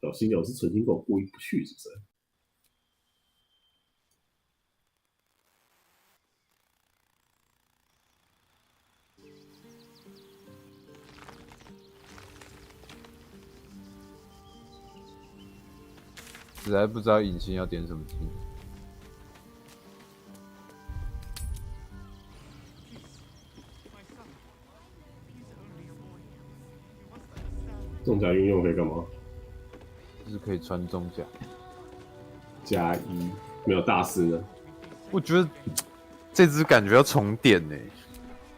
有心有是存心狗故意不去，是不是？实在不知道隐形要点什么技能。重甲运用可以干嘛？就是可以穿重甲。加一，没有大师呢？我觉得这只感觉要重点呢、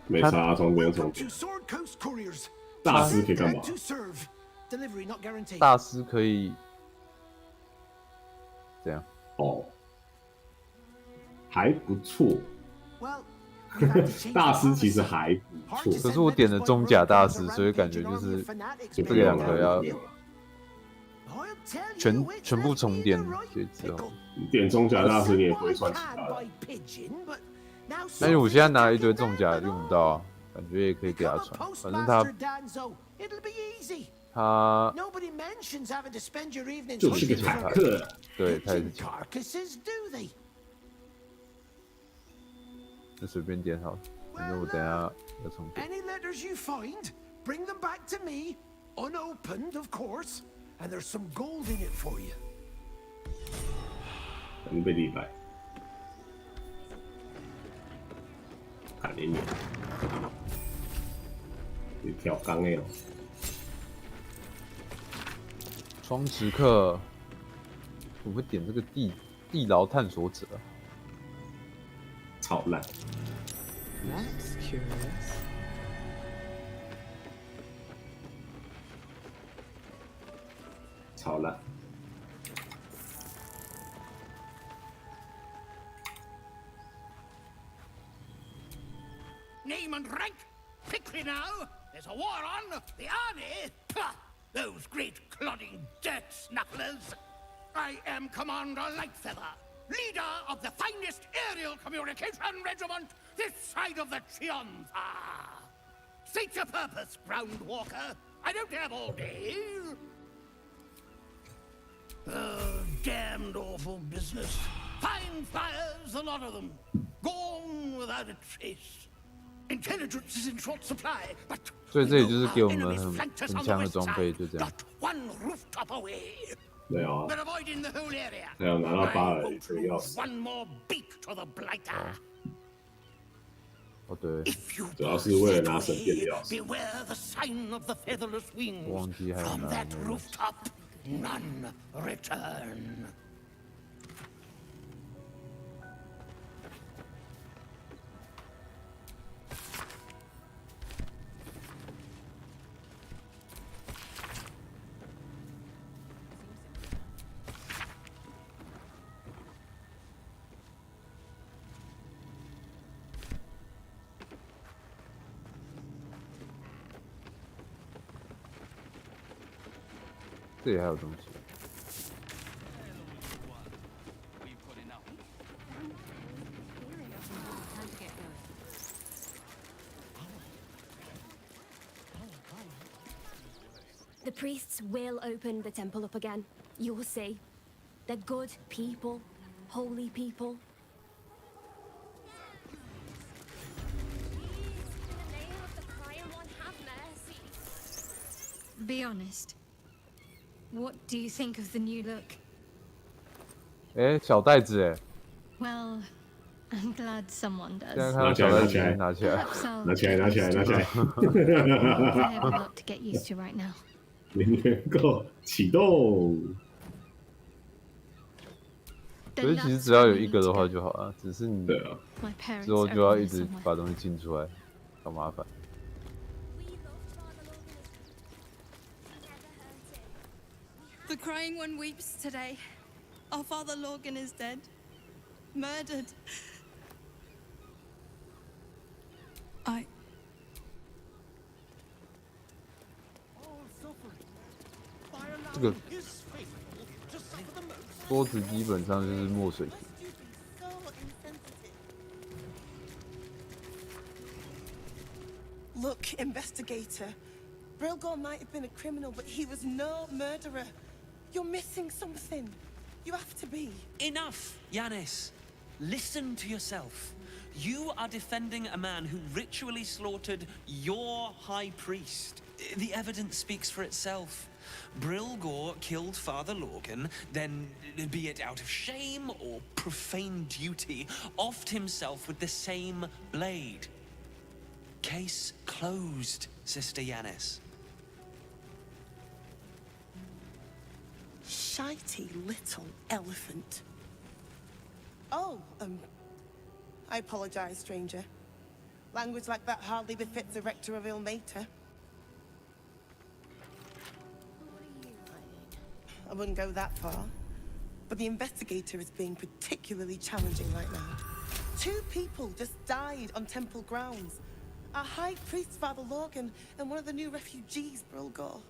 没差，重点。大师可以干嘛？大师可以怎样？哦，还不错。大师其实还不错，可是我点了中甲大师，所以感觉就是这两个要全部重点，所以之后你点中甲大师你也不会穿其他的。但是我现在拿了一堆重甲用不到啊，感觉也可以给他穿，反正他就是个坦克，对，他也是强，就随便点好了，反正我等一下要重点。And there's some gold in it for you. 肯定被礼拜。看你脸，你跳钢的哦。双时刻，我会点这个地牢探索者，超烂。That's curious.超烂。Name and rank, quickly now. There's a war on. The army. Pah! Those great clodding dirt snufflers. I am Commander Lightfeather, leader of the finest aerial communication regiment this side of the Chianza. State your purpose, Groundwalker. I don't have all day. Oh, damned awful business. Fine fires, a lot of them. Gone without a trace. Intelligence is in short supply, but 所以这里就是给我们很强的装备，就这样。 one rooftop away. 没有啊， We're avoiding the whole area. 还有拿到巴 I 尔 won't 这个钥 lose 匙， one more beak to the blighter. 哦对， If you 主要是为了拿 burst 神 it 殿的 away, 钥匙。 beware the sign of the featherless wings. 我忘记还有 From 哪 that 里没有 rooftop, none return. 这里还有东西。 The priests will open the temple up again. You'll see. They're good people, holy people. Be honest. What do you think of the new look? 哎，小袋子哎， Well, I'm glad someone 现在 does. 看到小袋子拿起来拿起来， Perhaps I'll 拿起来， get 拿起来， used 拿 to 起 it. 来！ I have a lot to get used to right now. 零元购启动。The 所以其实 last 只要有 time we 一个 need 的 to 话 go. 就好了，只是你 对啊， My parents 之后 are 就要 in 一 there 直 somewhere. 把东西进出来，好麻烦。 The crying one weeps today. Our father Lorgan is dead. Murdered. I... 这个桌子基本上就是墨水型。 Look, investigator. Brilgor might have been a criminal, but he was no murderer. You're missing something. You have to be. Enough, Yanis. Listen to yourself. You are defending a man who ritually slaughtered your high priest. The evidence speaks for itself. Brilgor killed Father Lorgan, then, be it out of shame or profane duty, offed himself with the same blade. Case closed, Sister Yanis. Shitey little elephant. Oh, I apologize, stranger. Language like that hardly befits a rector of Ilmater. I wouldn't go that far, but the investigator is being particularly challenging right now. 2 people just died on temple grounds. Our high priest, Father Lorgan, and one of the new refugees, Brilgor.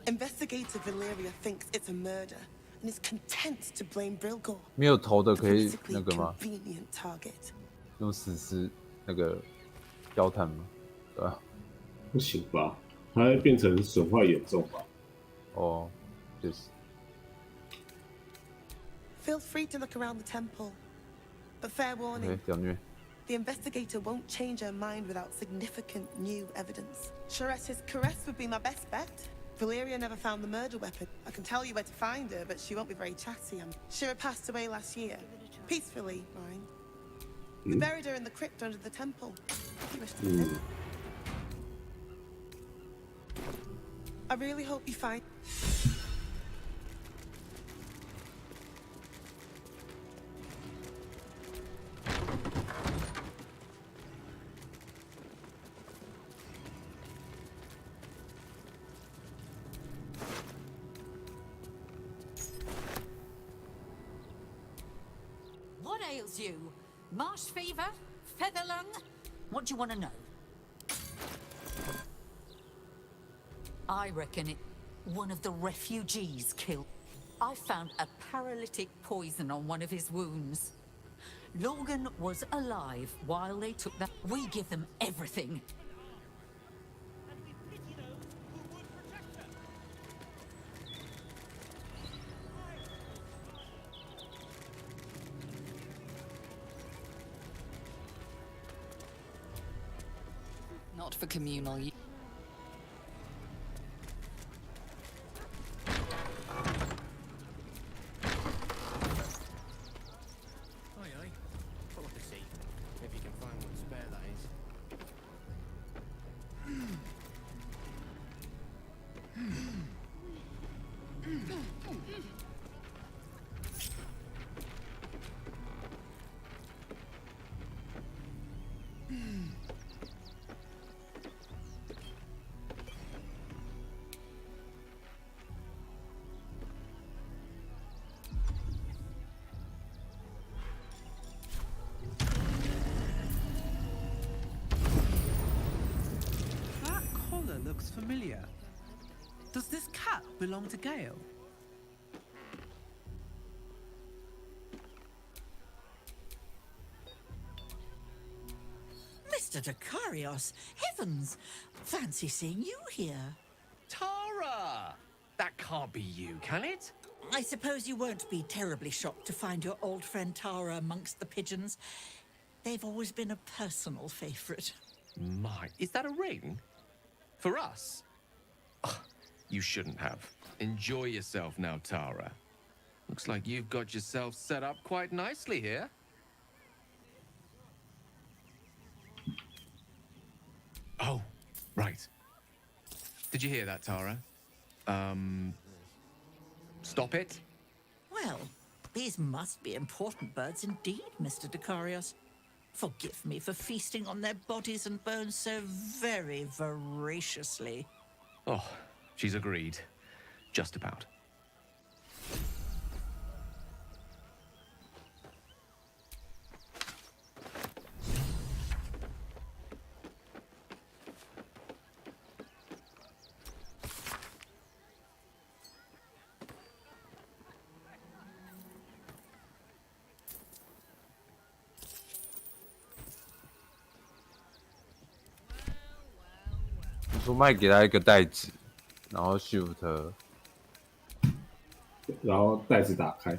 Investigator Valeria thinks it's a murder and is content to blame Brilgor. 没有头的可以那个吗？ Convenient target. 用死尸那个焦炭吗？对吧？不行吧？它会变成损坏严重吧？哦，确实。Feel free to look around the temple, but fair warning. 对，屌虐。 The investigator won't change her mind without significant new evidence. Charette's caress would be my best bet. Valeria never found the murder weapon. I can tell you where to find her, but she won't be very chatty. Shira passed away last year. Peacefully, mind. We buried her in the crypt under the temple. If you wish to visit. I really hope you find... What ails you? Marsh fever? Feather lung? What do you want to know? I reckon it one of the refugees killed. I found a paralytic poison on one of his wounds. Lorgan was alive while they took that. We give them everything. Not for communal use. Aye. Pull up a seat. If you can find one spare, that is. That collar looks familiar. Does this cap belong to Gale? Mr. Dakarios, heavens! Fancy seeing you here. Tara! That can't be you, can it? I suppose you won't be terribly shocked to find your old friend Tara amongst the pigeons. They've always been a personal favourite. My, is that a ring? For us? Ugh, you shouldn't have. Enjoy yourself now, Tara. Looks like you've got yourself set up quite nicely here. Oh, right. Did you hear that, Tara? Stop it. Well, these must be important birds indeed, Mr. Dakarios. Forgive me for feasting on their bodies and bones so very voraciously. Oh, she's agreed. Just about.你说卖给他一个袋子，然后 Shift 然后袋子打开，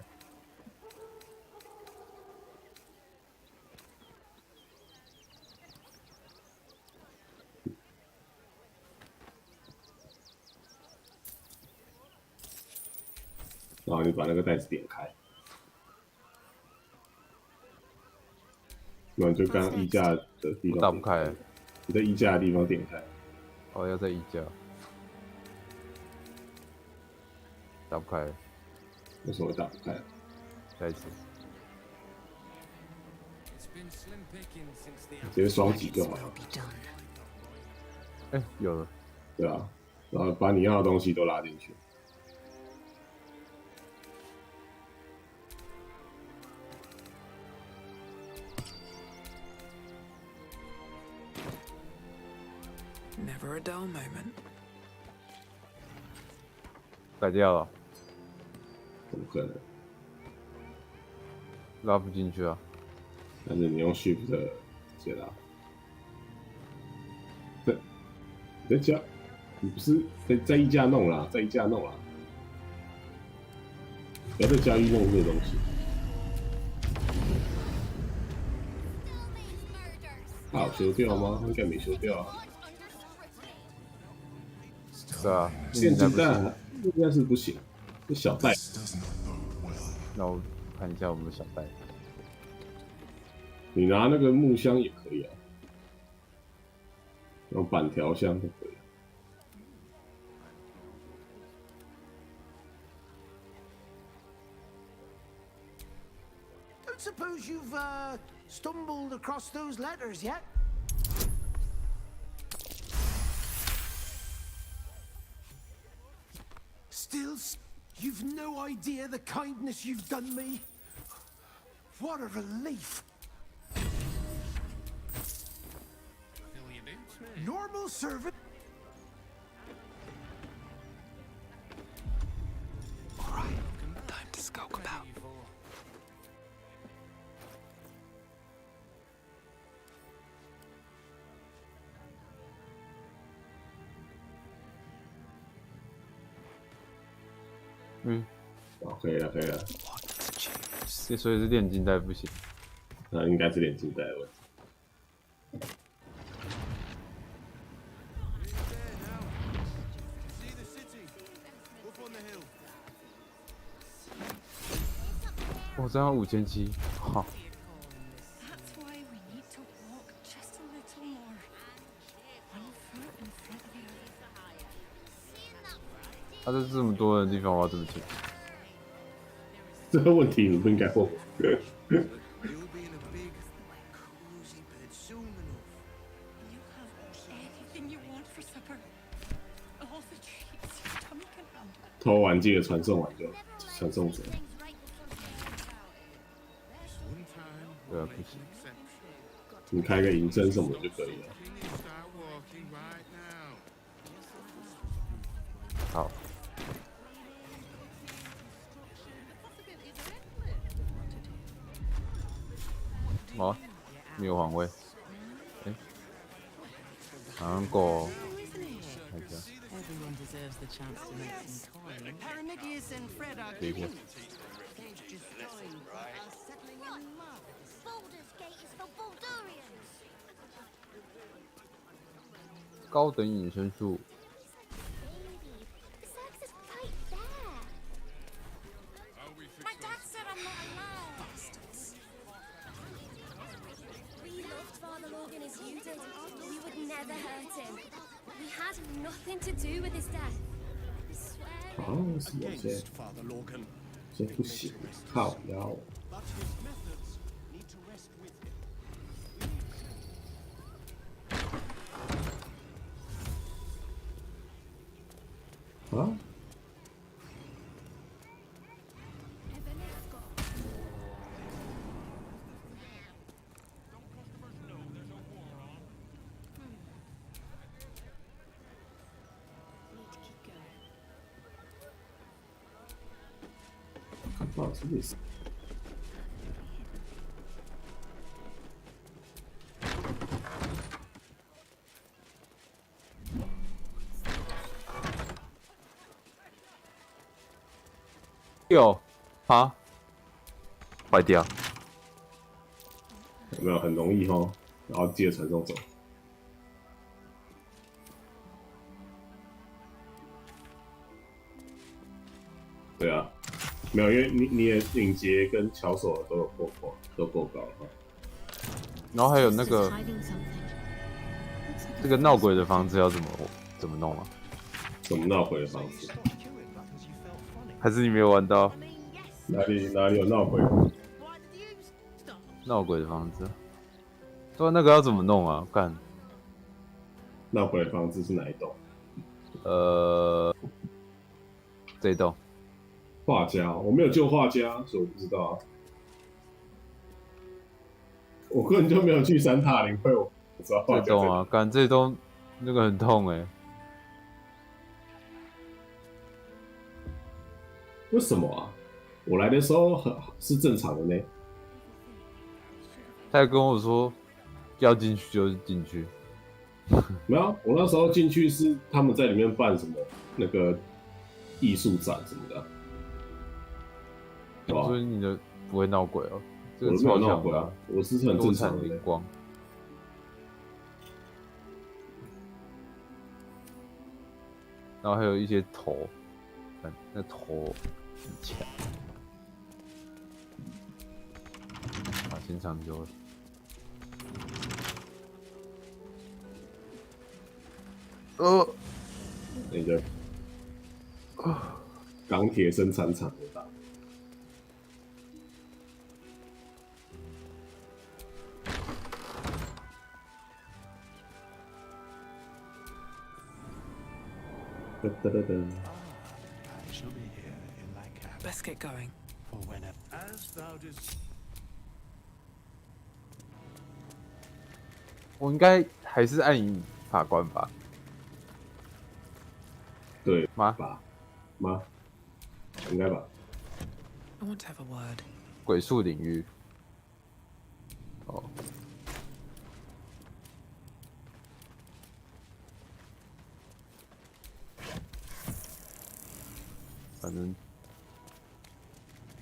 然后你把那个袋子点开，然后就刚刚衣架的地方打不开，你在衣架的地方点开，哦，要在衣架，打不开，为什么会打不开？再一次，直接双击就好了。哎，有了，对啊，然后把你要的东西都拉进去。Never a dull moment. 改掉了，怎么可能？拉不进去啊。但是你用 Shift 直接拉。对，你在家，你不是在衣架弄啦，在衣架弄啦，不要在家里弄这个东西。它有修掉吗？应该没修掉啊。对啊，现金袋应该是不行，这小袋。那我看一下我们的小袋。你拿那个木箱也可以啊，用板条箱都可以。Don't suppose you've stumbled across those letters yet? Still, you've no idea the kindness you've done me. What a relief. Normal servant. All right, time to skulk about. 可以了，可以了。这所以是炼金带不行，那应该是炼金带的问题。我这样5700，哈。That's why we need to walk just a little more. One foot in front of the other. 他在这么多人的地方，我要怎么进？这个问题你不应该问我。You'll be in a big, cozy bed soon enough. You have anything you want for supper. All the treats your tummy can handle. 偷完记得传送完就传送走。对啊，不行。你开个银针什么就可以了。好。哦，没有皇位。哎，好像够。看一下。Everyone deserves the chance to make some coin. Paranigius and Fred are 这个。 destroying are settling in marvelous. Baldur's Gate is for Baldurians. 高等隐身术。 The circus is right there. My dad said I'm not allowed. Bastards. We loved Father Logan as you did. We would never hurt him. We had nothing to do with his death. I swear. 好像是有些，这不行，靠腰。啊？啊，什么意思？有啊，坏掉。有没有很容易吼？然后接着传送走。对啊，没有，因为你的敏捷跟巧手都有够高哈。然后还有那个这个闹鬼的房子要怎么弄啊？怎么闹鬼的房子？还是你没有玩到？哪里有闹鬼？闹鬼的房子？对啊，那个要怎么弄啊？干，闹鬼的房子是哪一栋？这一栋。画家，我没有救画家，所以我不知道啊。我根本就没有去山塔领会，我不知道画家这栋啊，干这栋那个很痛哎、为什么啊？我来的时候是正常的呢。他还跟我说要进去就进去。没有，我那时候进去是他们在里面办什么那个艺术展什么的。所以你的不会闹鬼哦，这个我没有超闹鬼啊，强的、我是很正常的灵光。然后还有一些头，那头很强。啊，先长久了。那个钢铁生产厂的打。Let's get going. As thou didst. 我应该还是暗影法官吧？对吗？吗？应该吧。 I want to have a word. 鬼术领域。哦。反正。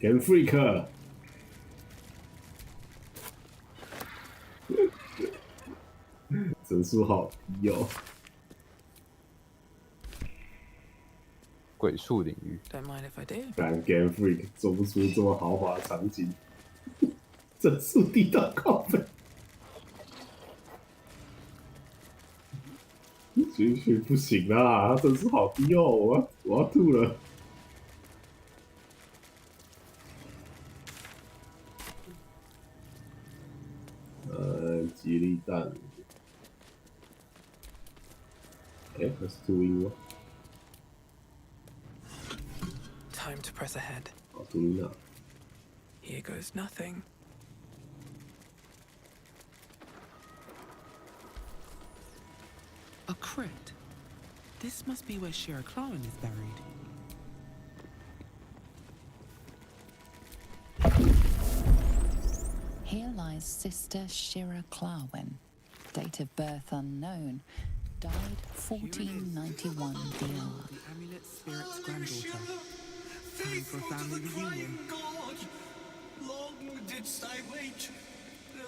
Game Freak。整数好低哦。鬼术领域。 Don't mind if I do. 干 Game Freak 做不出这么豪华的场景，整数低到靠背。军训不行啦，他整数好低哦，我要吐了。吉利蛋。哎，那是注音吗？ Time to press ahead. 哦，注音啊。 Here goes nothing. A crypt. This must be where Shira Clarwin is buried. Here lies Sister Shira Clarwin. Date of birth unknown. Died 1491 DR. The amulet spirit's granddaughter. Time for a family reunion. God, long didst I wait,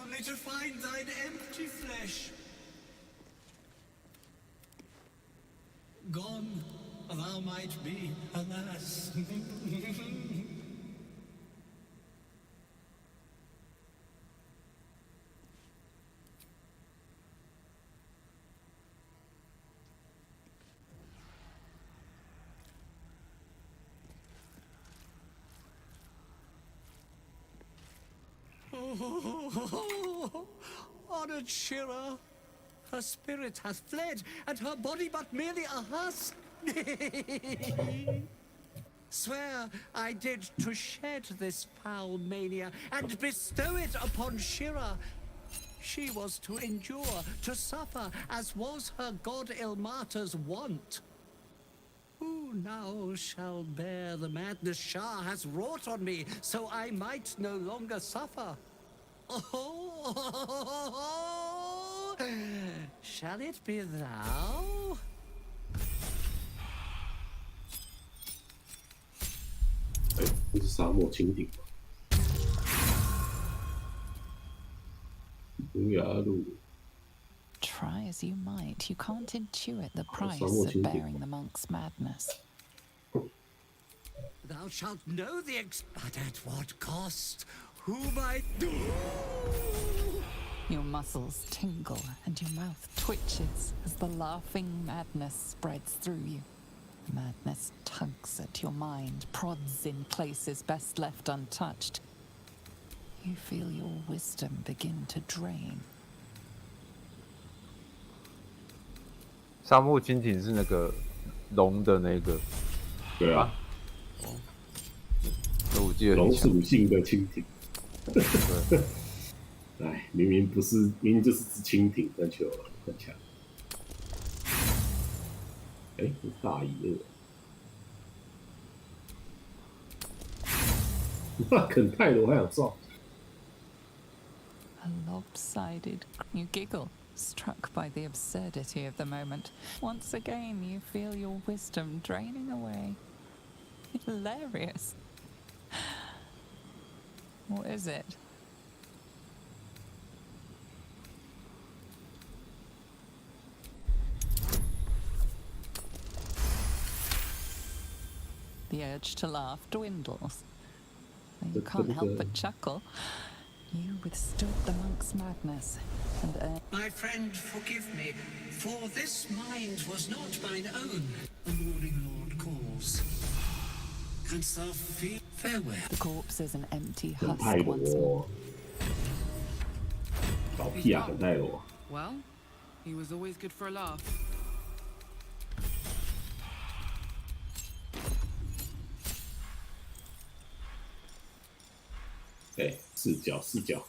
only to find thine empty flesh. Gone thou might be, alas. Honored Shira, her spirit hath fled, and her body but merely a husk. Swear I did to shed this foul mania and bestow it upon Shira. She was to endure, to suffer, as was her god Ilmata's wont. Who now shall bear the madness Shah has wrought on me, so I might no longer suffer? Oh, shall it be thou? 沙漠蜻蜓吗？无涯路。 Try as you might, you can't intuit the price 沙漠 of 蜻蜓 bearing the monk's madness. Thou shalt know but at what cost? Whom I do. Your muscles tingle and your mouth twitches as the laughing madness spreads through you. Madness tugs at your mind, prods in places best left untouched. You feel your wisdom begin to drain. 沙漠蜻蜓是那个龙的那个，对啊，哦，那我记得龙很强属性的蜻蜓。对，哎，明明不是，明明就是只蜻蜓，但却有很强。哎，大一二，那肯泰的我还想撞。 A lopsided. You giggle, struck by the absurdity of the moment. Once again, you feel your wisdom draining away. Hilarious. What is it? The urge to laugh dwindles. You can't help but chuckle. You withstood the monk's madness and My friend, forgive me, for this mind was not mine own. The Morning Lord calls. Canst thou feel farewell? the corpse is an empty 肯 husk 泰 once more. 罗，搞屁啊，肯泰罗！ Well, he was always good for a laugh. 哎，视角视角。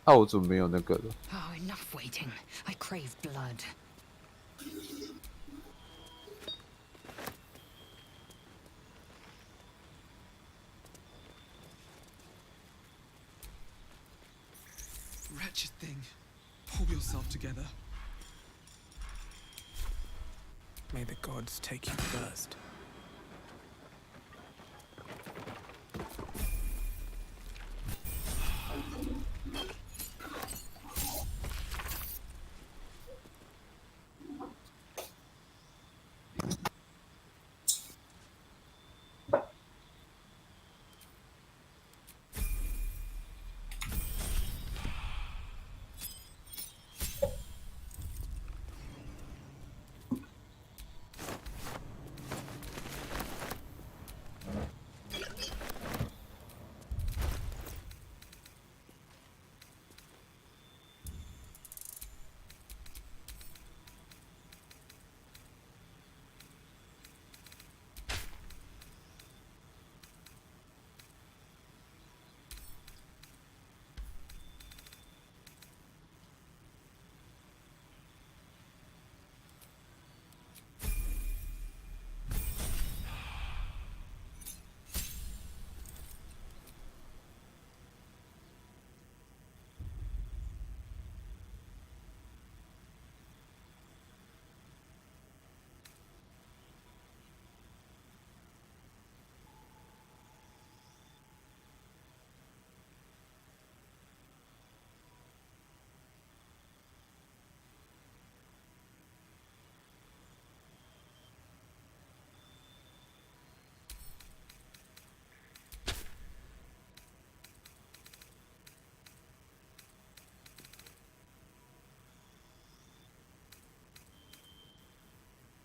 澳洲没有那个了。 Oh, enough waiting. I crave blood. Wretched thing. Pull yourself together. May the gods take you first.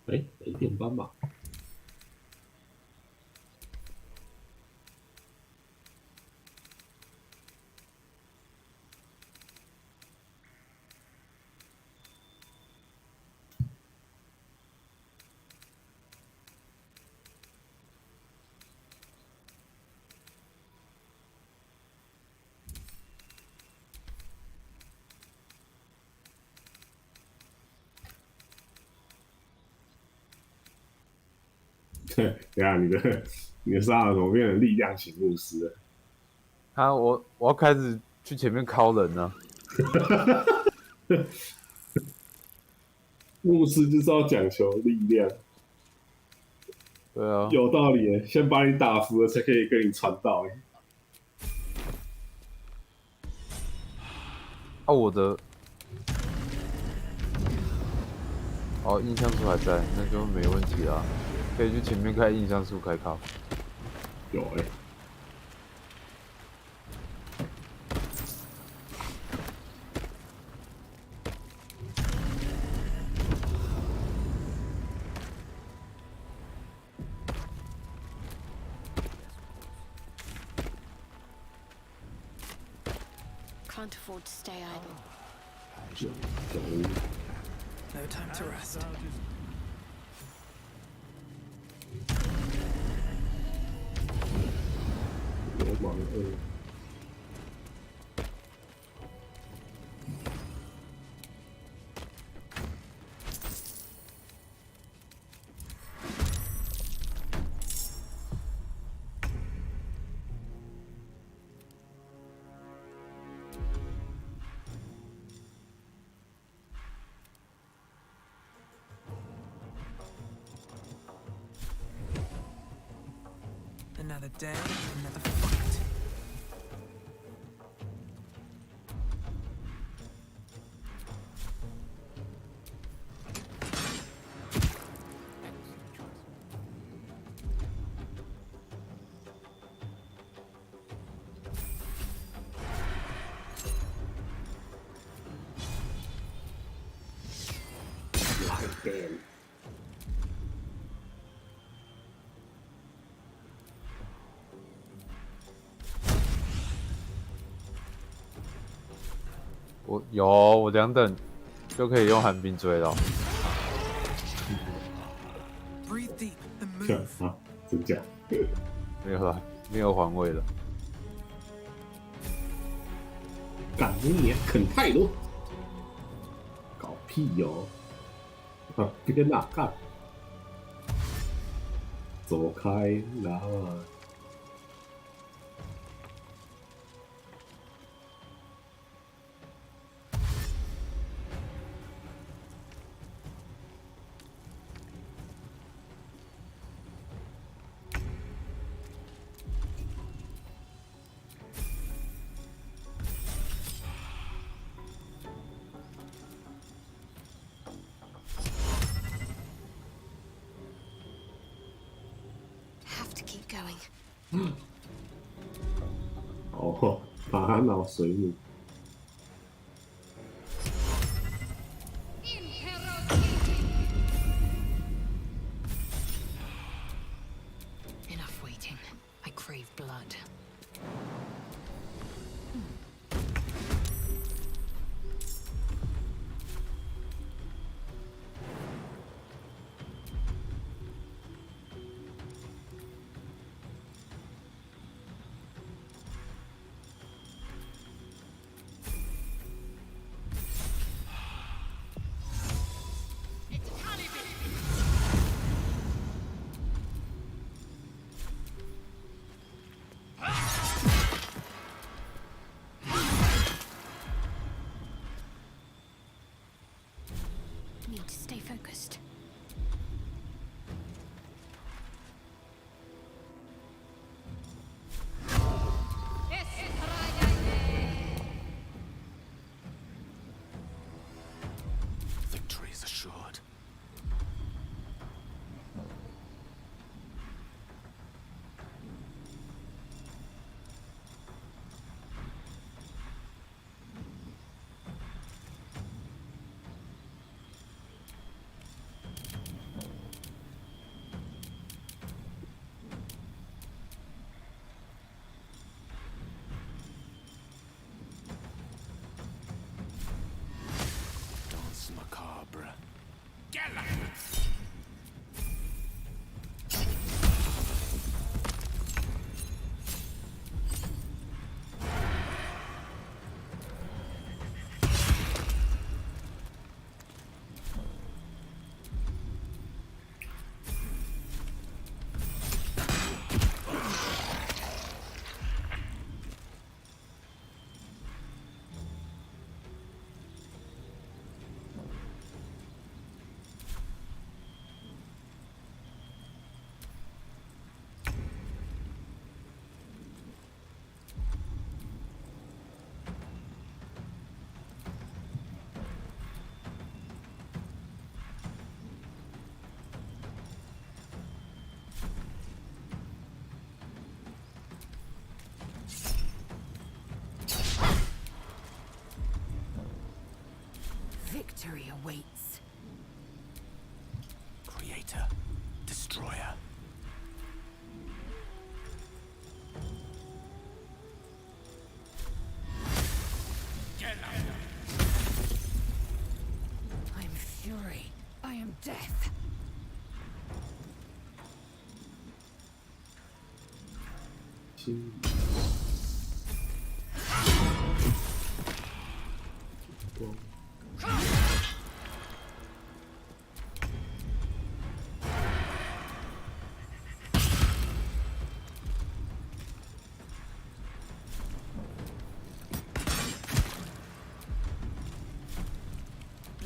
哎，雷电斑马。对，等下你的沙尔怎么变成力量型牧师了？啊，我要开始去前面敲人了。牧师就是要讲求力量。对啊，有道理耶，先把你打服了，才可以跟你传道。啊，我的哦，印象树还在，那就没问题啦。可以去前面开印象树开卡。有哎。Can't afford to stay idle. No time to rest. 流氓二。Another day, another fight. Damn. 我2等就可以用寒冰追了。Breathe deep and 这 move. 啊，真假？没有了，没有环卫了。干你也啃太多，搞屁哟！啊，别哪干，走开啦！哦，玛瑙水母。Enough waiting. I crave blood. Victory awaits. Creator, destroyer. I am fury. I am death.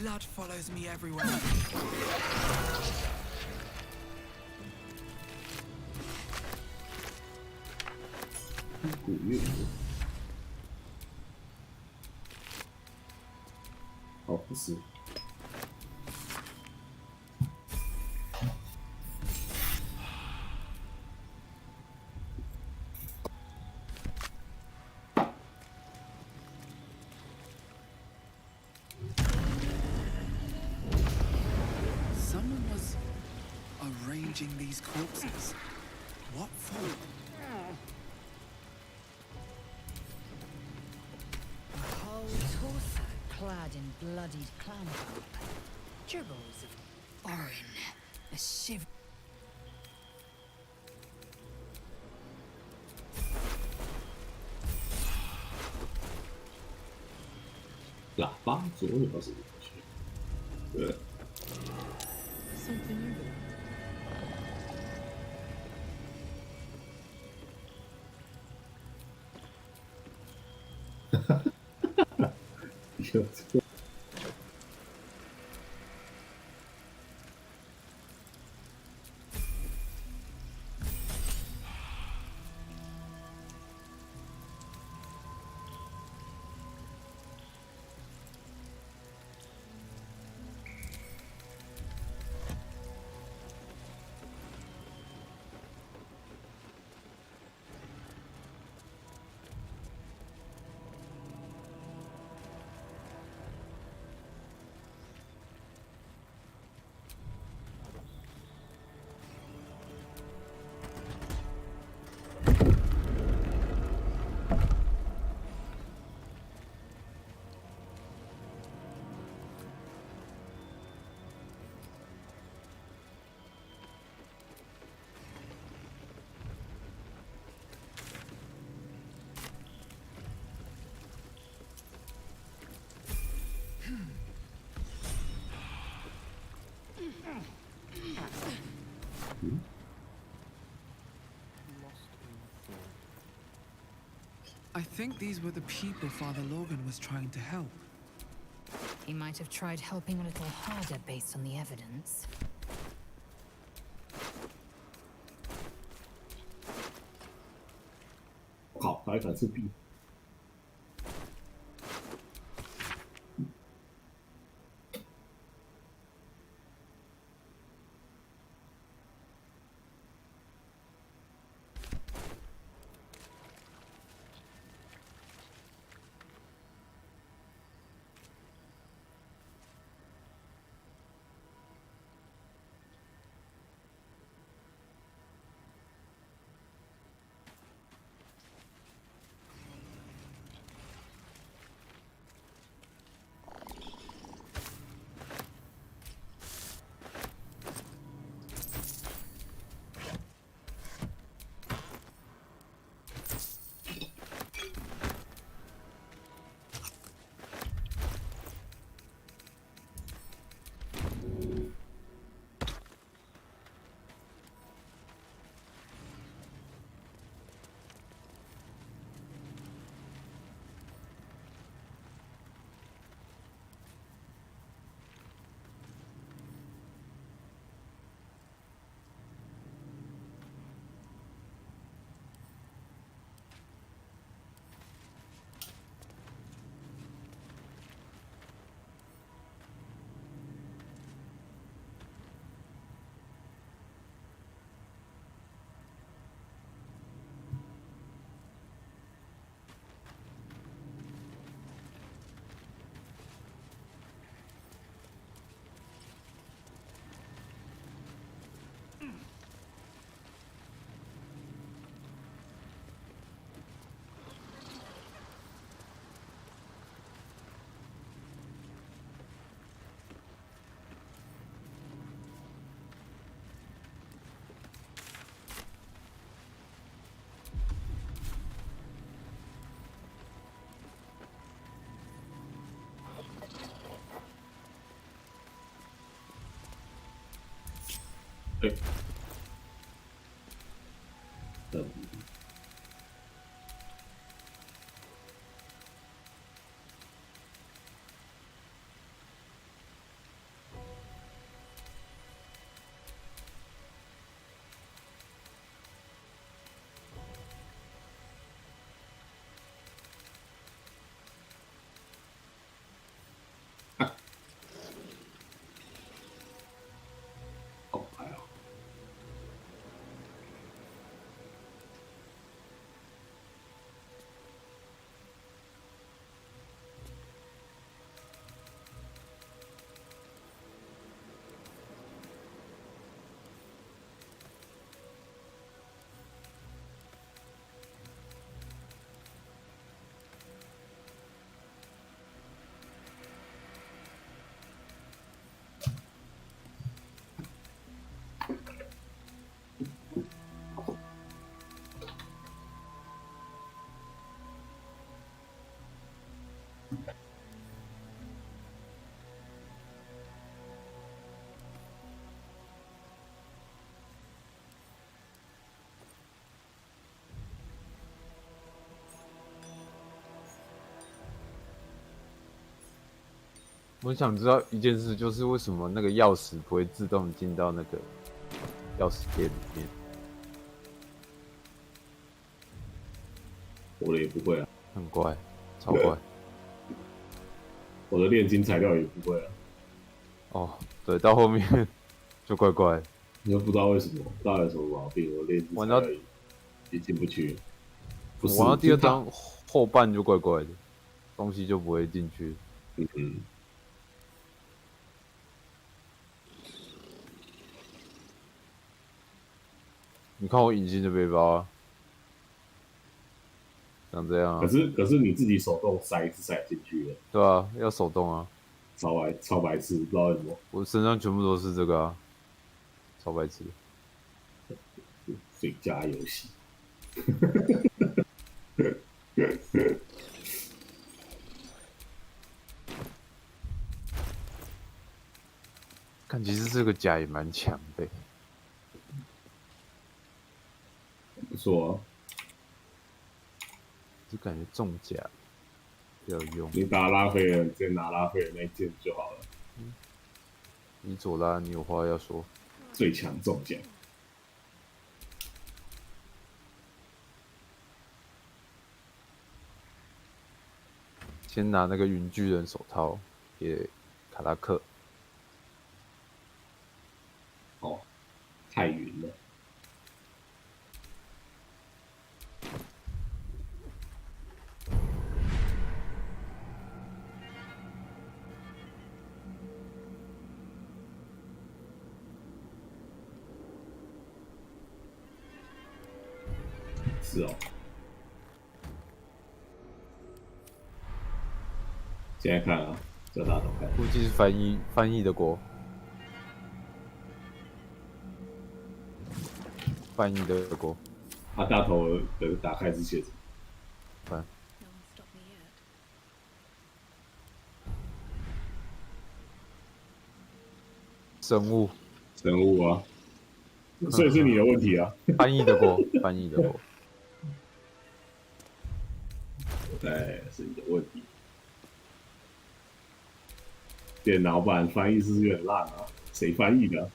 Blood follows me everywhere. 古乐，哦，不是。Someone was arranging these corpses. What for? A whole torso clad in bloodied clown garb. Dribbles of orin. A shiver. 喇叭左钮是怎么去？对。 Something over there. 有这个。I think these were the people Father Logan was trying to help. He might have tried helping a little harder based on the evidence. 靠，还敢是 B。 Logan 哎，嗯，好白啊！我想知道一件事，就是为什么那个钥匙不会自动进到那个钥匙店里面？我的也不会啊，很怪，超怪。我的炼金材料也不会啊。哦，对，到后面就怪怪的。你又不知道为什么，不知道有什么毛病，我炼金材料也进不去。不是，玩到第二章后半就怪怪的，东西就不会进去。嗯。你看我隐形的背包啊，像这样啊。可是你自己手动塞是塞进去的。对啊，要手动啊。超白痴，不知道为什么。我身上全部都是这个啊，超白痴。最佳游戏。看，其实这个甲也蛮强的，不错啊。就感觉重甲比较用。你打拉斐尔，直接拿拉斐尔那一件就好了。伊佐拉，你有话要说？最强重甲。先拿那个云巨人手套给卡拉克。哦，太云了。是哦。现在看啊，叫大头看。估计是翻译的锅。翻译的锅。啊，大头的打开是写什么？翻。生物啊，所以是你的问题啊。翻译的锅，翻译的锅。对，是你的问题。电脑版翻译是不是有点烂啊？谁翻译的？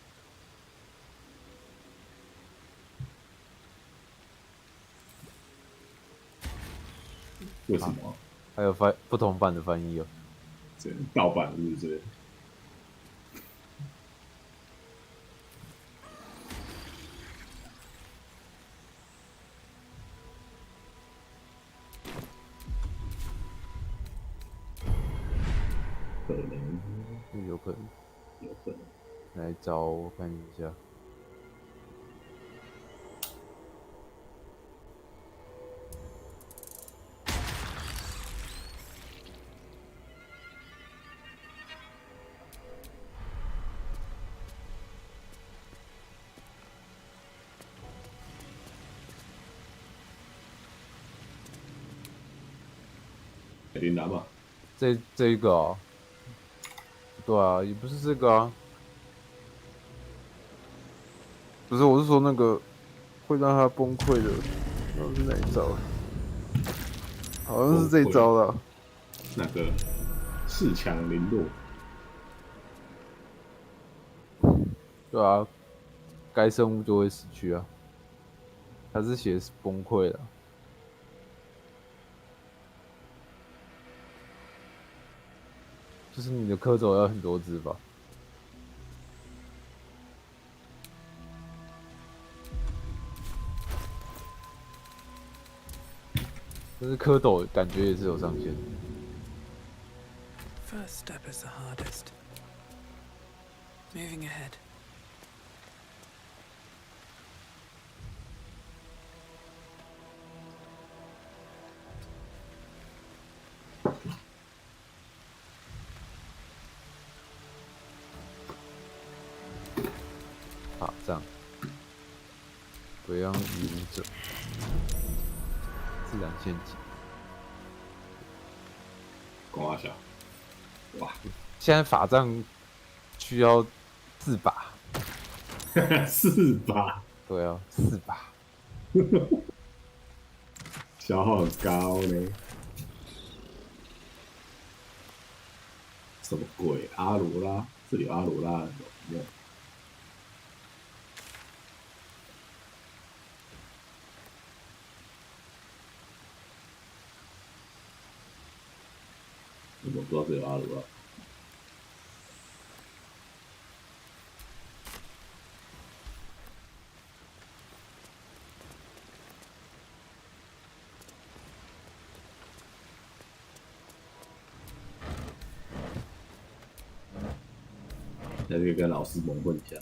为什么？还有不同版的翻译哦。这盗版是不是？可能，有可能，有可能。来找我看一下。琳达嘛，这一个哦，对啊，也不是这个啊。不是，我是说那个会让他崩溃的，那是哪一招？好像是这一招啦。那个恃强凌弱。对啊，该生物就会死去啊。他是写崩溃了。就是你的蝌蚪要很多只吧？但是蝌蚪感觉也是有上限。First step is the hardest. Moving ahead. 法杖，鬼样遗舞者，自然陷阱。公阿小，哇！现在法杖需要4把4把，对啊，4把，消耗很高呢。什么鬼？阿罗拉？这里有阿罗拉的有没有？我不知道这有阿罗拉。在这个跟老师蒙混一下。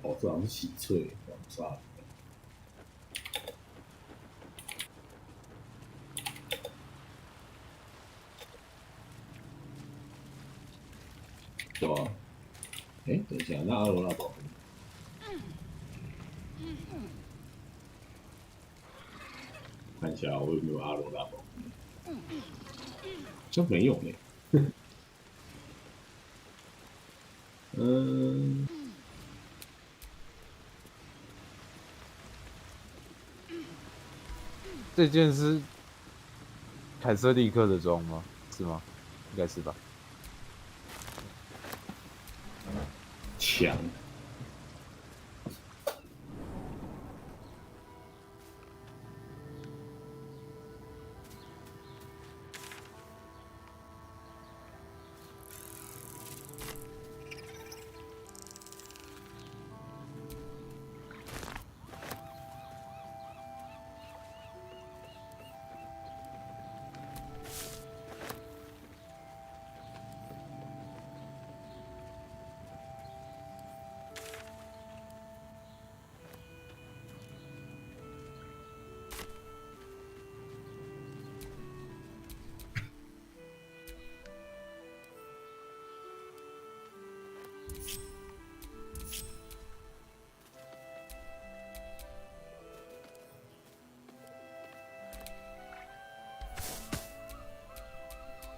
哦，这好像是喜翠黄沙。对啊。哎，等一下，那阿罗拉宝。看一下我有没有阿罗拉宝，好像没有呢。这件是凯瑟利克的装吗？是吗？应该是吧。强。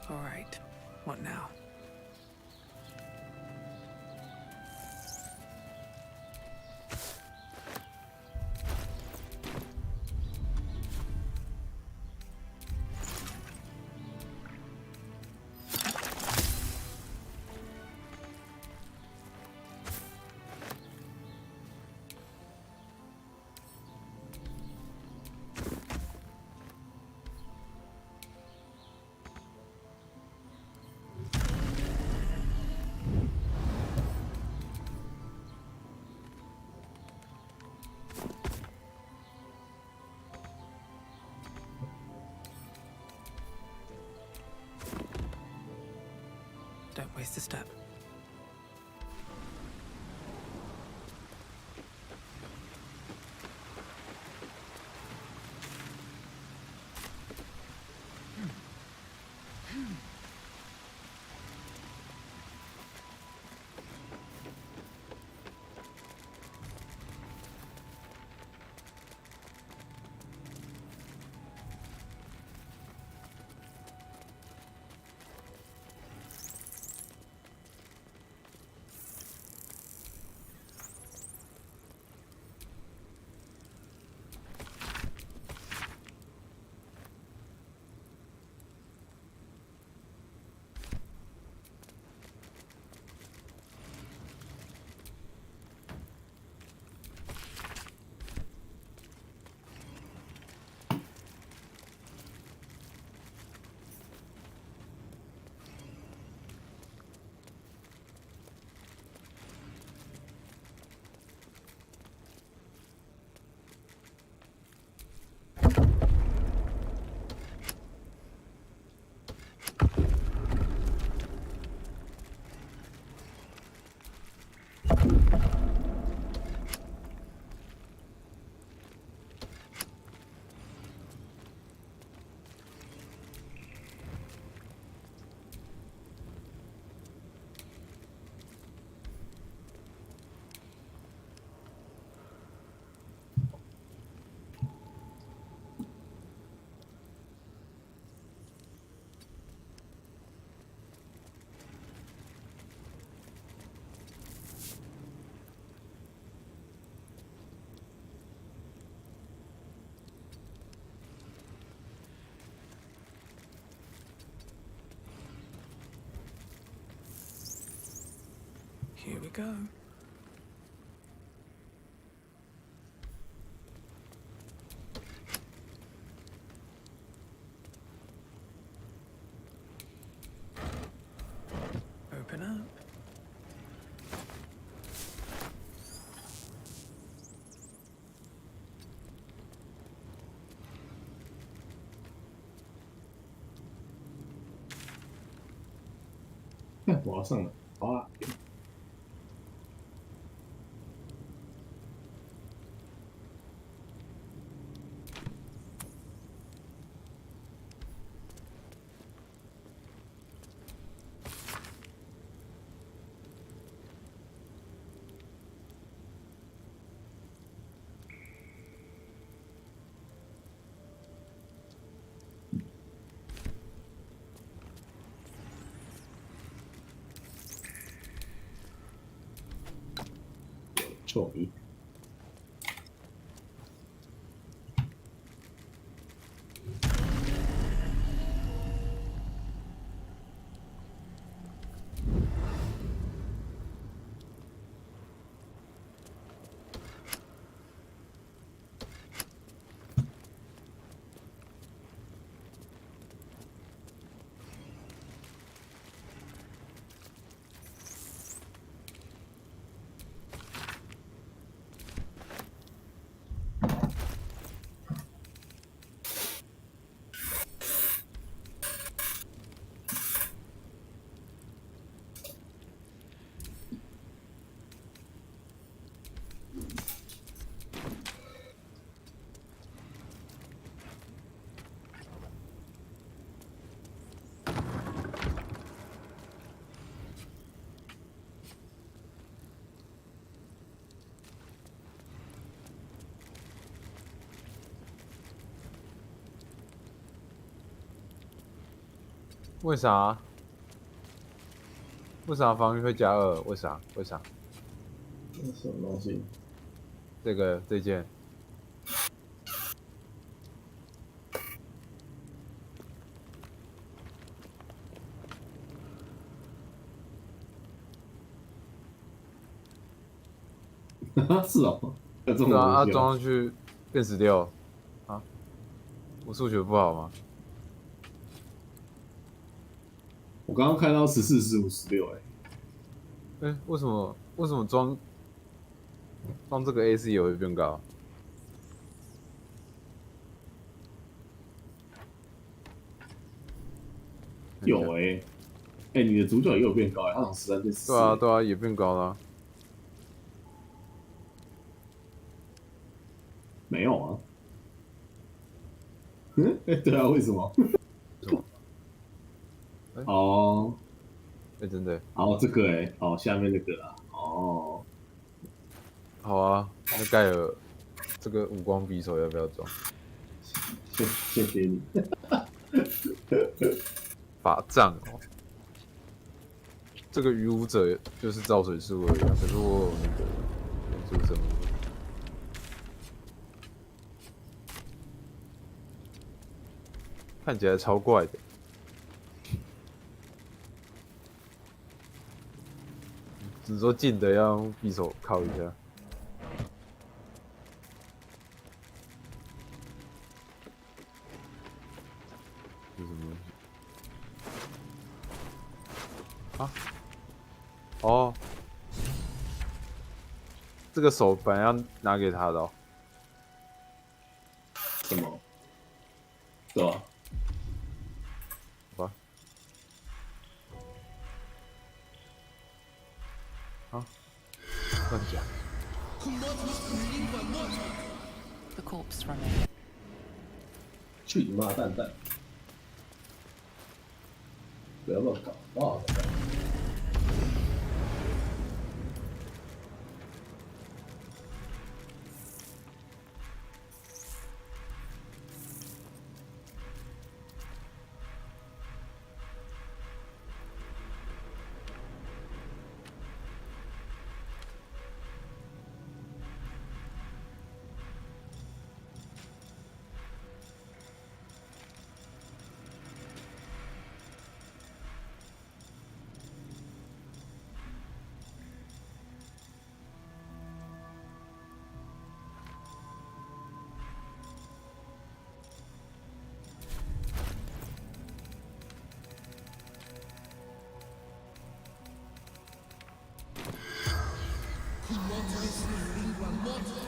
All right. What now? Don't waste a step. Here we go. Open up. 我要上了，好啊。臭迷。为啥？为啥防御会加2？为啥？为啥？什么东西？这件。是哦，有这种对啊，东西哦装上去变16啊？我数学不好吗？我刚刚看到14、15、16，哎，为什么装这个 AC 也会变高？有你的主角也有变高他从13变14。对啊，也变高了。没有啊。对啊，为什么？哦，真的。哦，这个下面那个啦，哦，好啊，那盖尔这个五光匕首要不要装？先给你。法杖哦，这个鱼舞者就是造水术而已啊，可是我有那个元素生物。看起来超怪的。只说近的要用匕首靠一下。这是什么东西？啊？哦，这个手本来要拿给他的哦。什么？对吧？好吧。啊？乱讲。The corpse remains. 去你妈蛋蛋！不要乱搞啊！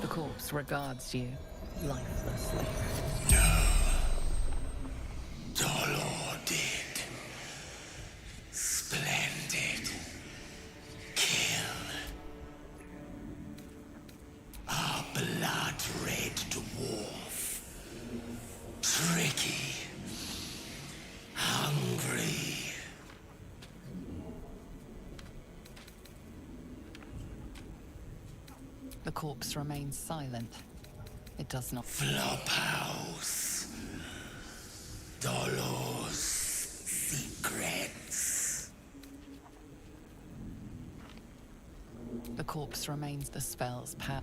The corpse regards you lifelessly. Dolor did. Splendid. Kill. Our blood-red dwarf. Tricky. Hungry. The corpse remains silent. It does not. Flophouse. Dolor's secrets. The corpse remains the spell's power.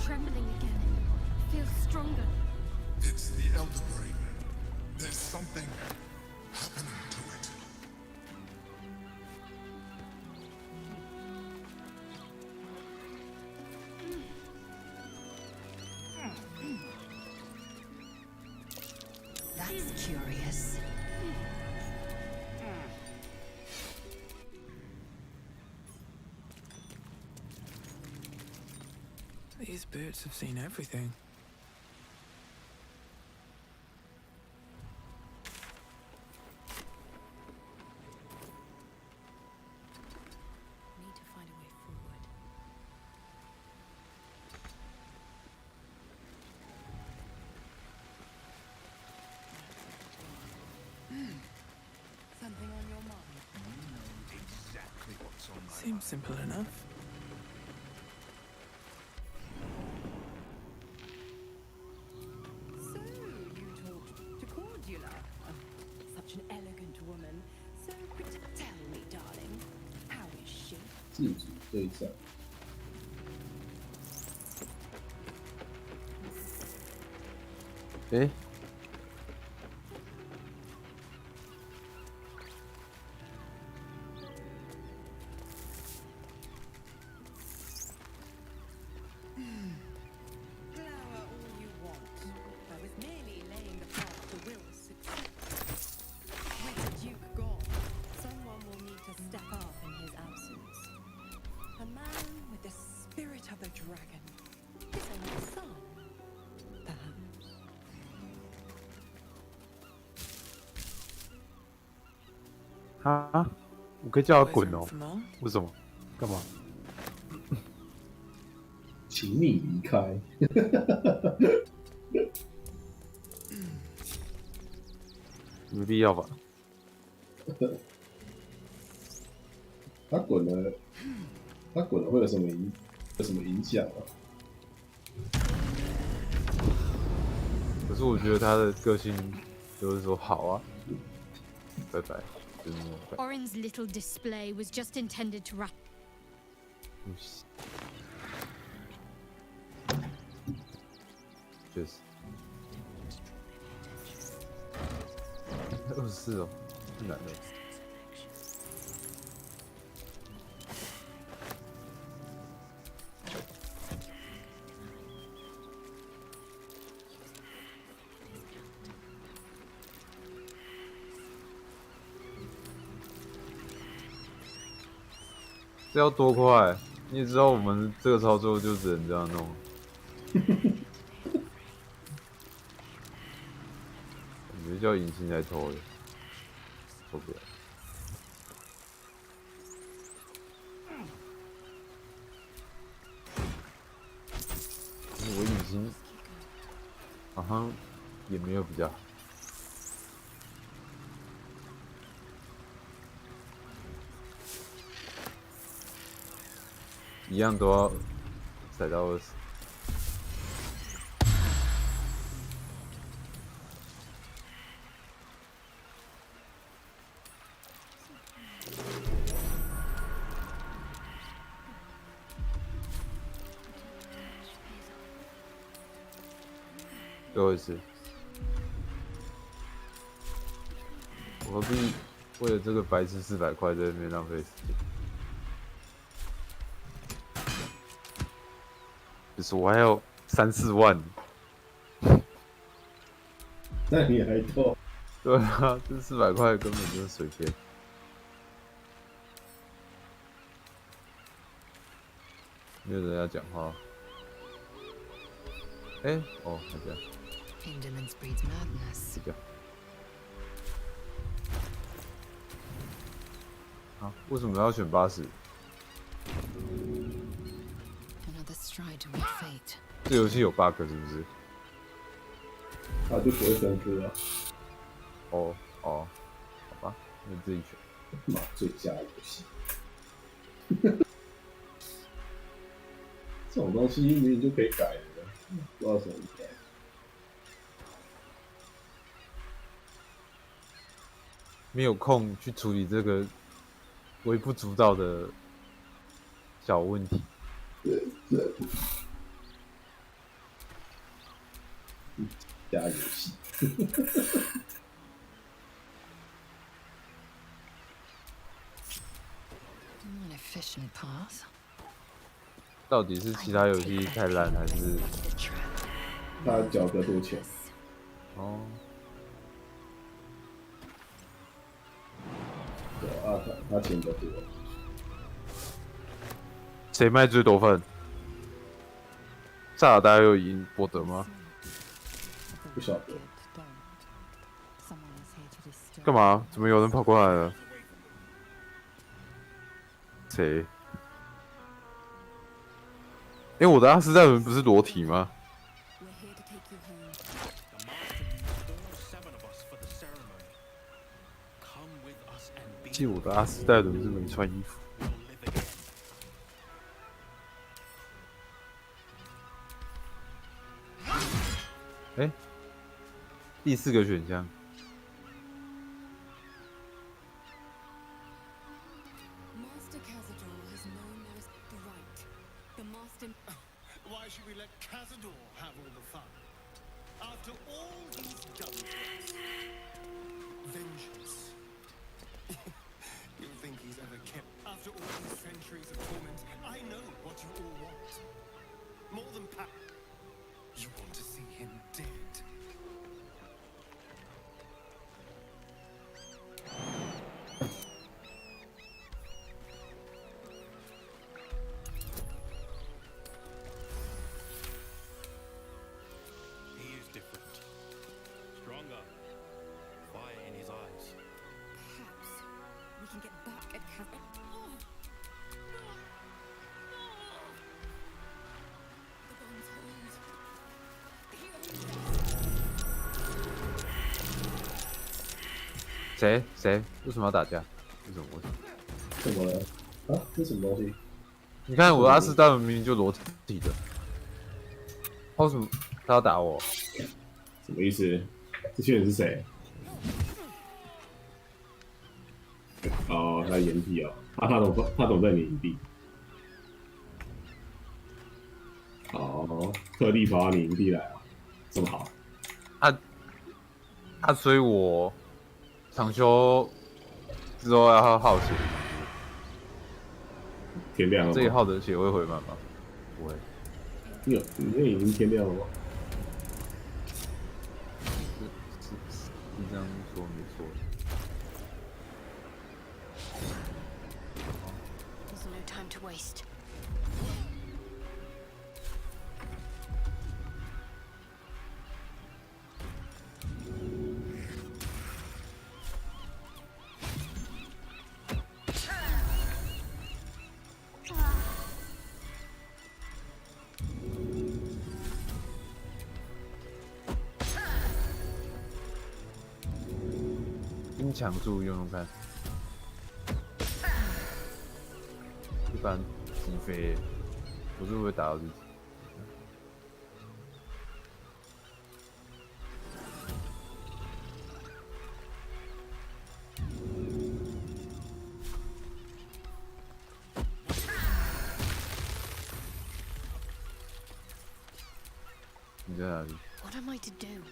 Trembling again. Feels stronger. It's the Elder Brain. There's something happening to it. That's curious. These boots have seen everything. Need to find a way forward. Something on your mind? You know exactly what's on my mind. Seems simple enough. So, you talked to Cordula. Such an elegant woman. So quick to tell me, darling. How is she? 自主对战。诶，Flower all you want. I was merely laying the path to Will's success. With the Duke gone, someone will need to step up in his absence. A man with the spirit of the dragon. His only son, perhaps. 啊，我可以叫他滚哦？为什么？干嘛？请你离开。没必要吧？他滚了，他滚了会有什么影响啊？可是我觉得他的个性就是说好啊，拜拜，就是那种感觉。 Orin's little display was just intended to wrap. 确实。24哦，是男的。这要多快？你也知道我们这个操作就只能这样弄。感觉叫引擎来偷的，受不了。我引擎好像也没有比较好。一样都要踩到20。最后一次，我何必为了这个白痴400块在那边浪费时间？就是我还有3、4万，那你还多？对啊，这400块根本就是随便。没有人要讲话。哎，哦，还这样。 Indolence breeds madness. 啊，为什么要选80？ Another stride to meet fate. 这游戏有 bug 是不是？他就不会生出啊。哦，好吧，那自己选。妈，最佳游戏。这种东西明明就可以改的，不知道怎么改。没有空去处理这个微不足道的小问题。加游戏。An efficient path. 到底是其他游戏太烂，还是他缴得多钱？哦，对啊，他钱比较多。谁卖最多份？萨尔达有赢博德吗？不晓得。干嘛？怎么有人跑过来了？谁？哎，我的阿斯戴伦不是裸体吗？记得我的阿斯戴伦是没穿衣服。哎，第4个选项。 Why should we let Cazador have all the fun? After all he's done for us. Vengeance. You think he's ever kept... After all these centuries of torment, I know what you all want. More than you want to see him dead. We can get back at Kazan. 谁？为什么要打架？是什么问题？怎么了？啊？这什么东西？你看我的阿斯戴伦明明就裸体的，为什么他要打我？什么意思？这些人是谁？哦，他掩体哦，他总在你营地。哦，特地跑到你营地来啊，这么好。所以我长休之后要耗血。天亮了吗？这一耗的血会回满吗？不会。你那已经天亮了吗？你这样说没错。 There's no time to waste. 冰强柱用用看，一般击飞，不是会不会打到自己？你在哪里？ What am I to do?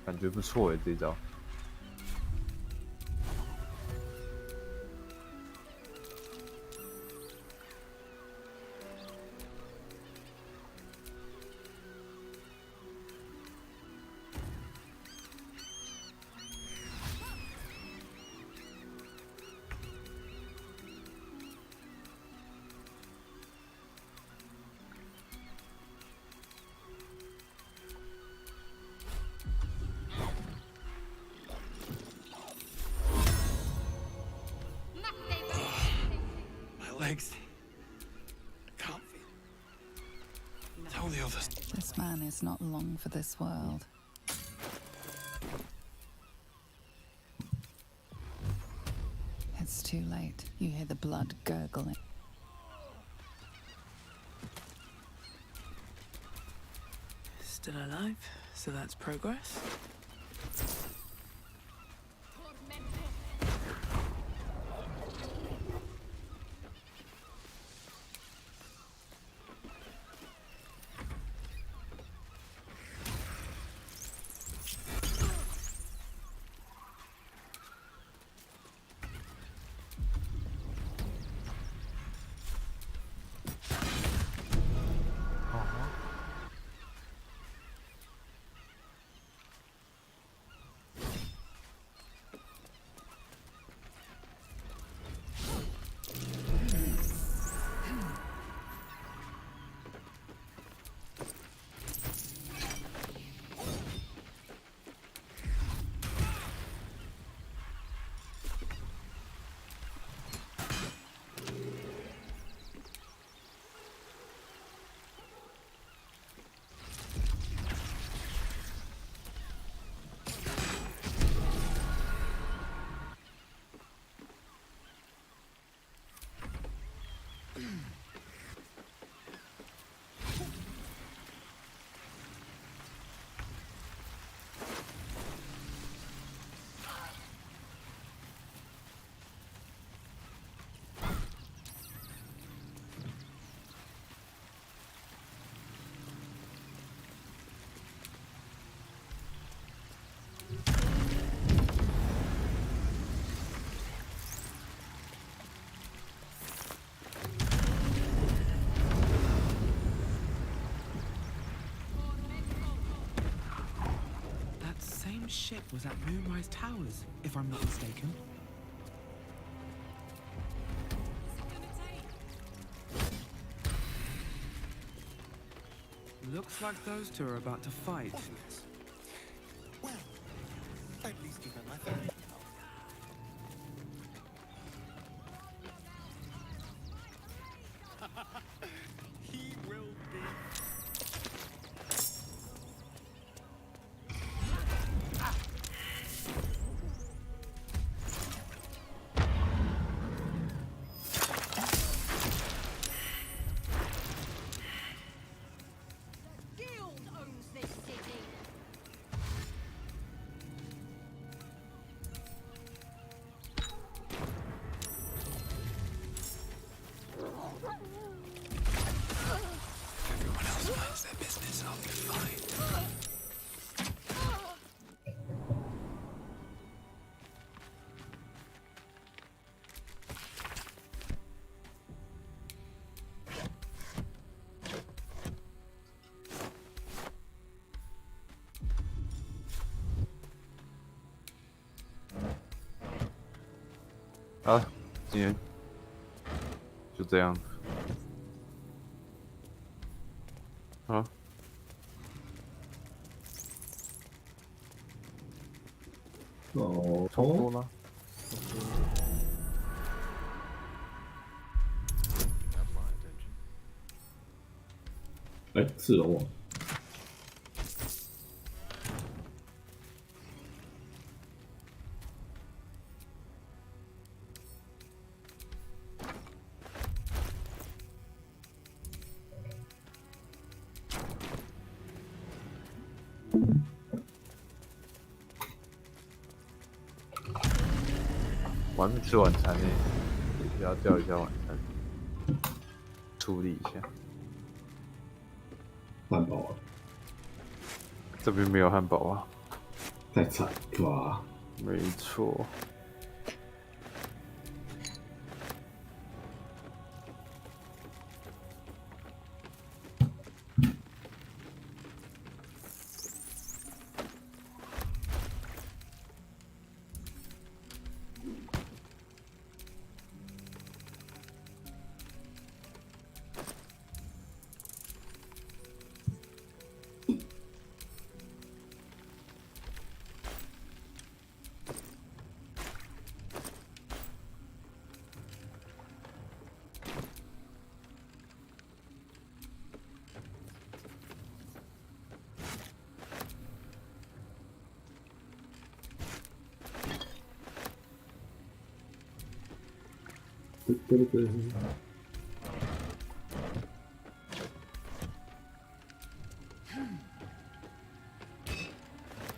感觉不错诶，这一招。Legs. I can't feel. Tell the others. This man is not long for this world. It's too late. You hear the blood gurgling. Still alive, so that's progress. Ship was at Moonrise Towers, if I'm not mistaken. Looks like those two are about to fight. Well, at least give them my phone. He will be. Everyone else minds their business, I'll be fine. Ah, 今天就这样。啊？哦，差不多吗？哎，是哦。我还没吃晚餐呢，也要叫一下晚餐，处理一下。汉堡啊，这边没有汉堡啊，太惨了吧？没错。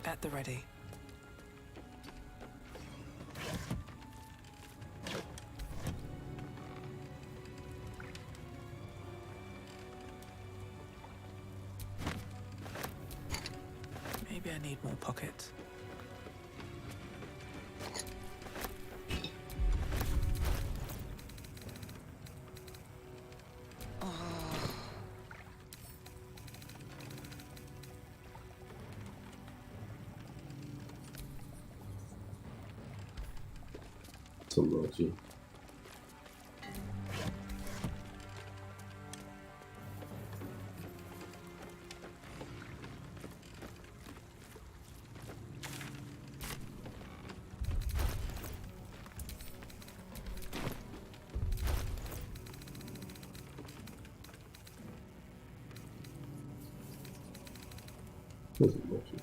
At the ready. Maybe I need more pockets. Oh. 什么东西？这什么东西？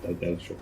呆呆熊。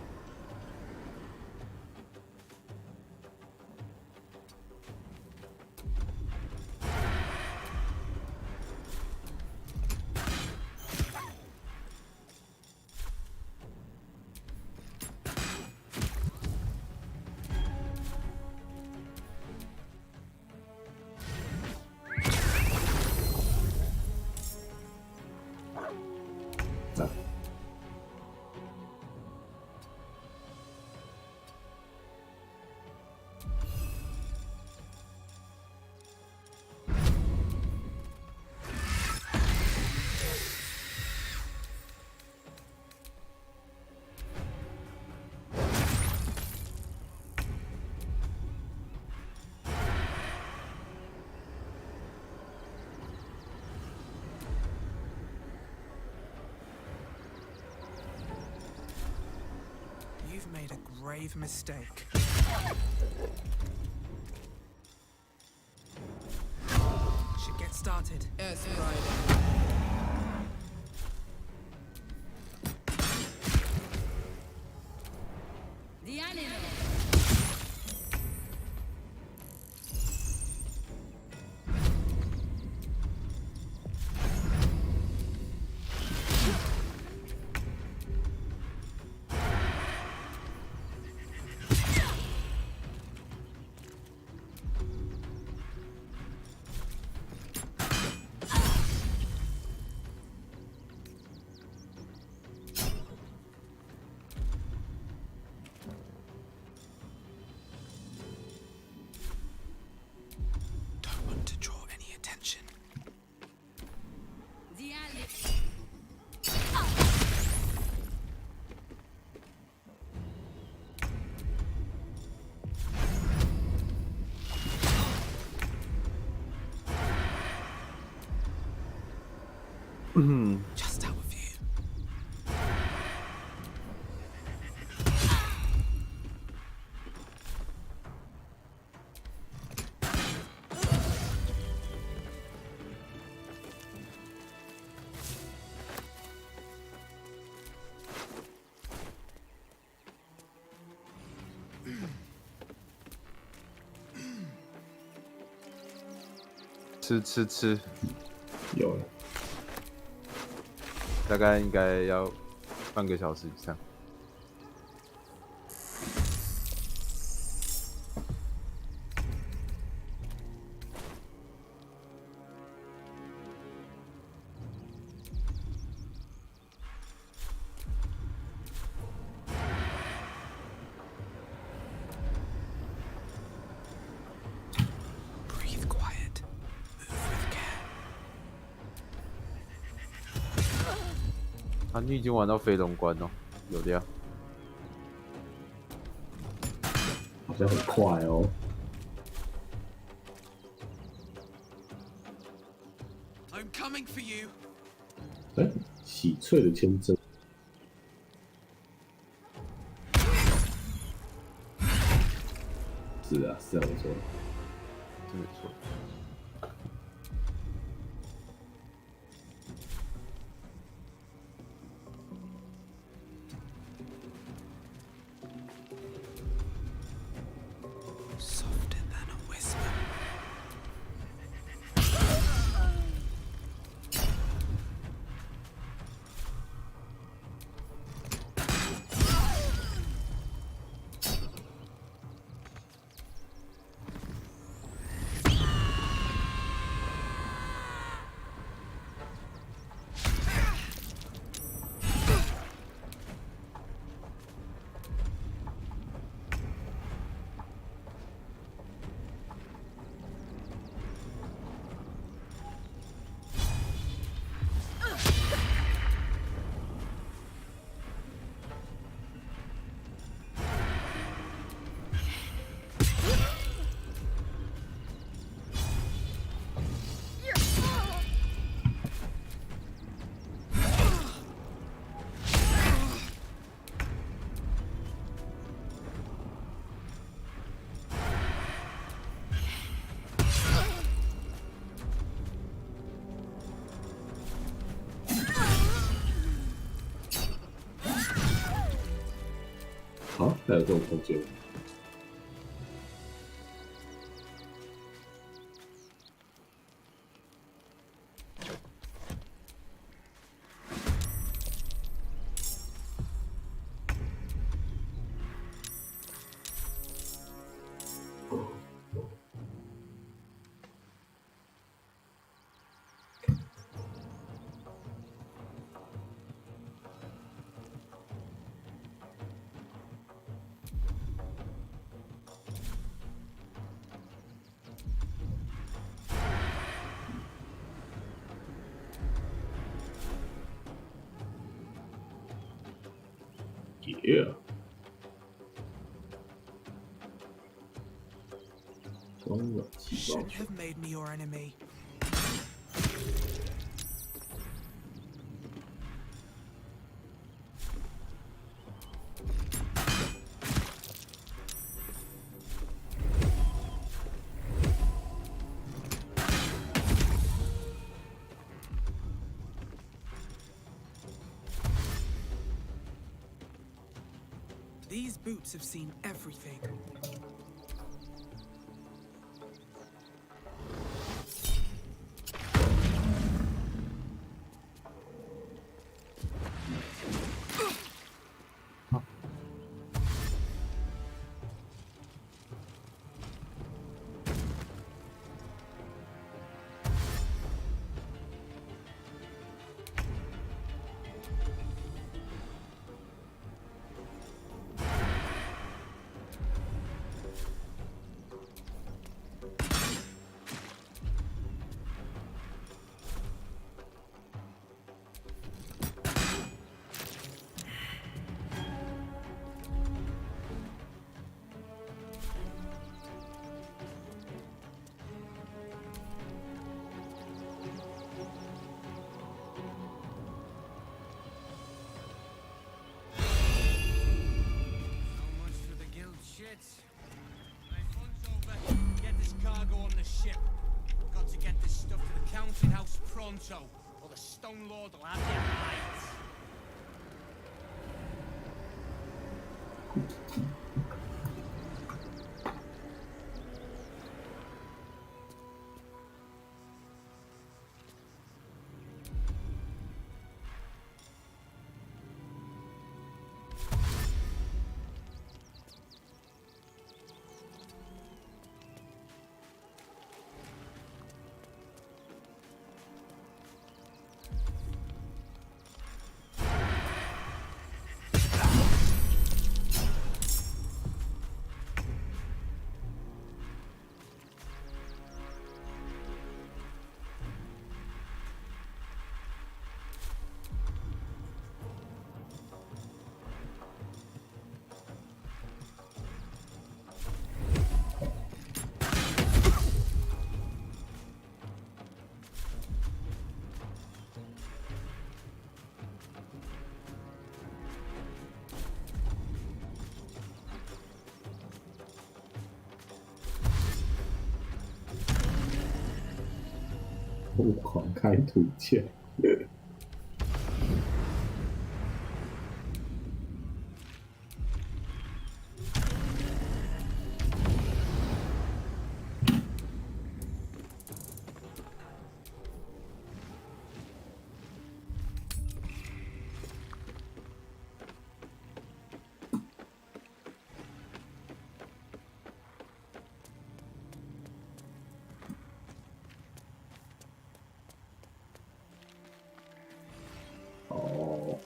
You've made a grave mistake. Should get started. Yes, right. The animal. Just out of view. 吃，有了。大概应该要半个小时以上。Breathe quiet. Move with care. 啊，你已经玩到飞龙关哦，有的呀。好像很快哦。I'm coming for you. 哎，喜翠的签证。是啊，是啊，没错。是没错。Softer than a whisper. 好，还有这种空间。Yeah. 装了气包 Shouldn't have made me your enemy. These boots have seen everything. the ship. Got to get this stuff to the counting house pronto, or the Stone Lord will have your hides.疯狂开图鉴。哦，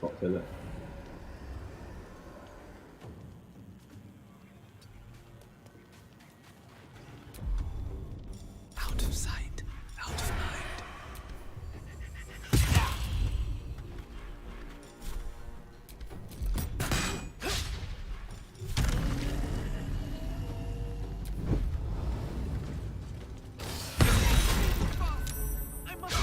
好，真的。Out of sight, out of mind. I must.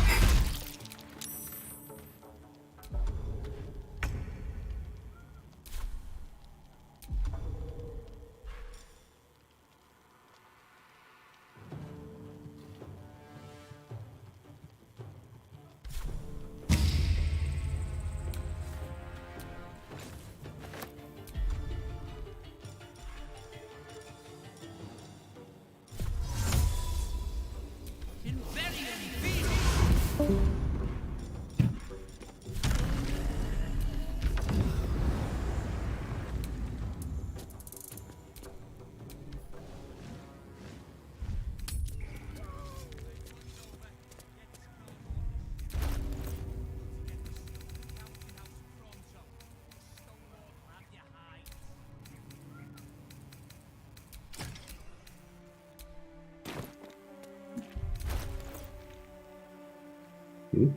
嗯，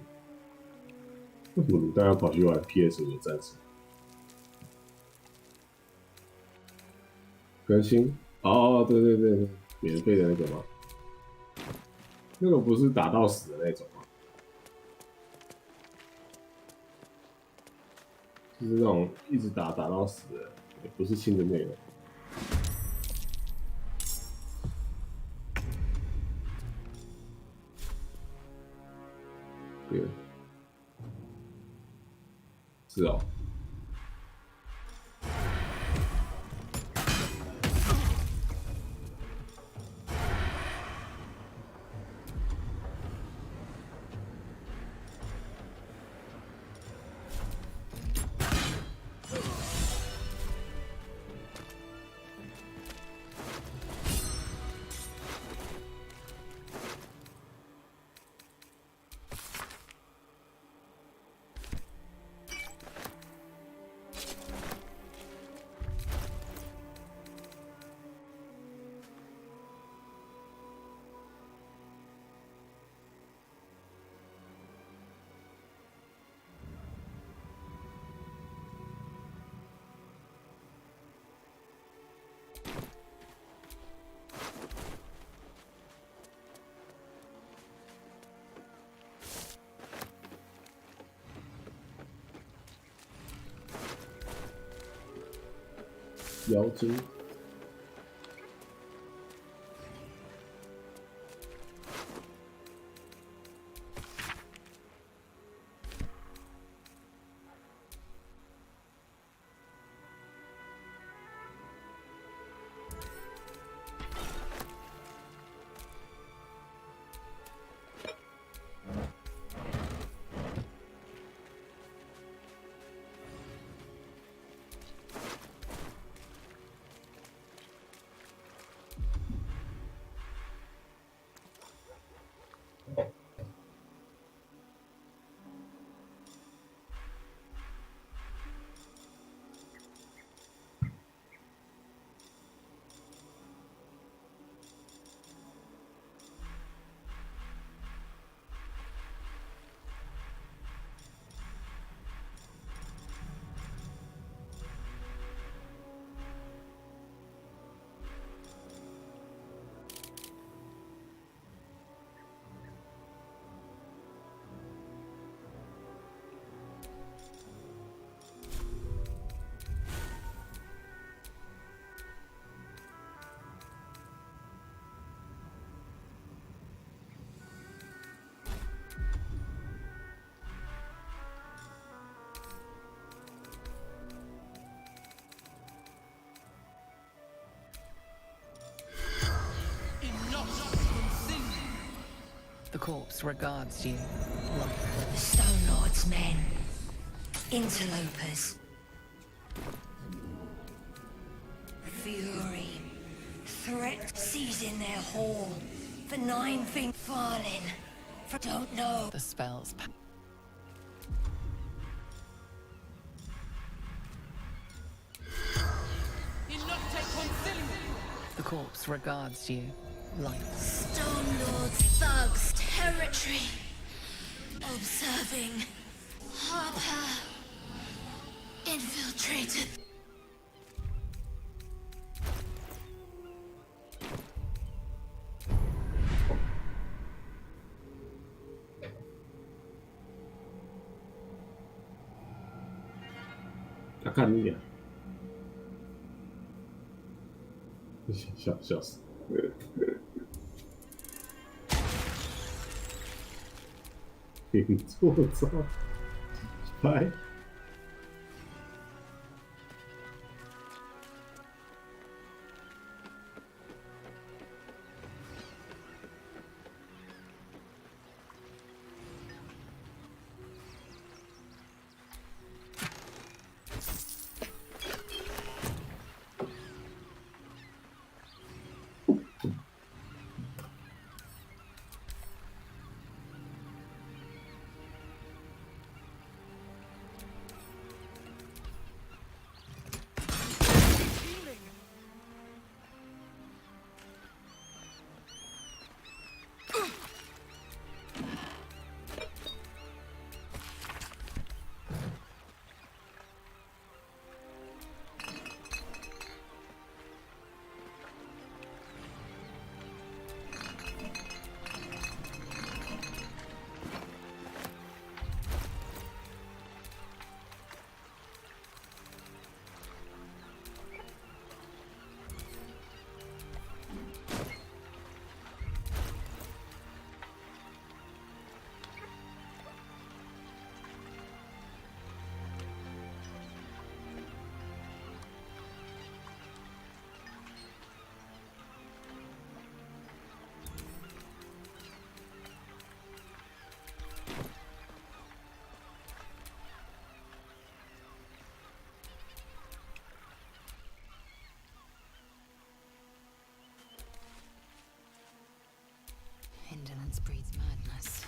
为什么卤蛋要跑去玩 PS5 的战士？更新？哦，对对对对，免费的那个吗？那个不是打到死的那种吗？就是那种一直打到死的，也不是新的内容。对，是哦。妖精。The corpse regards you like The Stone Lord's men. Interlopers. Fury. Threat seizing their hall. The nine thing falling. Don't know. the spells. The corpse regards you like Stone Lord's thugs. Territory. Observing. Harper. Infiltrated.他看你脸，笑死！你做操，拍。Indolence breeds madness.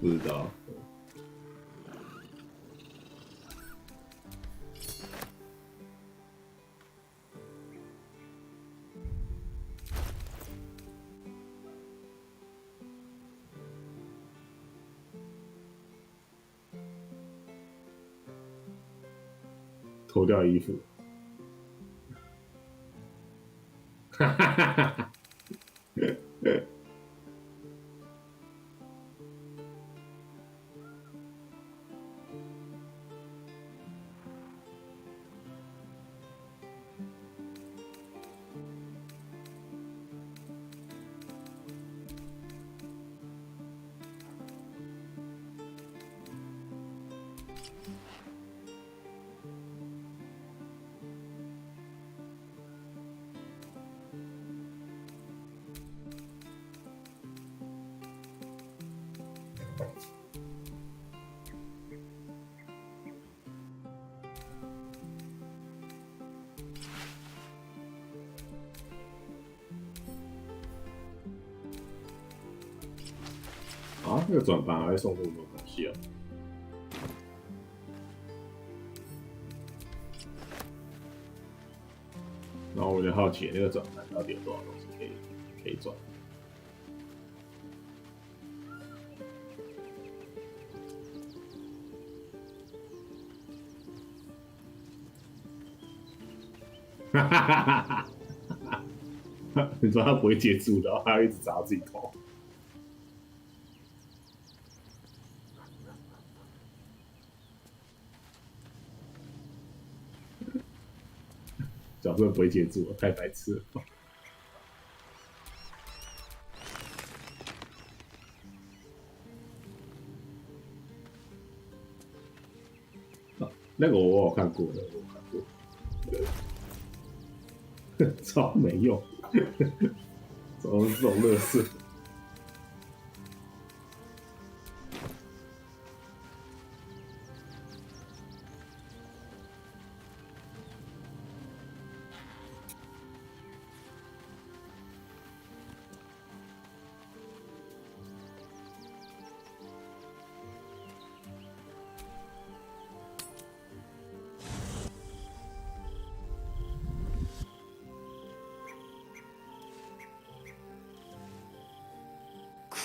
不知道。脱掉衣服，哈哈哈哈哈！啊，这个转盘还会送这么多东西啊！然后我就好奇，那个转盘到底有多少东西可以转？哈哈哈哈哈！你说他不会接住的，然后他要一直砸自己头。角色不会接住，太白痴了。啊，那个我有看过，那个我看过，超没用，怎么是这种乐事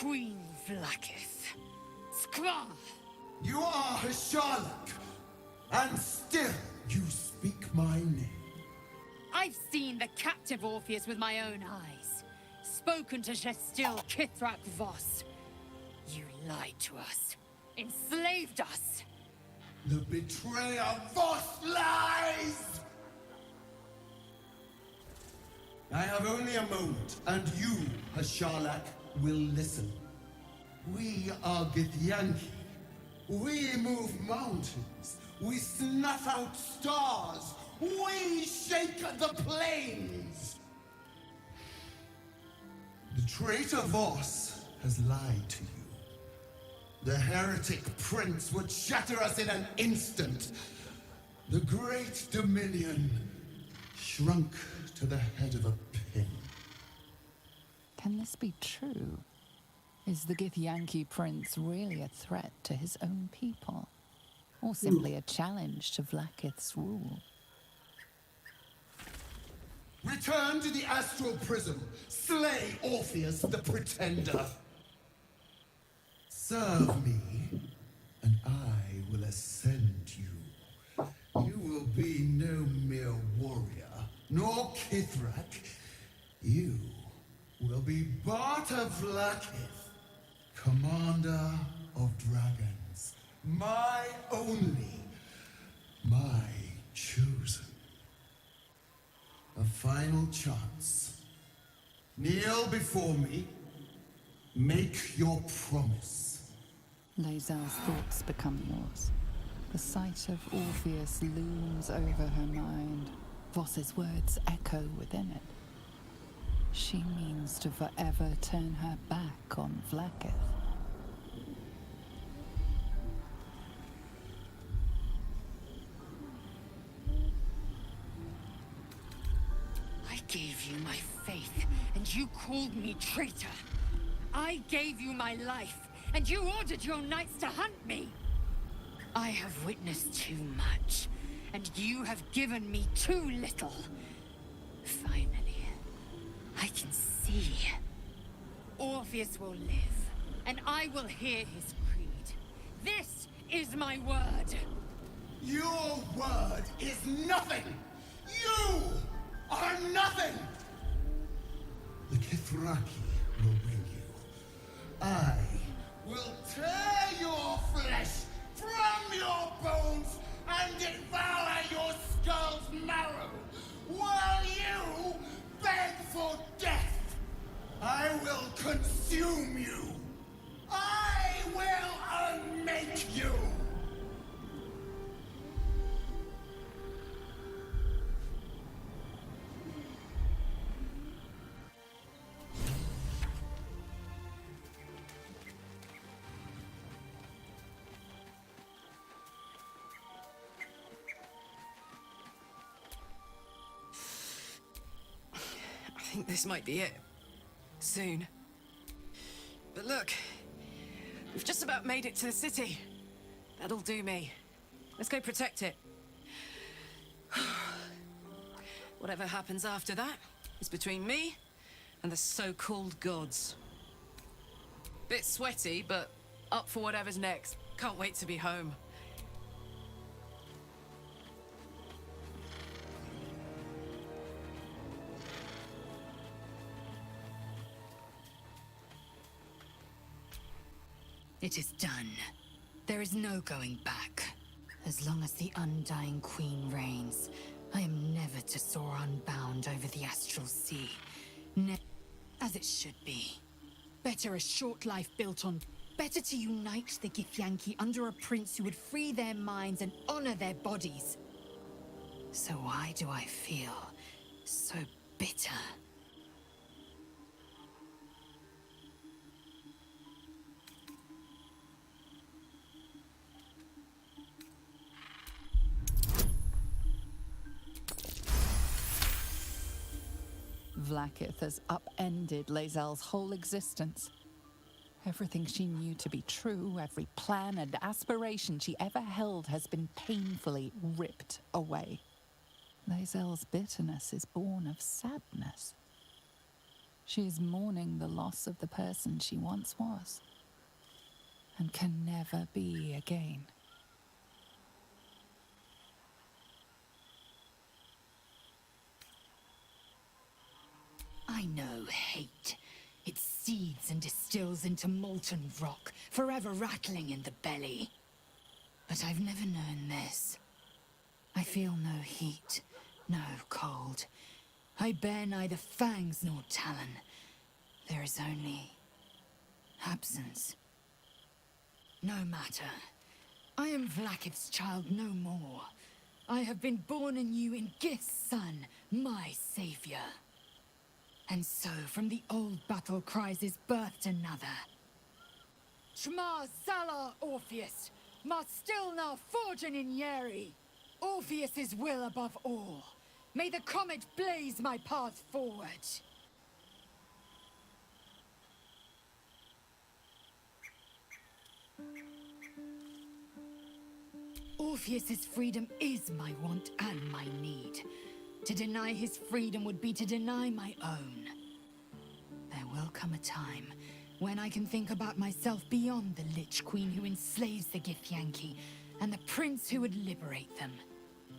？Queen Vlaakith. Skra! You are Hasharlak, and still you speak my name. I've seen the captive Orpheus with my own eyes. Spoken to Gestil Kithrak Voss. You lied to us. Enslaved us. The betrayer Voss lies! I have only a moment, and you, Hasharlak, will listen. We are Githyanki. We move mountains. We snuff out stars. We shake the plains. The traitor Voss has lied to you. The heretic prince would shatter us in an instant. The great dominion shrunk to the head of a pin. Can this be true? Is the Githyanki prince really a threat to his own people? Or simply a challenge to Vlaakith's rule? Return to the astral prism. Slay Orpheus the pretender. Serve me, and I will ascend you. You will be no mere warrior, nor Kithrak. You will be Barta Vlaakith, commander of dragons. My only, my chosen. A final chance. Kneel before me. Make your promise. Lazar's thoughts become yours. The sight of Orpheus looms over her mind. Voss's words echo within it. She means to forever turn her back on Vlaakith. I gave you my faith, and you called me traitor. I gave you my life, and you ordered your knights to hunt me. I have witnessed too much, and you have given me too little. Finally, I can see. Orpheus will live, and I will hear his creed. This is my word. Your word is nothing! You are nothing! The Kithraki will bring you. I will tear your flesh from your bones and devour your skull's marrow while you beg for death. I will consume you. I will unmake you. I think this might be it. Soon. But look, we've just about made it to the city. That'll do me. Let's go protect it. Whatever happens after that is between me and the so-called gods. Bit sweaty, but up for whatever's next. Can't wait to be home. It is done. There is no going back. As long as the Undying Queen reigns, I am never to soar unbound over the astral sea. As it should be. Better a short life built on... Better to unite the Githyanki under a prince who would free their minds and honor their bodies. So why do I feel so bitter? Vlaakith has upended Lae'zel's whole existence. Everything she knew to be true, every plan and aspiration she ever held has been painfully ripped away. Lae'zel's bitterness is born of sadness. She is mourning the loss of the person she once was, and can never be again. I know hate. It seeds and distills into molten rock, forever rattling in the belly. But I've never known this. I feel no heat, no cold. I bear neither fangs nor talon. There is only... absence. No matter. I am Vlaakith's child no more. I have been born anew in Gith's son, my savior. And so, from the old battle cries is birthed another. Shma Zala Orpheus, Ma Stilna Forgin in Yeri. Orpheus's will above all. May the comet blaze my path forward. Orpheus's freedom is my want and my need. To deny his freedom would be to deny my own. There will come a time when I can think about myself beyond the Lich Queen who enslaves the Githyanki and the prince who would liberate them.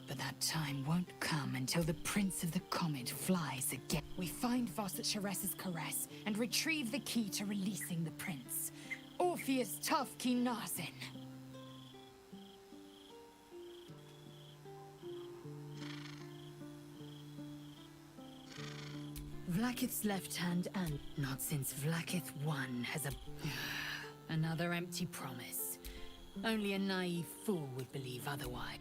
But that time won't come until the Prince of the Comet flies again. We find Voss at Sheres's caress and retrieve the key to releasing the prince. Orpheus Tough Kinazin. Vlaakith's left hand and not since Vlaakith won has a... Another empty promise. Only a naive fool would believe otherwise.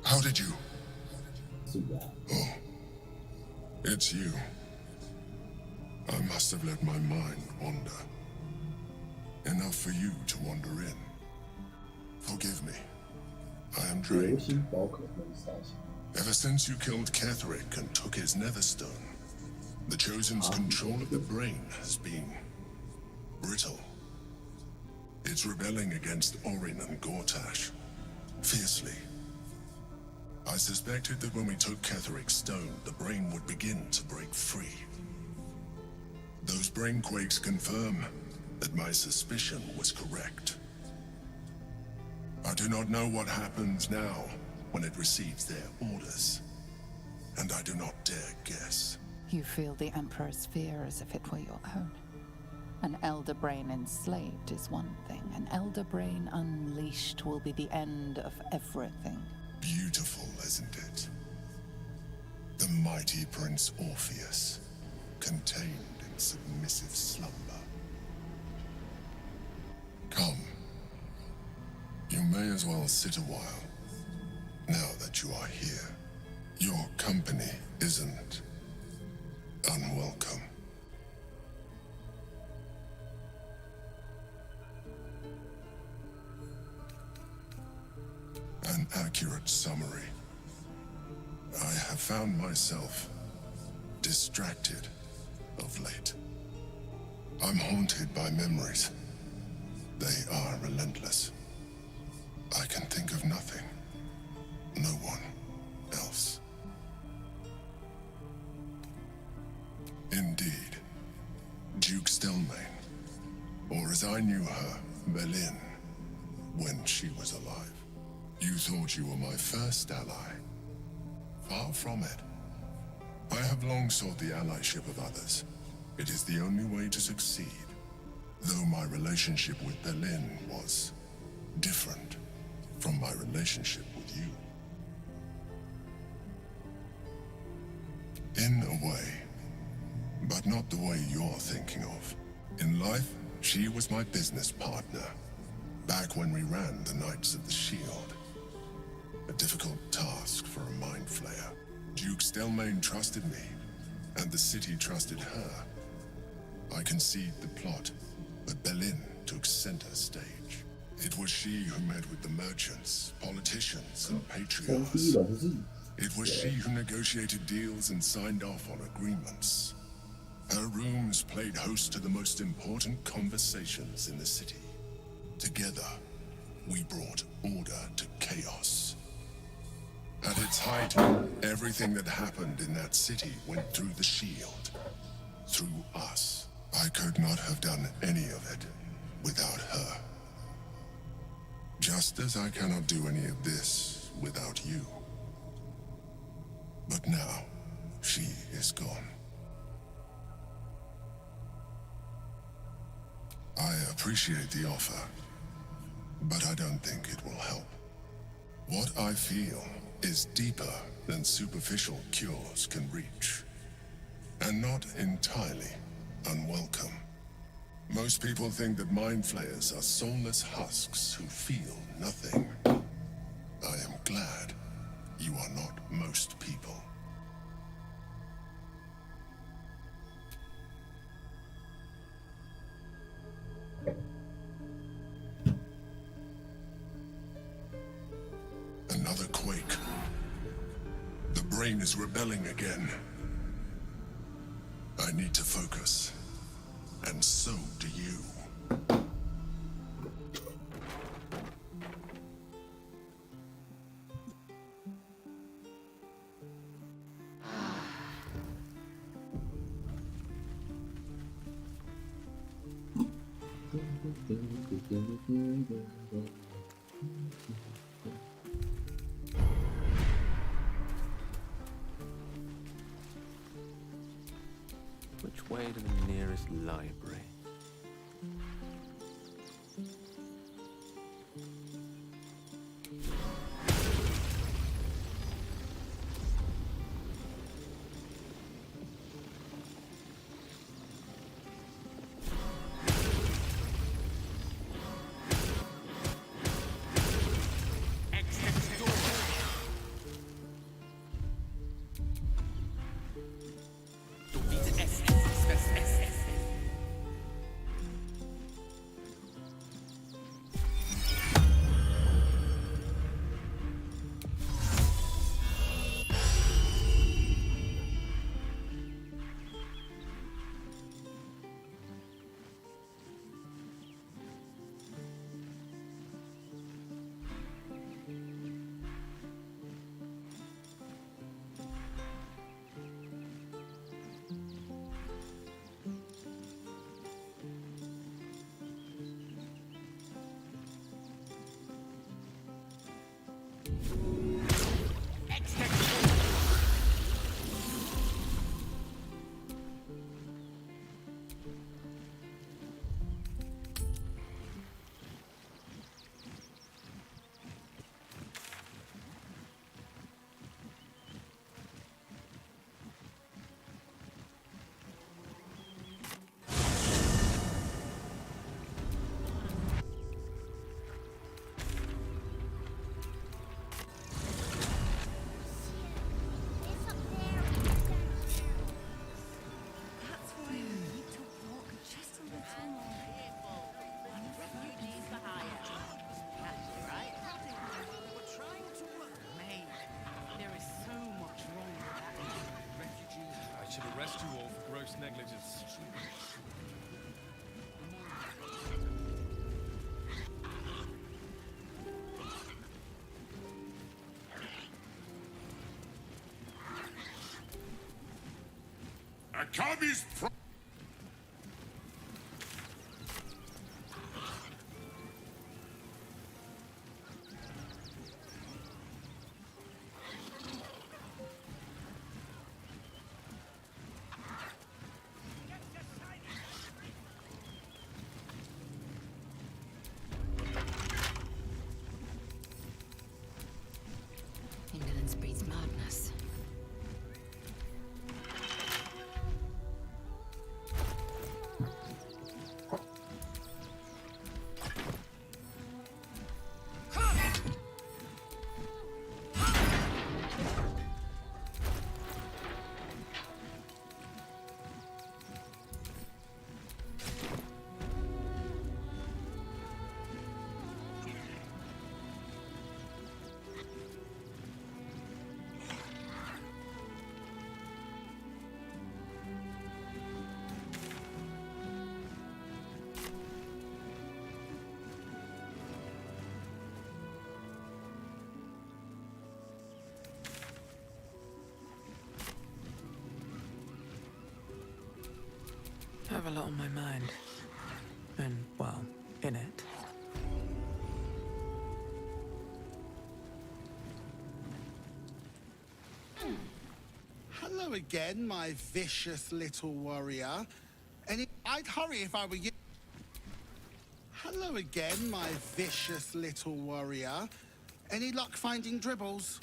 How did you? 是啊。 Oh, it's you. I must have let my mind wander. Enough for you to wander in. Forgive me. I am 流 drained. 星宝可梦杀小。 Ever since you killed Ketheric and took his netherstone, the Chosen's control of the brain has been brittle. It's rebelling against Orin and Gortash, fiercely. I suspected that when we took Ketheric's stone, the brain would begin to break free. Those brain quakes confirm that my suspicion was correct. I do not know what happens now when it receives their orders, and I do not dare guess. You feel the Emperor's fear as if it were your own. An elder brain enslaved is one thing. An elder brain unleashed will be the end of everything. Beautiful, isn't it? The mighty Prince Orpheus, contained in submissive slumber. Come. You may as well sit a while, now that you are here. Your company isn't unwelcome. An accurate summary. I have found myself distracted of late. I'm haunted by memories. They are relentless. I can think of nothing. No one else. Indeed. Duke Stelmane, or as I knew her, Belin, when she was alive. You thought you were my first ally. Far from it. I have long sought the allyship of others. It is the only way to succeed. Though my relationship with Belin was different from my relationship with you. In a way, but not the way you're thinking of. In life, she was my business partner, back when we ran the Knights of the Shield. A difficult task for a mind flayer. Duke Stelmane trusted me, and the city trusted her. I conceived the plot, but Belin took center stage. It was she who met with the merchants, politicians, and patriarchs. It was she who negotiated deals and signed off on agreements. Her rooms played host to the most important conversations in the city. Together, we brought order to chaos. At its height, everything that happened in that city went through the shield. Through us. I could not have done any of it without her. Just as I cannot do any of this without you. But now, she is gone. I appreciate the offer, but I don't think it will help. What I feel is deeper than superficial cures can reach, and not entirely unwelcome. Most people think that mind flayers are soulless husks who feel nothing. I am glad you are not most people. Another quake. The brain is rebelling again. I need to focus. And so do you. Which way to the nearest library? should arrest you all for gross negligence. Akabi's Indolence breeds madness. I have a lot on my mind. And, well, in it. Hello again, my vicious little warrior. I'd hurry if I were you. Hello again, my vicious little warrior. Any luck finding dribbles?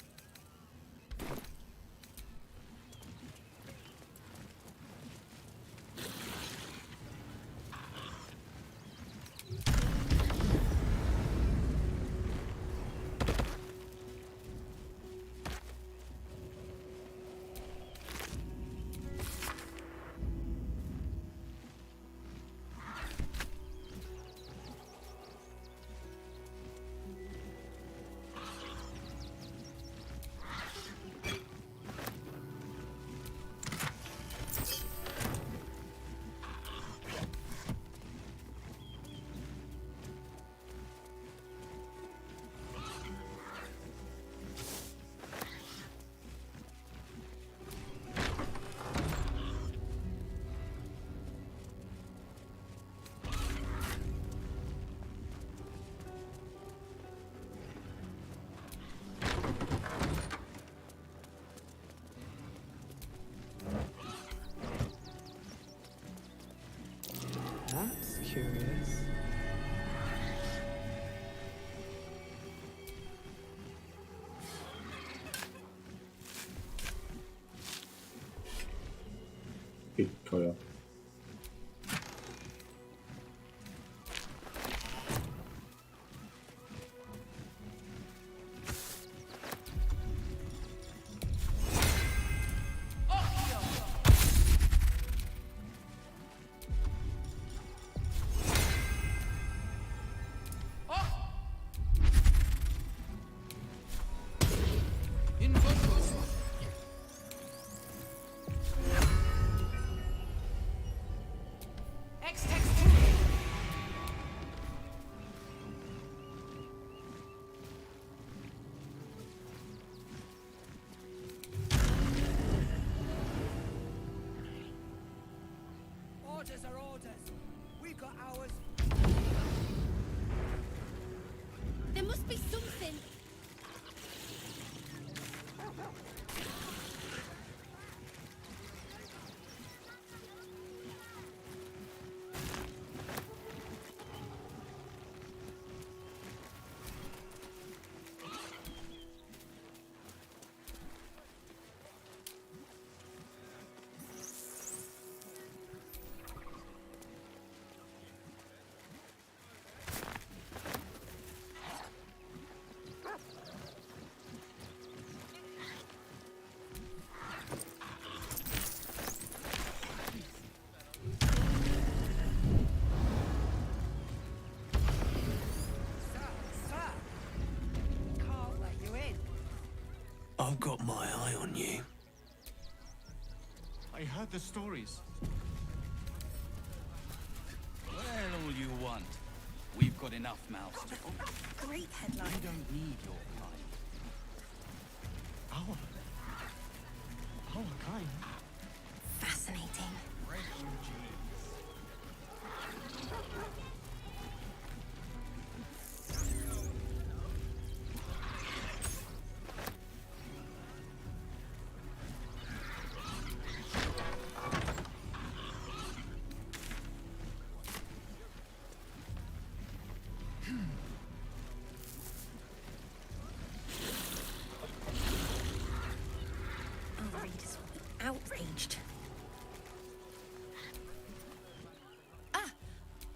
That's curious. Victoria. Orders are orders. We've got ours. There must be something. I've got my eye on you. I heard the stories. Well, all you want. We've got enough mouths to fill. Great headline. We don't need your kind. Our kind? Fascinating. Our readers will be outraged.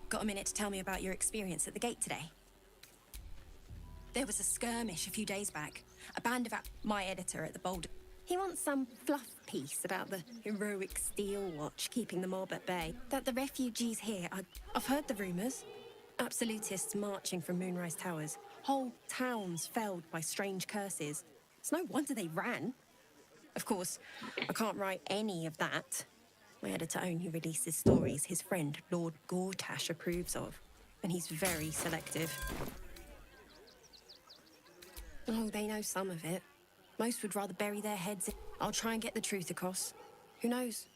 Got a minute to tell me about your experience at the gate today? There was a skirmish a few days back. A band of my editor at the Baldur. He wants some fluff piece about the heroic steel watch keeping the mob at bay. That the refugees here are... I've heard the rumours. Absolutists marching from Moonrise Towers. Whole towns felled by strange curses. It's no wonder they ran. Of course, I can't write any of that. My editor only releases stories his friend Lord Gortash approves of, and he's very selective. Oh, they know some of it. Most would rather bury their heads in... I'll try and get the truth across. Who knows?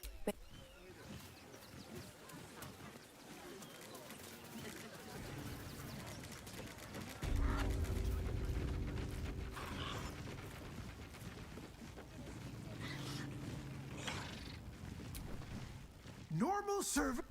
Normal serv...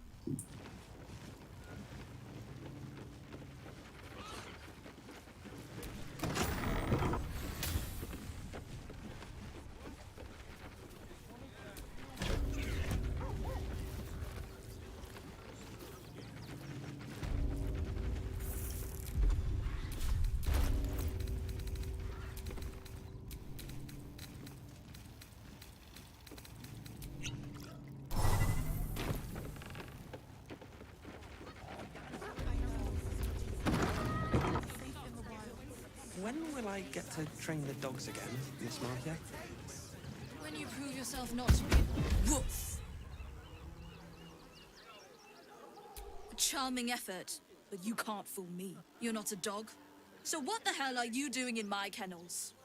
When will I get to train the dogs again, Miss Marcia? When you prove yourself not to be a wolf. A charming effort, but you can't fool me. You're not a dog. So what the hell are you doing in my kennels?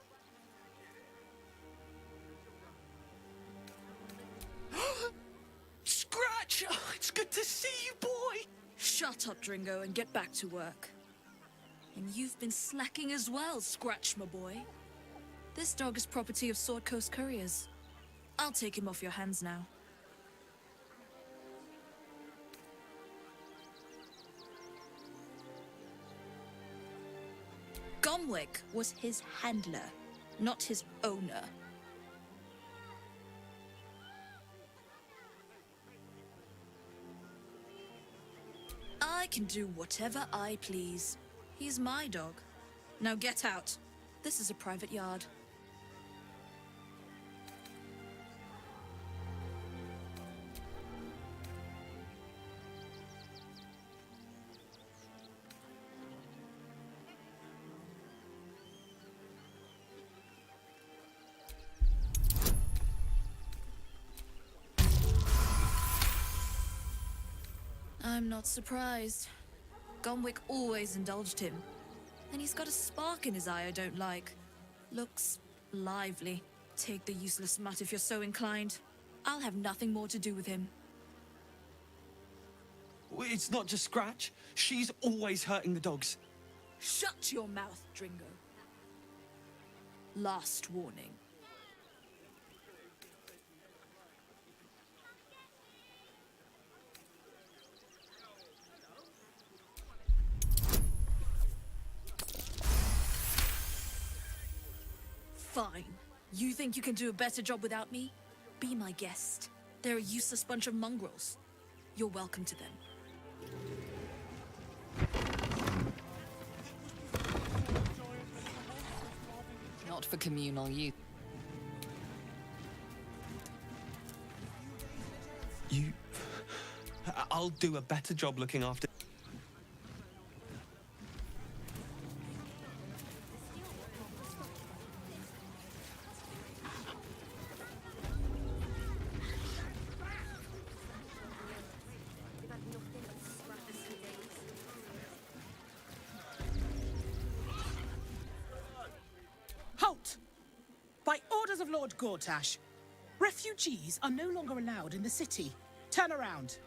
Scratch! Oh, it's good to see you, boy! Shut up, Dringo, and get back to work. And you've been slacking as well, Scratch, my boy. This dog is property of Sword Coast Couriers. I'll take him off your hands now. Gomwick was his handler, not his owner. I can do whatever I please. He's my dog. Now get out. This is a private yard. I'm not surprised. Gomwick always indulged him. And he's got a spark in his eye I don't like. Looks lively. Take the useless mutt if you're so inclined. I'll have nothing more to do with him. It's not just Scratch. She's always hurting the dogs. Shut your mouth, Dringo. Last warning. Fine. You think you can do a better job without me? Be my guest. They're a useless bunch of mongrels. You're welcome to them. Not for communal use. I'll do a better job looking after... Lord Gortash, refugees are no longer allowed in the city. Turn around.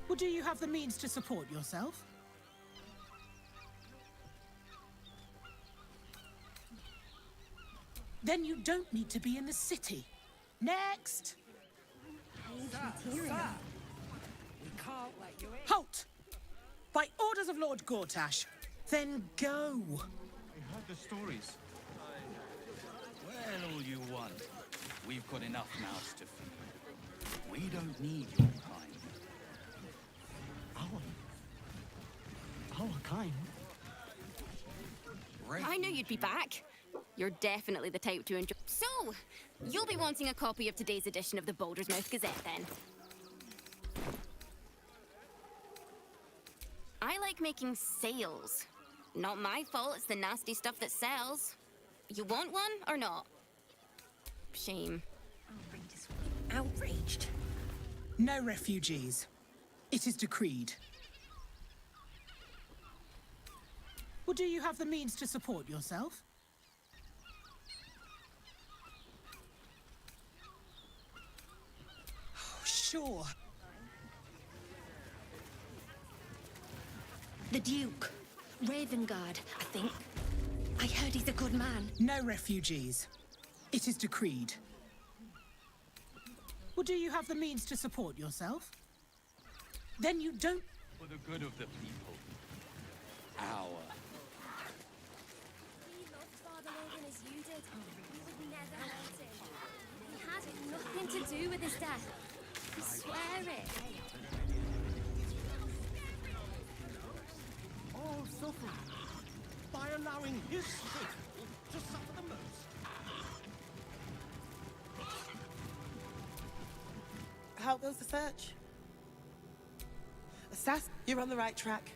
Or do you have the means to support yourself? Then you don't need to be in the city. Next! Halt! By orders of Lord Gortash. Then go. I heard the stories. Well, all you want. We've got enough mouths to feed. We don't need your kind. Our kind? I knew you'd be back. You're definitely the type to enjoy. So, you'll be wanting a copy of today's edition of the Baldur's Mouth Gazette, then. I like making sales. Not my fault, it's the nasty stuff that sells. You want one or not? Shame. Outraged. No refugees. It is decreed. Or do you have the means to support yourself? Oh, sure. The Duke. Ravengard, I think. I heard he's a good man. No refugees. It is decreed. Or do you have the means to support yourself? Then you don't... For the good of the people. Our. He loved Father Logan as you did. We would never hurt him. He had nothing to do with his death. I swear it. All suffer by allowing his faithful to suffer the most. How goes the search? Assassin, you're on the right track.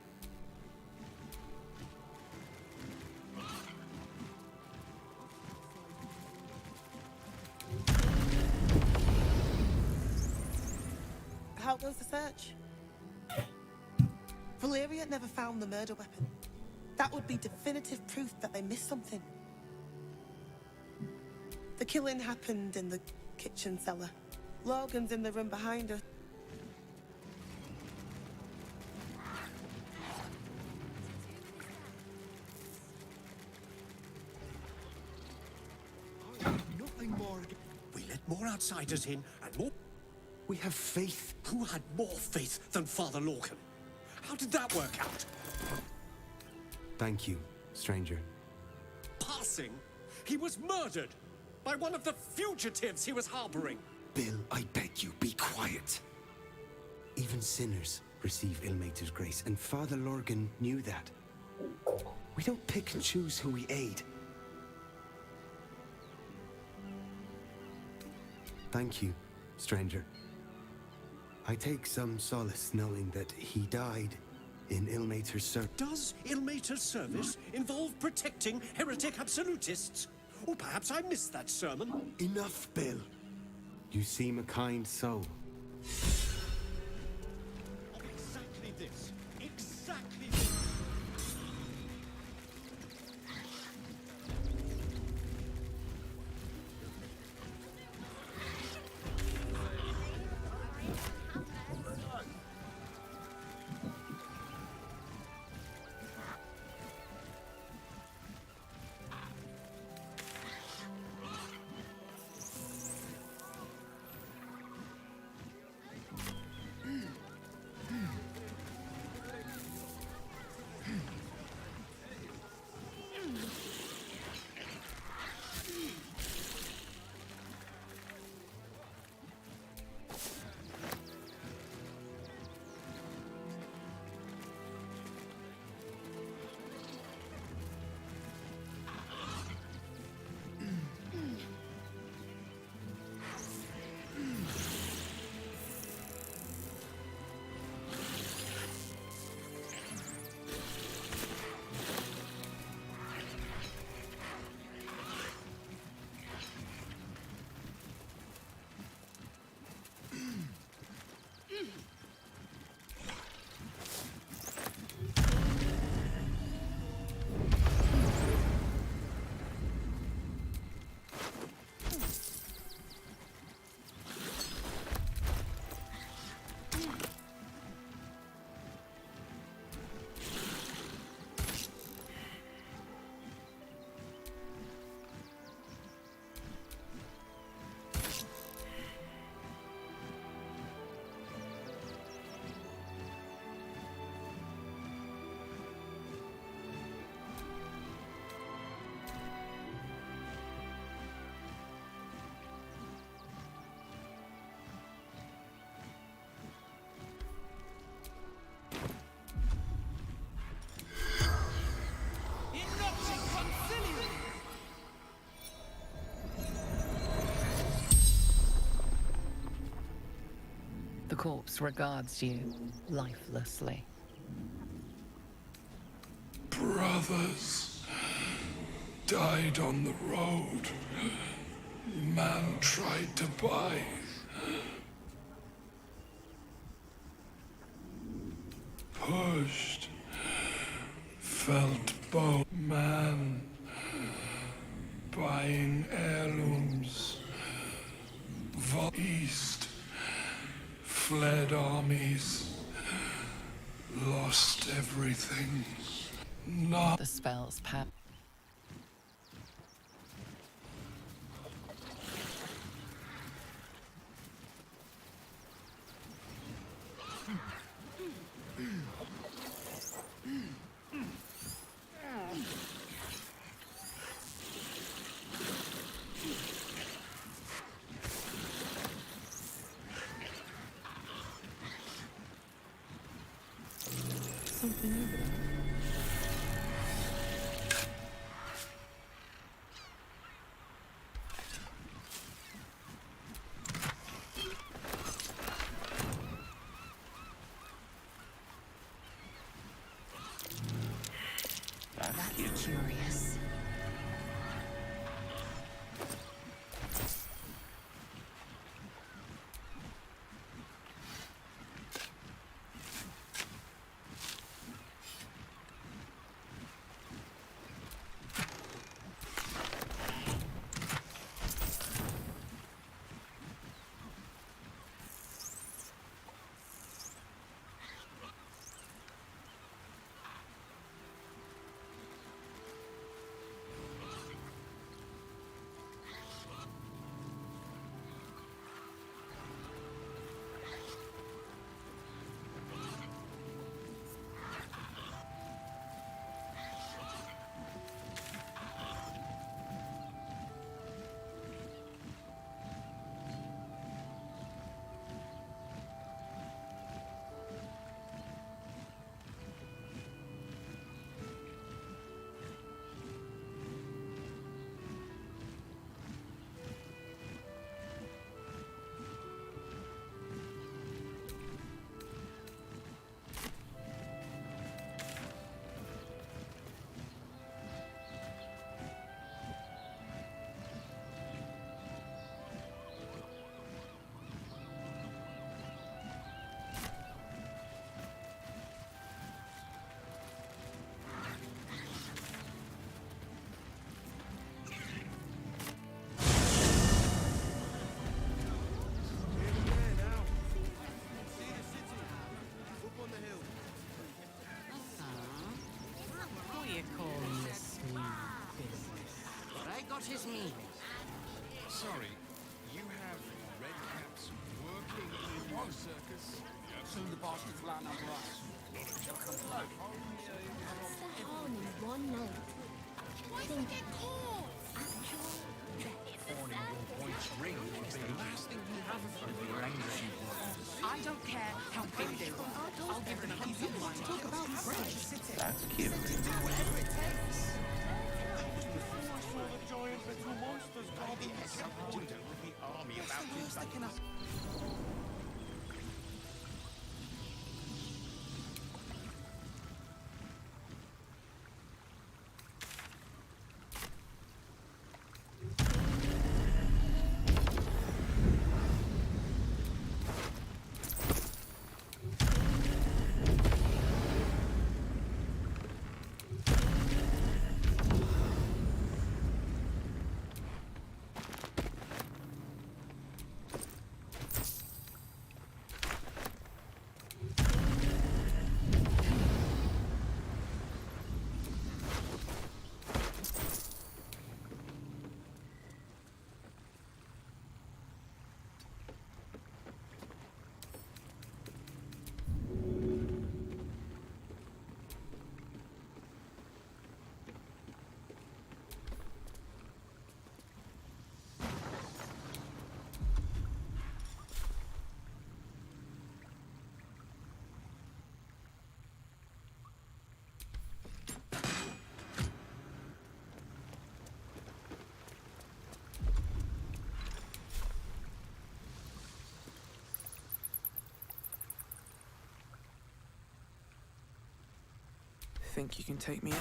How goes the search? Valeria never found the murder weapon. That would be definitive proof that they missed something. The killing happened in the kitchen cellar. Logan's in the room behind her. Nothing more. We let more outsiders in, and more. We have faith. Who had more faith than Father Lorcan? How did that work out? Thank you, stranger. Passing? He was murdered by one of the fugitives he was harboring. Bill, I beg you, be quiet. Even sinners receive Ilmater's grace, and Father Lorgan knew that. We don't pick and choose who we aid. Thank you, stranger. I take some solace knowing that he died in Ilmater's service. Does Ilmater's service involve protecting heretic absolutists? Or perhaps I missed that sermon. Enough, Bill. You seem a kind soul. Exactly this. Exactly this. The corpse regards you lifelessly. Brothers died on the road. Man tried to buy. Pushed. Felt bone. Man buying heirlooms. East. Fled armies. Lost everything. Not the spell's pat. Something over there. That's curious. His meaning. Sorry, you have red caps working in one circus. Soon the bastards line up for us. What's the harm in one note? Think actual Point's ring is the last thing you have from your angry words. I don't care how big they are. I'll give them a piece of mind. That's cute. Yes, I wonder with the army about to think you can take me on?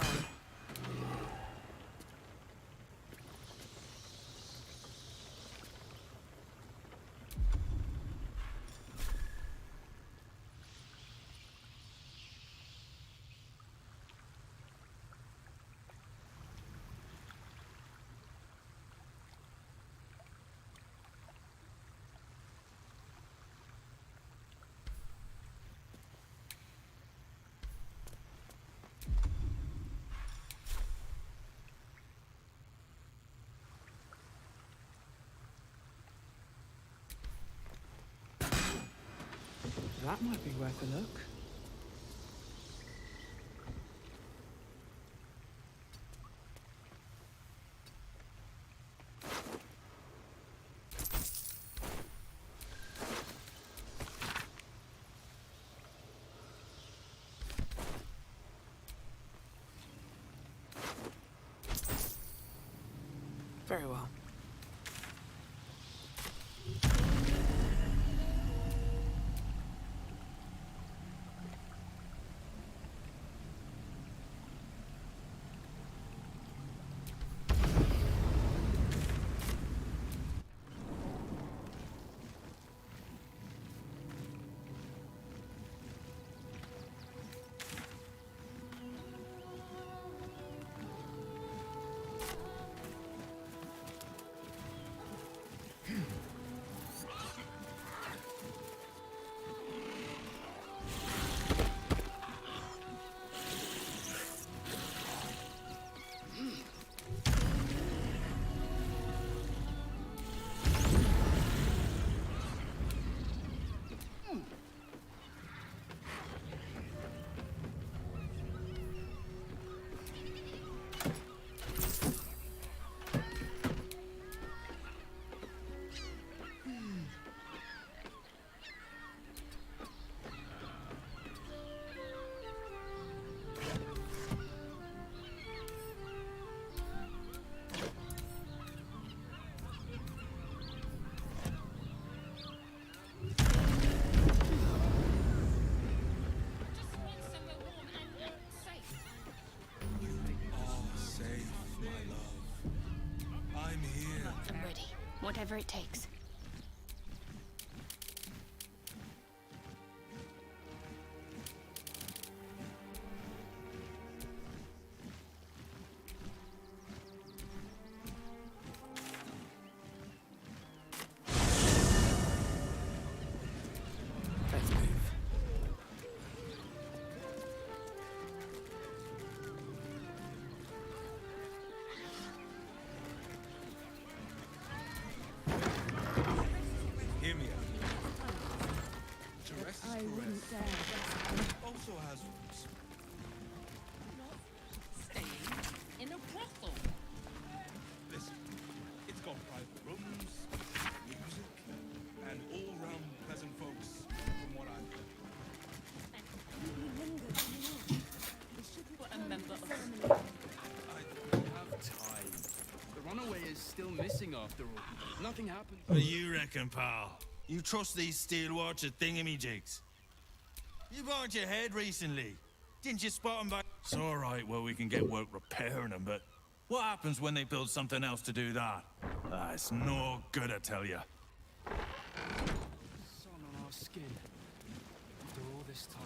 That might be worth a look. Very well. Whatever it takes. Let's move. Hear me out. Terrestrial also has roots. Staying in a brothel. Listen, it's got private rooms, music, and all-round pleasant folks, from what I've heard. What a member of family. I don't have time. The runaway is still missing after all. Nothing happened. What do you reckon, pal? You trust these Steelwatcher thingamajigs? You bumped your head recently. Didn't you spot them by... It's all right, well, we can get work repairing them, but what happens when they build something else to do that? It's no good, I tell you. Sun on our skin. After all this time.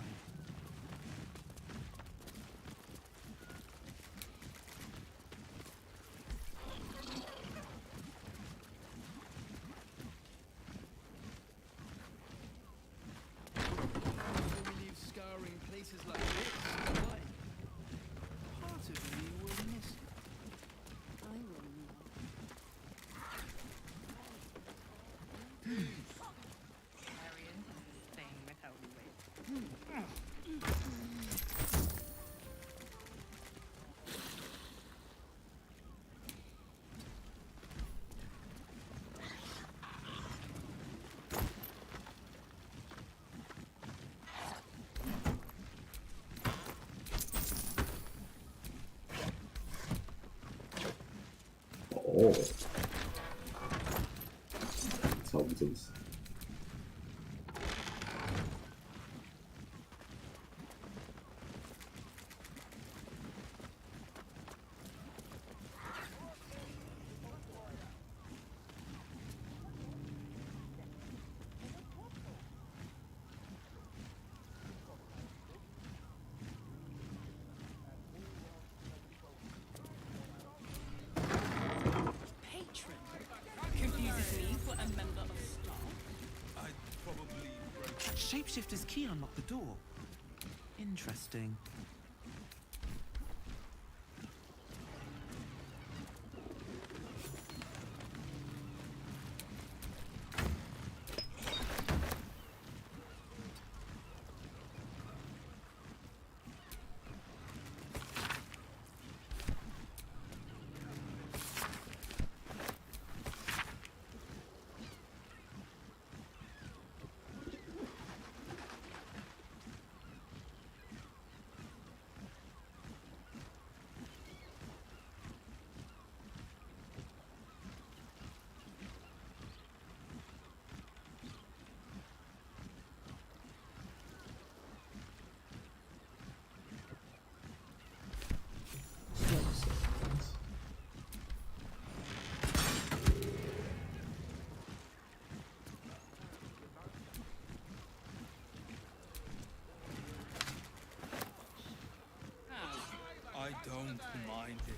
Scouring places like this, why? Part of me will miss it. I will Carrying thing without weight.哦，超不真实。shapeshifter's key unlocked the door. Interesting. I don't mind it.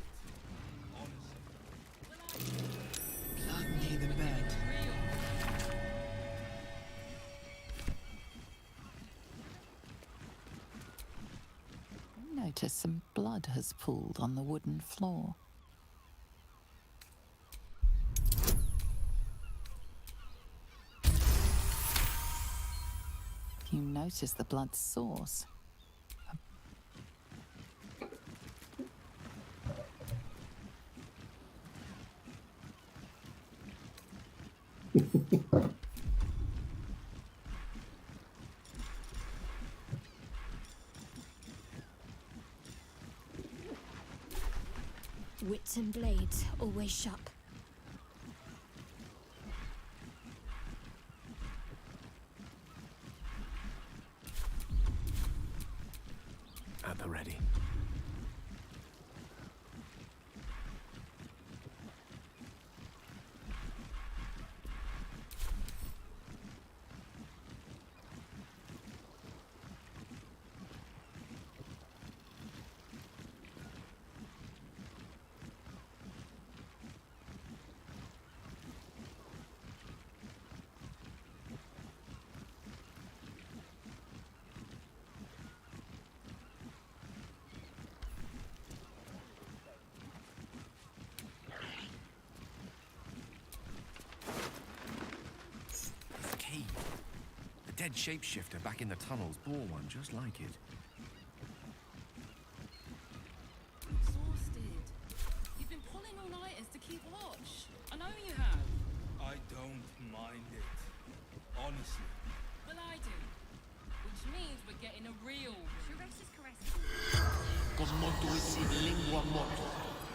Plug me the bed. Notice some blood has pooled on the wooden floor. You notice the blood's source. Wits and blades always sharp. At the ready. The dead shapeshifter back in the tunnels bore one just like it. Exhausted. You've been pulling all-nighters to keep watch. I know you have. I don't mind it. Honestly. Well, I do. Which means we're getting a real...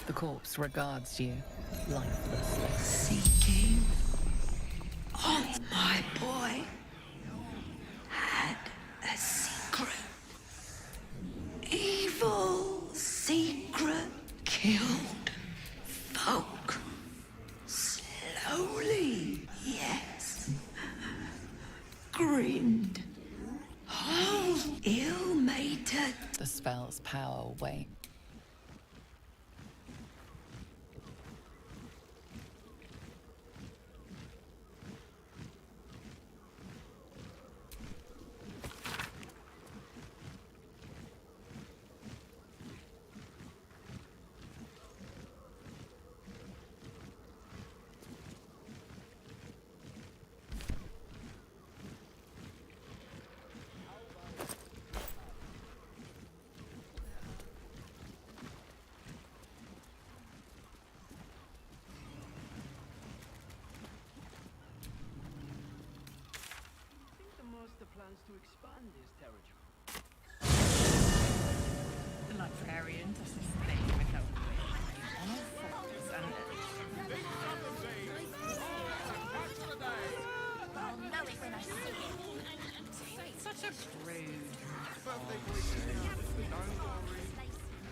The corpse regards you, lifelessly. Seeking of my boy had a secret. Evil secret killed folk. Slowly, yes. Grinned. Whole ill-mated. The spell's power wane. plans to expand his territory. The librarian doesn't stay without on all fours and... I'll know it when I see it. Such a rude.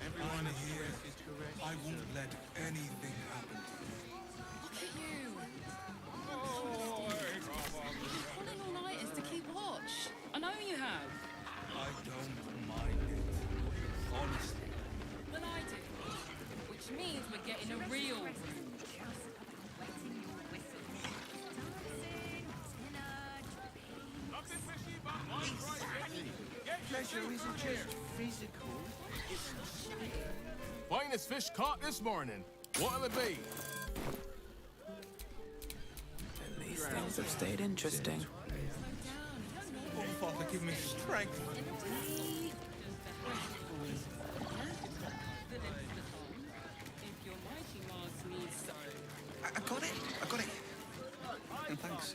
Everyone here is correct. I won't let anything happen to you. Look at you. Pulling all-nighters to keep watch. I know you have. I don't mind it. Honestly. Well, I do. Which means we're getting a real room. Nothing fishy but pleasure isn't just physical, it's Finest fish caught this morning. What'll it be? At least things have stayed interesting. Oh, Father, give me strength. I got it. I got it. And thanks.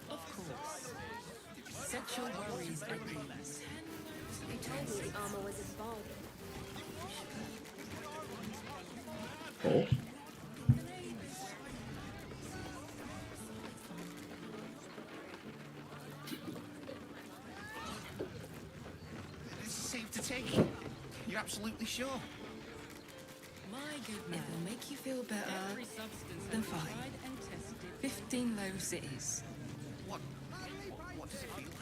Of course. Set your worries at ease. You told me the armor was a bargain. Oh. This is safe to take. You're absolutely sure? My good man. It will make you feel better. Then fine. 15 loaves it is. What does it feel like?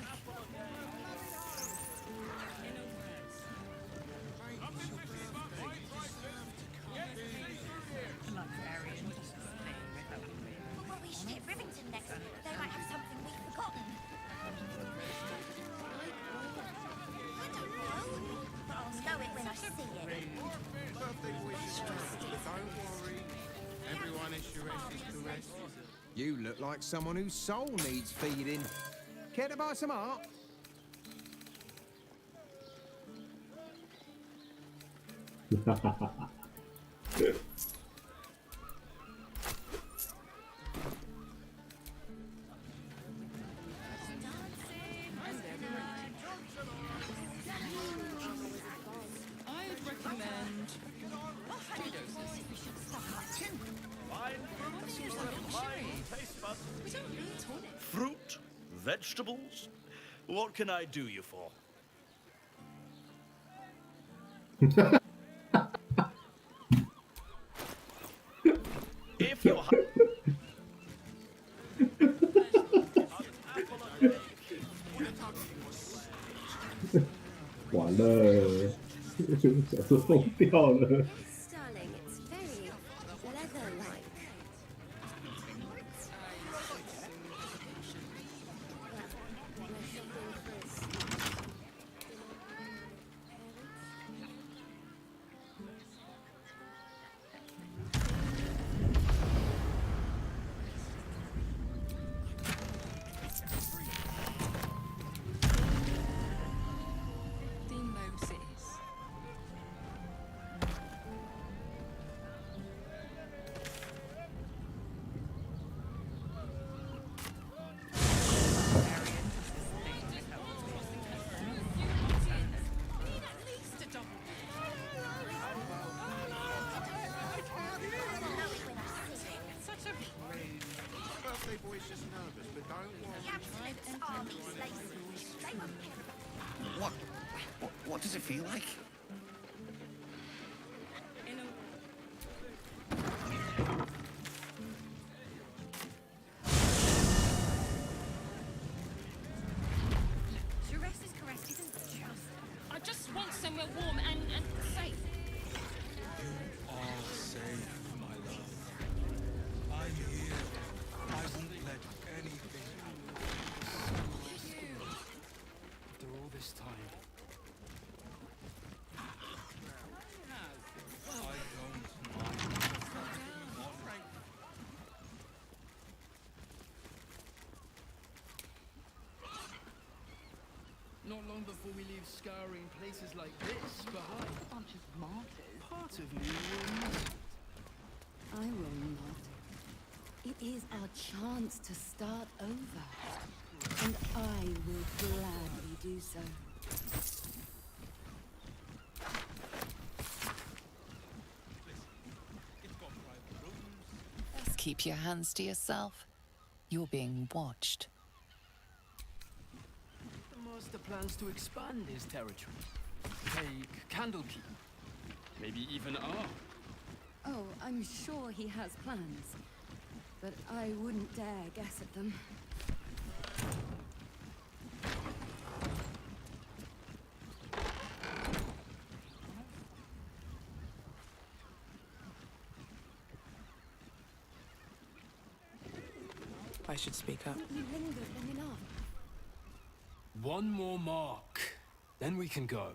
Well, we should hit Rivington next. They might have something we've forgotten. I don't know, but I'll know it when I see it. Birthday wishes, don't worry. Everyone is Shureshi's caresses. You look like someone whose soul needs feeding. Care to buy some art? I'd recommend 2 doses. We don't need tonic. Fruit? Vegetables? What can I do you for? If you're完了，小时疯掉了。 Darling, it's very leather-like. Birthday boy's just nervous, but don't worry. What does it feel like? Shureshi's caress isn't just. I just want somewhere warm and safe. All safe, my love. I'm here. I won't let anything happen. After all this time. I don't mind. Not long before we leave scouring places like this behind. A bunch of martyrs. Part of me will miss it. I will not. It is our chance to start over. And I will gladly do so. Best keep your hands to yourself. You're being watched. The master plans to expand his territory. Take Candlekeep. Maybe even R. Oh, I'm sure he has plans. But I wouldn't dare guess at them. I should speak up. You lingered long enough. One more mark, Then we can go.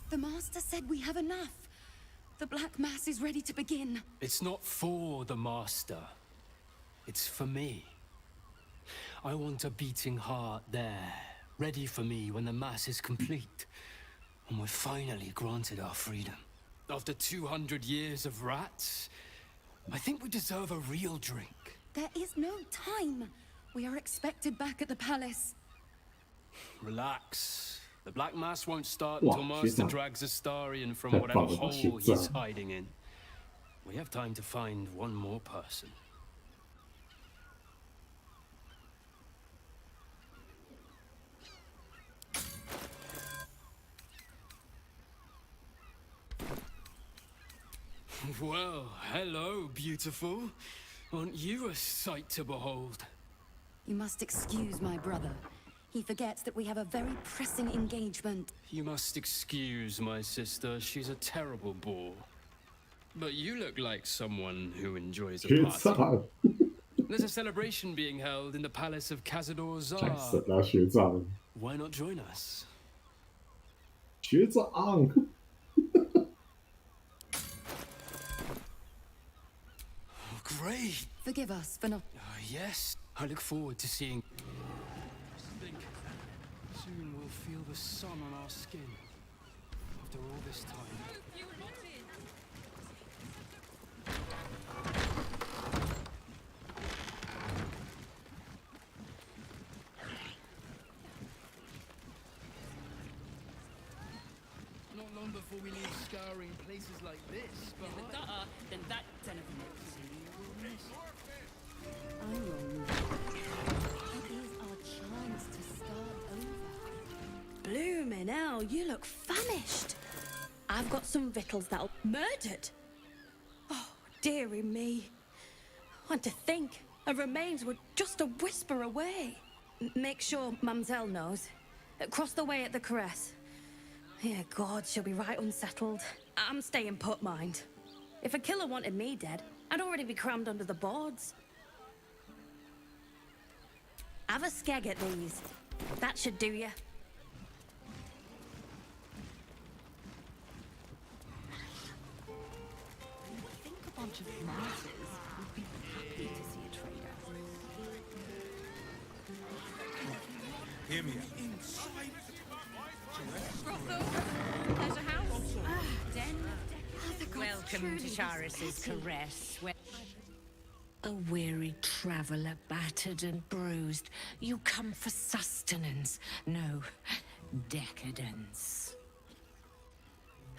The Master said we have enough. The Black Mass is ready to begin. It's not for the Master. It's for me. I want a beating heart there, ready for me when the Mass is complete. And we're finally granted our freedom. After 200 years of rats, I think we deserve a real drink. There is no time. We are expected back at the palace. Relax. The Black Mass won't start Wow, until Master she's drags Astarion from That whatever bugger, hole she's, he's hiding in. We have time to find one more person. Well, hello, beautiful. Aren't you a sight to behold? You must excuse my brother. He forgets that we have a very pressing engagement. You must excuse my sister. She's a terrible bore. But you look like someone who enjoys a party. There's a celebration being held in the palace of Cazador 该 Zar. 死的学长， Why not join us? 学长， Great. Forgive us for not... Yes, I look forward to seeing... Think. Soon we'll feel the sun on our skin. After all this time. Not long before we leave scouring places like this, but then that son of I will not. It is our chance to start over. Bloomin' hell, you look famished. I've got some victuals that'll... Murdered? Oh, dearie me. And to think, her remains were just a whisper away. Make sure Mamselle knows. Across the way at the caress. Yeah, God, she'll be right unsettled. I'm staying put, mind. If a killer wanted me dead, I'd already be crammed under the boards. Have a skeg at these. That should do you. I think a bunch of martyrs would be happy to see a trader. Hear me out. There's a house. Den. Welcome to Charis's caress. A weary traveller, battered and bruised. You come for sustenance, no decadence.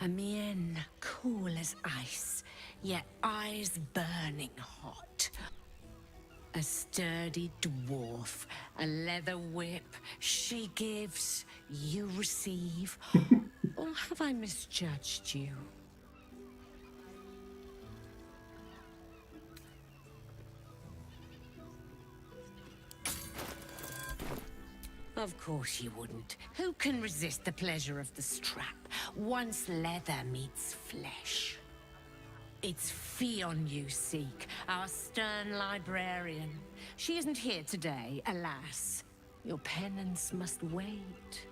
A mien cool as ice, yet eyes burning hot. A sturdy dwarf, a leather whip. She gives, you receive. Or have I misjudged you? Of course you wouldn't. Who can resist the pleasure of the strap once leather meets flesh? It's Fionn you seek, our stern librarian. She isn't here today, alas. Your penance must wait.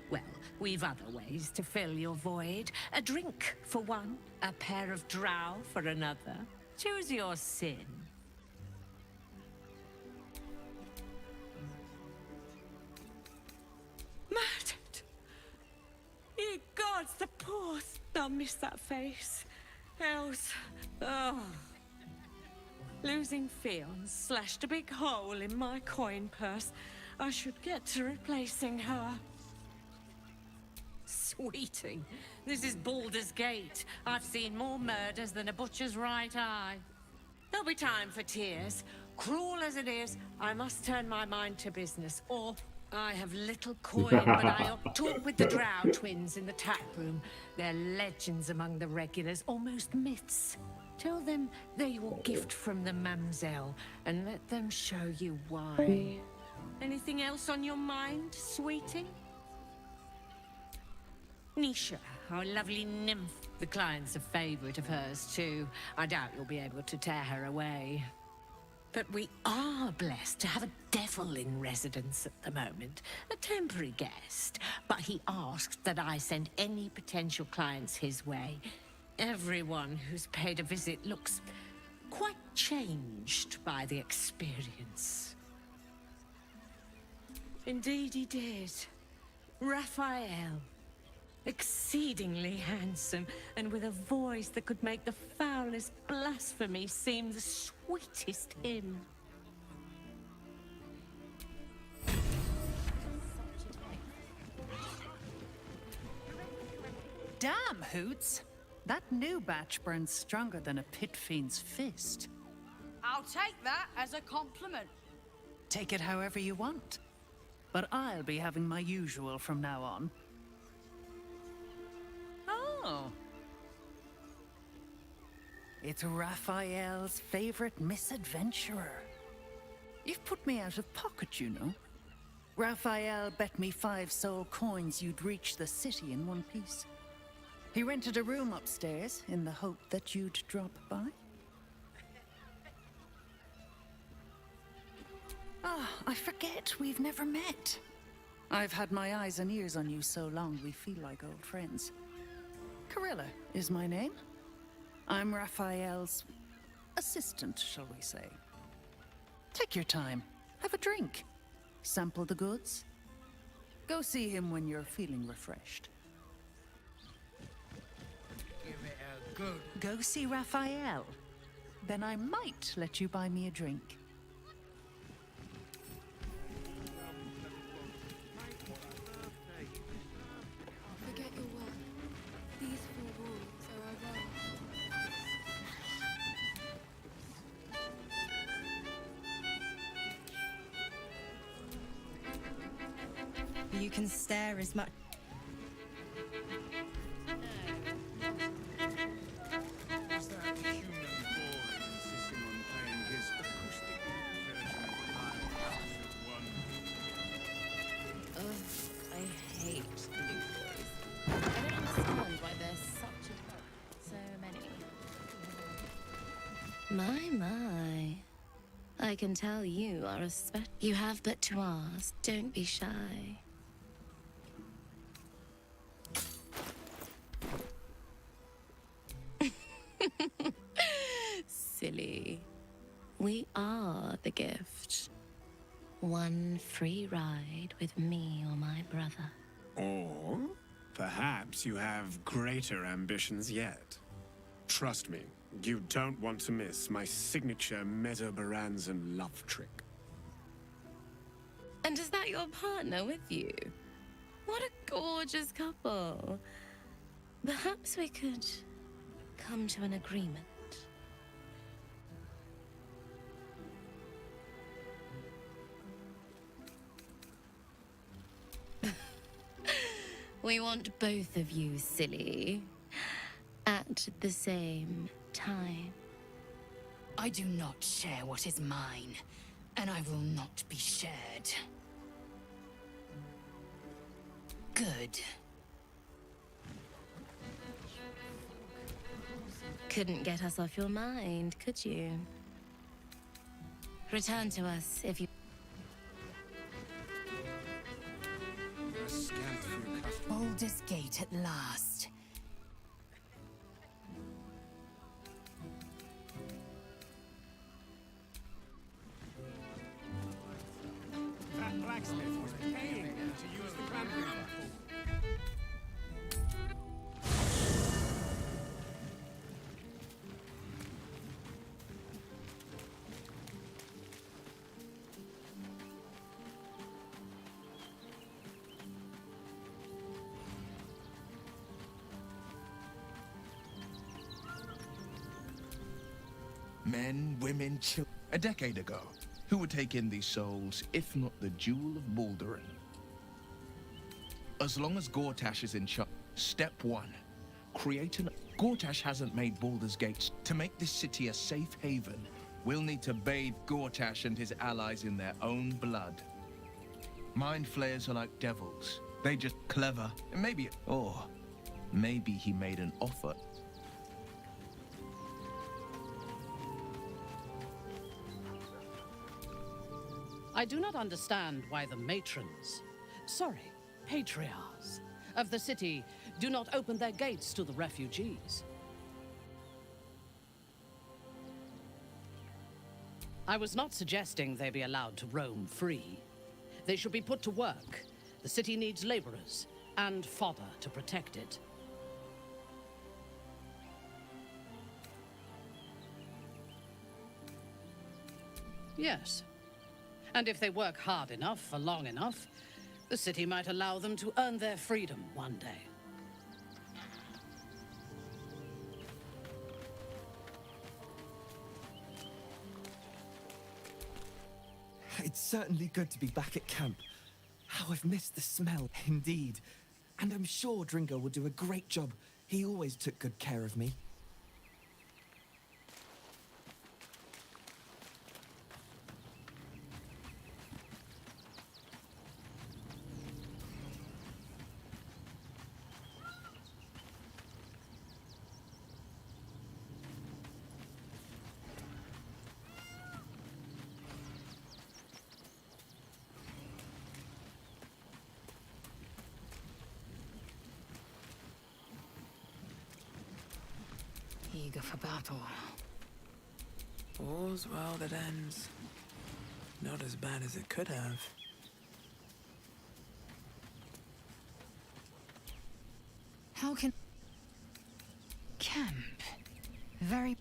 Well, we've other ways to fill your void. A drink for one, a pair of drow for another. Choose your sin. Murdered! Ye gods, the poor... I'll miss that face. Else... Oh... Losing Fionn slashed a big hole in my coin purse. I should get to replacing her. Sweeting, this is Baldur's Gate. I've seen more murders than a butcher's right eye. There'll be time for tears. Cruel as it is, I must turn my mind to business, or I have little coin, but I'll talk with the Drow twins in the tap room. They're legends among the regulars, almost myths. Tell them they're your gift from the Mamselle, and let them show you why. Anything else on your mind, sweetie? Nisha, our lovely nymph. The client's a favorite of hers, too. I doubt you'll be able to tear her away. But we are blessed to have a devil in residence at the moment. A temporary guest. But he asked that I send any potential clients his way. Everyone who's paid a visit looks quite changed by the experience. Indeed he did. Raphael. Exceedingly handsome, and with a voice that could make the foulest blasphemy seem the sweetest hymn. Damn, Hoots! That new batch burns stronger than a pit fiend's fist. I'll take that as a compliment. Take it however you want. But I'll be having my usual from now on. Oh. It's Raphael's favorite misadventurer. You've put me out of pocket, you know. Raphael bet me 5 soul coins you'd reach the city in one piece. He rented a room upstairs in the hope that you'd drop by. Ah, I forget we've never met. I've had my eyes and ears on you so long we feel like old friends. Carilla is my name. I'm Raphael's assistant, shall we say. Take your time. Have a drink. Sample the goods. Go see him when you're feeling refreshed. Give it a good... Go see Raphael. Then I might let you buy me a drink. Forget your work. These 4 walls are our own. You can stare as much. Is that human boy insisting on playing his acoustic version of Live Ugh, I hate the new boys. I don't understand why there's such a... so many. My. I can tell you are a You have but to ask. Don't be shy. Silly. We are the gift. One free ride with me or my brother. Or perhaps you have greater ambitions yet. Trust me, you don't want to miss my signature Mesobaranzan love trick. And is that your partner with you? What a gorgeous couple. Perhaps we could come to an agreement. We want both of you, silly, at the same time. I do not share what is mine, and I will not be shared. Good. Couldn't get us off your mind, could you? Return to us if you... Baldur's Gate at last. That blacksmith was paying them to use the cramping buckle. Men, women, children. A decade ago, who would take in these souls, if not the Jewel of Baldur? As long as Gortash is in charge. Step 1. Create an... Gortash hasn't made Baldur's Gates. To make this city a safe haven, we'll need to bathe Gortash and his allies in their own blood. Mind flayers are like devils. They just clever. Maybe... Or maybe he made an offer. I do not understand why the matrons, sorry, patriarchs of the city do not open their gates to the refugees. I was not suggesting they be allowed to roam free. They should be put to work. The city needs laborers and fodder to protect it. Yes. And if they work hard enough for long enough, the city might allow them to earn their freedom one day. It's certainly good to be back at camp. How I've missed the smell, indeed. And I'm sure Dringo will do a great job. He always took good care of me. Eager for battle. All's well that ends. Not as bad as it could have. How can... Camp. Very...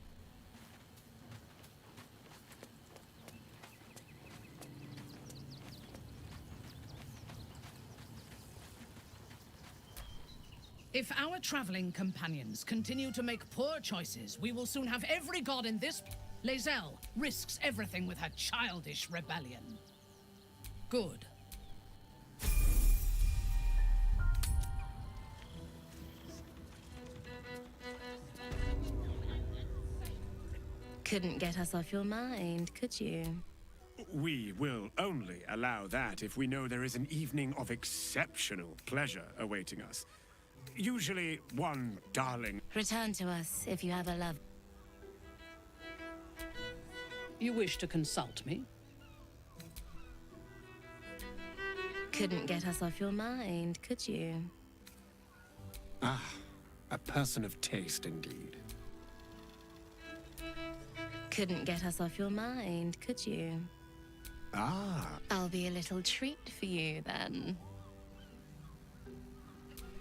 If our traveling companions continue to make poor choices, we will soon have every god in this... Lae'zel risks everything with her childish rebellion. Good. Couldn't get us off your mind, could you? We will only allow that if we know there is an evening of exceptional pleasure awaiting us. Usually one darling... Return to us if you have a love. You wish to consult me? Couldn't get us off your mind, could you? Ah, a person of taste indeed. Couldn't get us off your mind, could you? Ah. I'll be a little treat for you, then.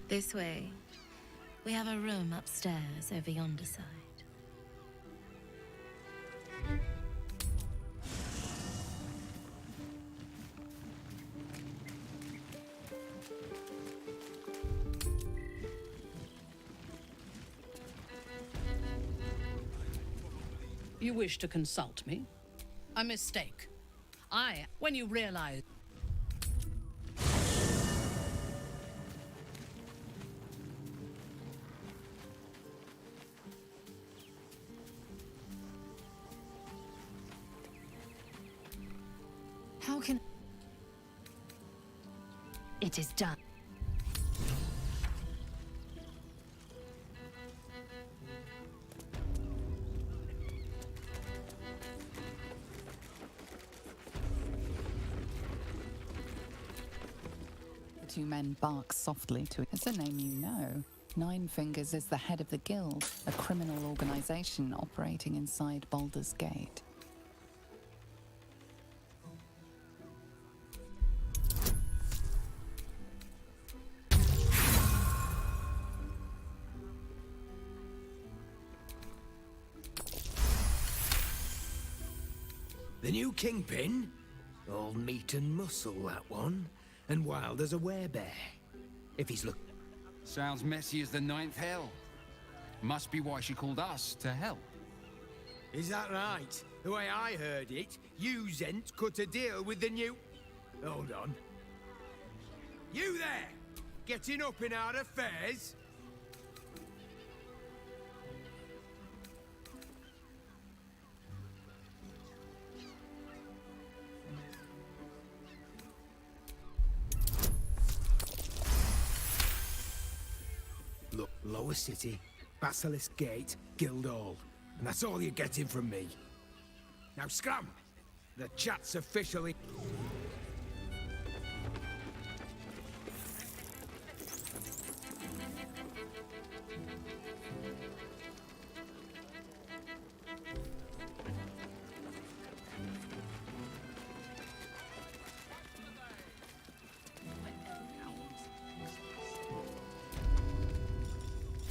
This way. We have a room upstairs over yonder side. You wish to consult me? A mistake. When you realize... How can... It is done. The two men bark softly to it. It's a name you know. Nine Fingers is the head of the guild, a criminal organization operating inside Baldur's Gate. The new kingpin? All meat and muscle, that one. And wild as a werebear. If he's look... Sounds messy as the ninth hell. Must be why she called us to help. Is that right? The way I heard it, you Zent cut a deal with the new... Hold on. You there! Getting up in our affairs? Look, Lower City, Basilisk Gate, Guildhall. And that's all you're getting from me. Now scram! The chat's officially...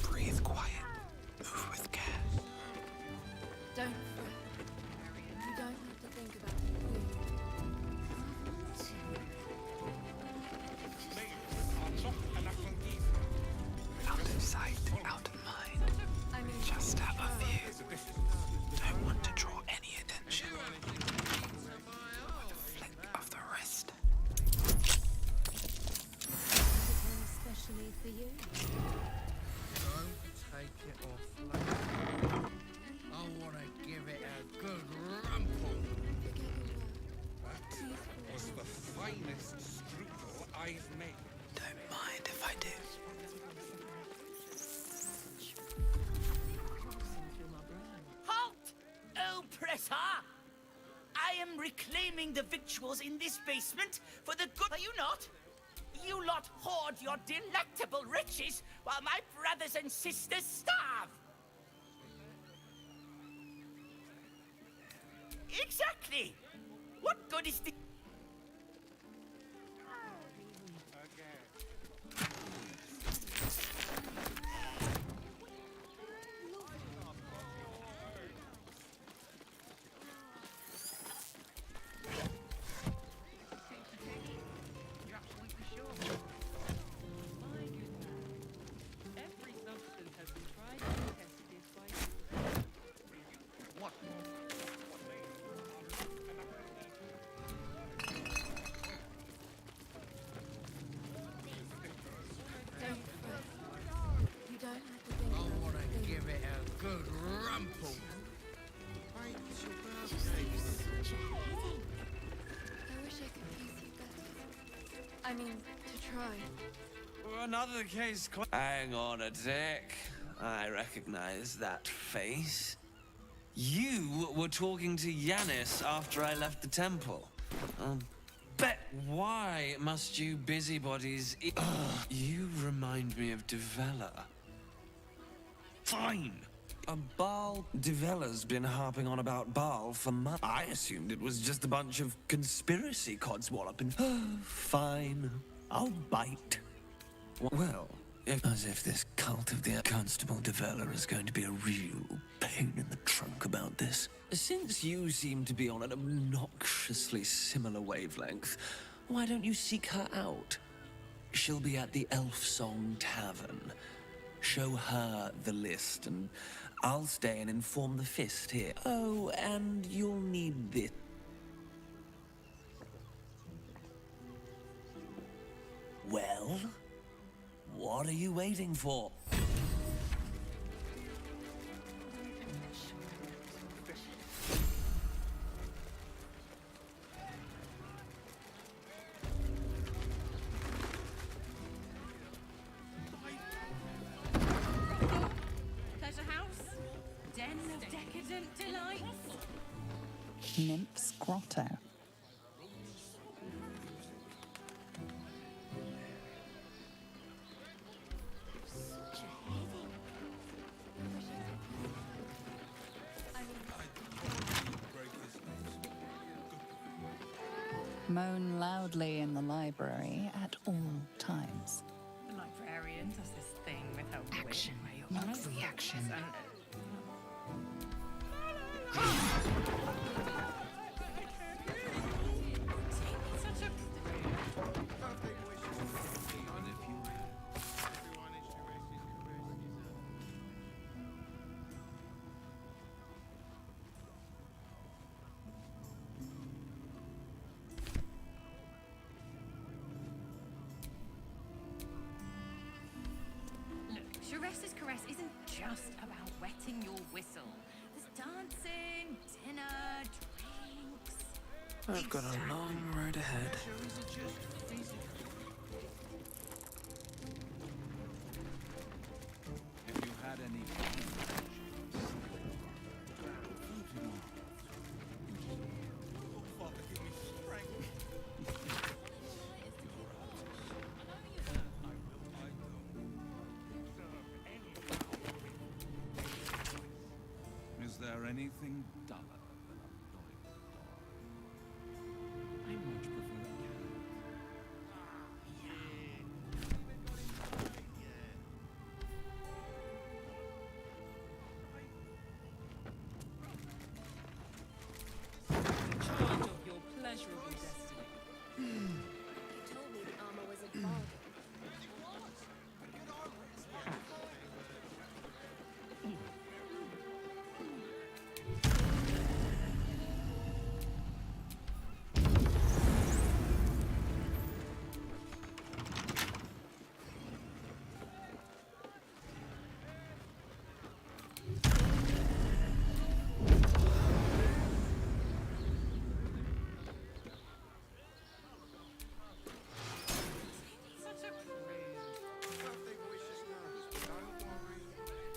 Breathe quiet. Move with care. Don't fret. You don't have to think about it. Out of sight, out of mind. I mean, Just have a view. Don't want to draw any attention. With a flick of the wrist. especially for you. Don't take it off later. I want to give it a good rumple. That was the finest strudel I've made. Don't mind if I do. Halt, oh oppressor! I am reclaiming the victuals in this basement for the good. Are you not? You lot hoard your delectable riches while my brothers and sisters starve. Exactly. What good is the... You don't have to think I about want it. to give it a good rumple. Hey, it's your birthday. I wish I could please you better. I mean, to try. Another case. Hang on a sec. I recognize that face. You were talking to Yanis after I left the temple. Bet why must you busybodies... You remind me of Devella. Fine. Baal Devella's been harping on about Baal for months. I assumed it was just a bunch of conspiracy codswalloping. Fine. I'll bite. Well, as if this cult of the Constable Devella is going to be a real pain in the trunk about this. Since you seem to be on an obnoxiously similar wavelength, why don't you seek her out? She'll be at the Elf Song Tavern. Show her the list, and I'll stay and inform the Fist here. Oh, and you'll need this. Well? What are you waiting for? Pleasure house? Den of decadent delights? Nymph's Grotto. Moan loudly in the library at all times. The librarian does this thing with her Action, not reaction. Sharessa's caress isn't just about wetting your whistle. There's dancing, dinner, drinks. I've got a long road ahead. If you had any... nothing duller than a loyal dog. I much prefer a cat. Charge of your pleasurable destiny. You told me the armor was a bargain.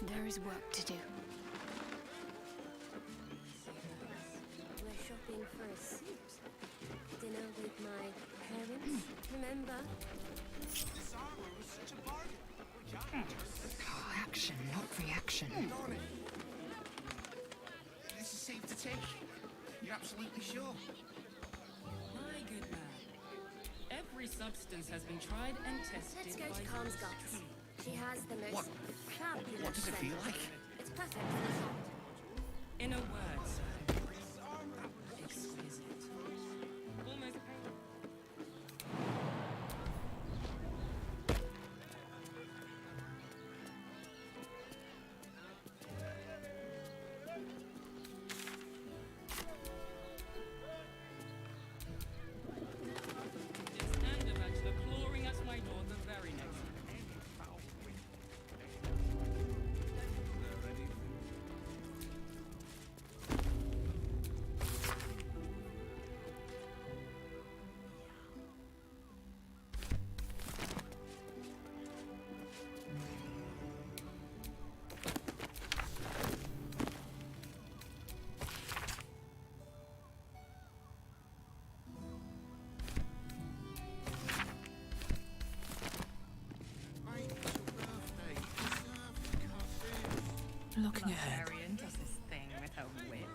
There is work to do. We're shopping for a suit. Dinner with my parents, remember? This armor was such a bargain. Oh, action, not reaction. This is safe to take. You're absolutely sure? My good man. Every substance has been tried and tested. Let's go by to Calmsgard. She has the most What? fabulous What does it feel scent. like? It's perfect for the shot. In a word, sir. Exquisite. Almost painful. And a bachelor clawing at my door the very next day. Looking ahead. Librarian does this thing with her whip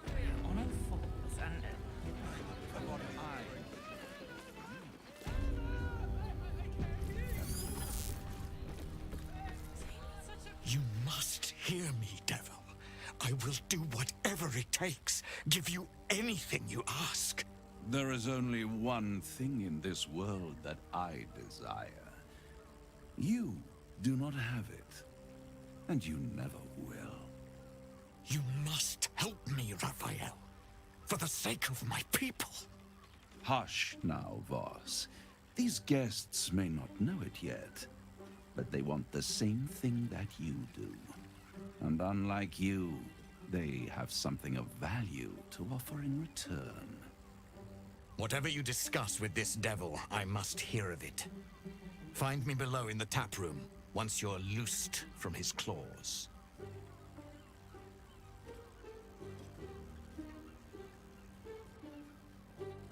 on all fours and... You must hear me, devil. I will do whatever it takes. Give you anything you ask. There is only one thing in this world that I desire. You do not have it, and you never will. You must help me, Raphael. For the sake of my people. Hush now, Voss. These guests may not know it yet, but they want the same thing that you do. And unlike you, they have something of value to offer in return. Whatever you discuss with this devil, I must hear of it. Find me below in the tap room, once you're loosed from his claws.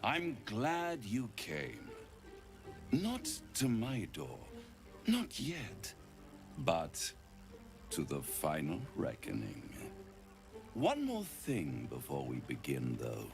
I'm glad you came. Not to my door, not yet, but to the final reckoning. One more thing before we begin, though.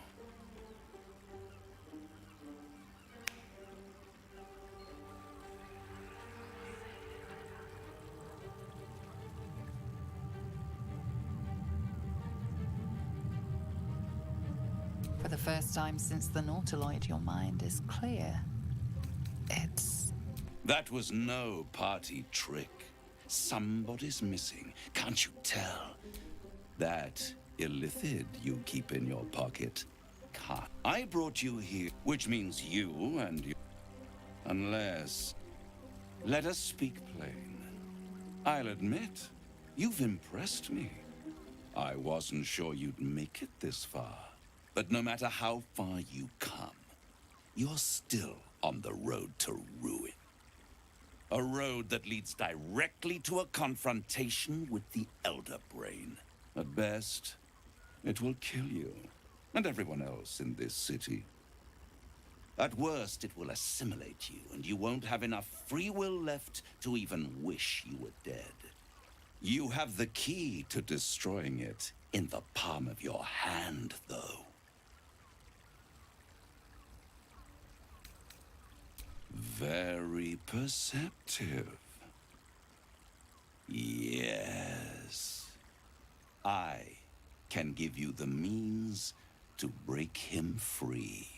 For the first time since the Nautiloid, your mind is clear. It's... That was no party trick. Somebody's missing, can't you tell? That illithid you keep in your pocket can't. I brought you here, which means you and you. Unless... Let us speak plain. I'll admit, you've impressed me. I wasn't sure you'd make it this far. But no matter how far you come, you're still on the road to ruin. A road that leads directly to a confrontation with the Elder Brain. At best, it will kill you, and everyone else in this city. At worst, it will assimilate you, and you won't have enough free will left to even wish you were dead. You have the key to destroying it in the palm of your hand, though. Very perceptive. Yes. I can give you the means to break him free.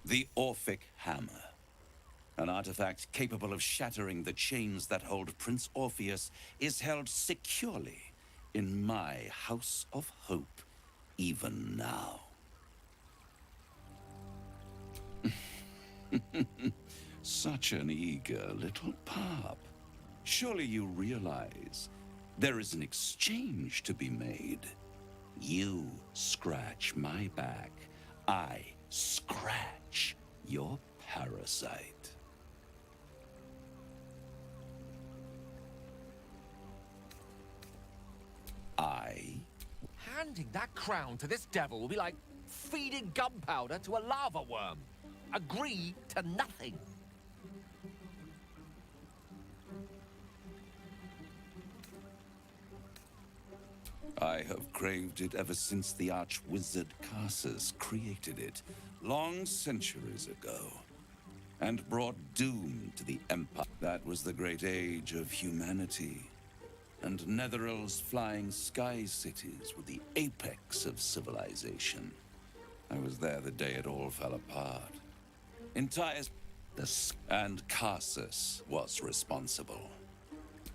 The Orphic Hammer. An artifact capable of shattering the chains that hold Prince Orpheus is held securely in my House of Hope, even now. Such an eager little pup. Surely you realize there is an exchange to be made. You scratch my back, I scratch your parasite. Handing that crown to this devil will be like feeding gunpowder to a lava worm. Agree to nothing. I have craved it ever since the arch-wizard Carsus created it, long centuries ago, and brought doom to the Empire. That was the great age of humanity, and Netherill's flying sky cities were the apex of civilization. I was there the day it all fell apart. And Carsus was responsible.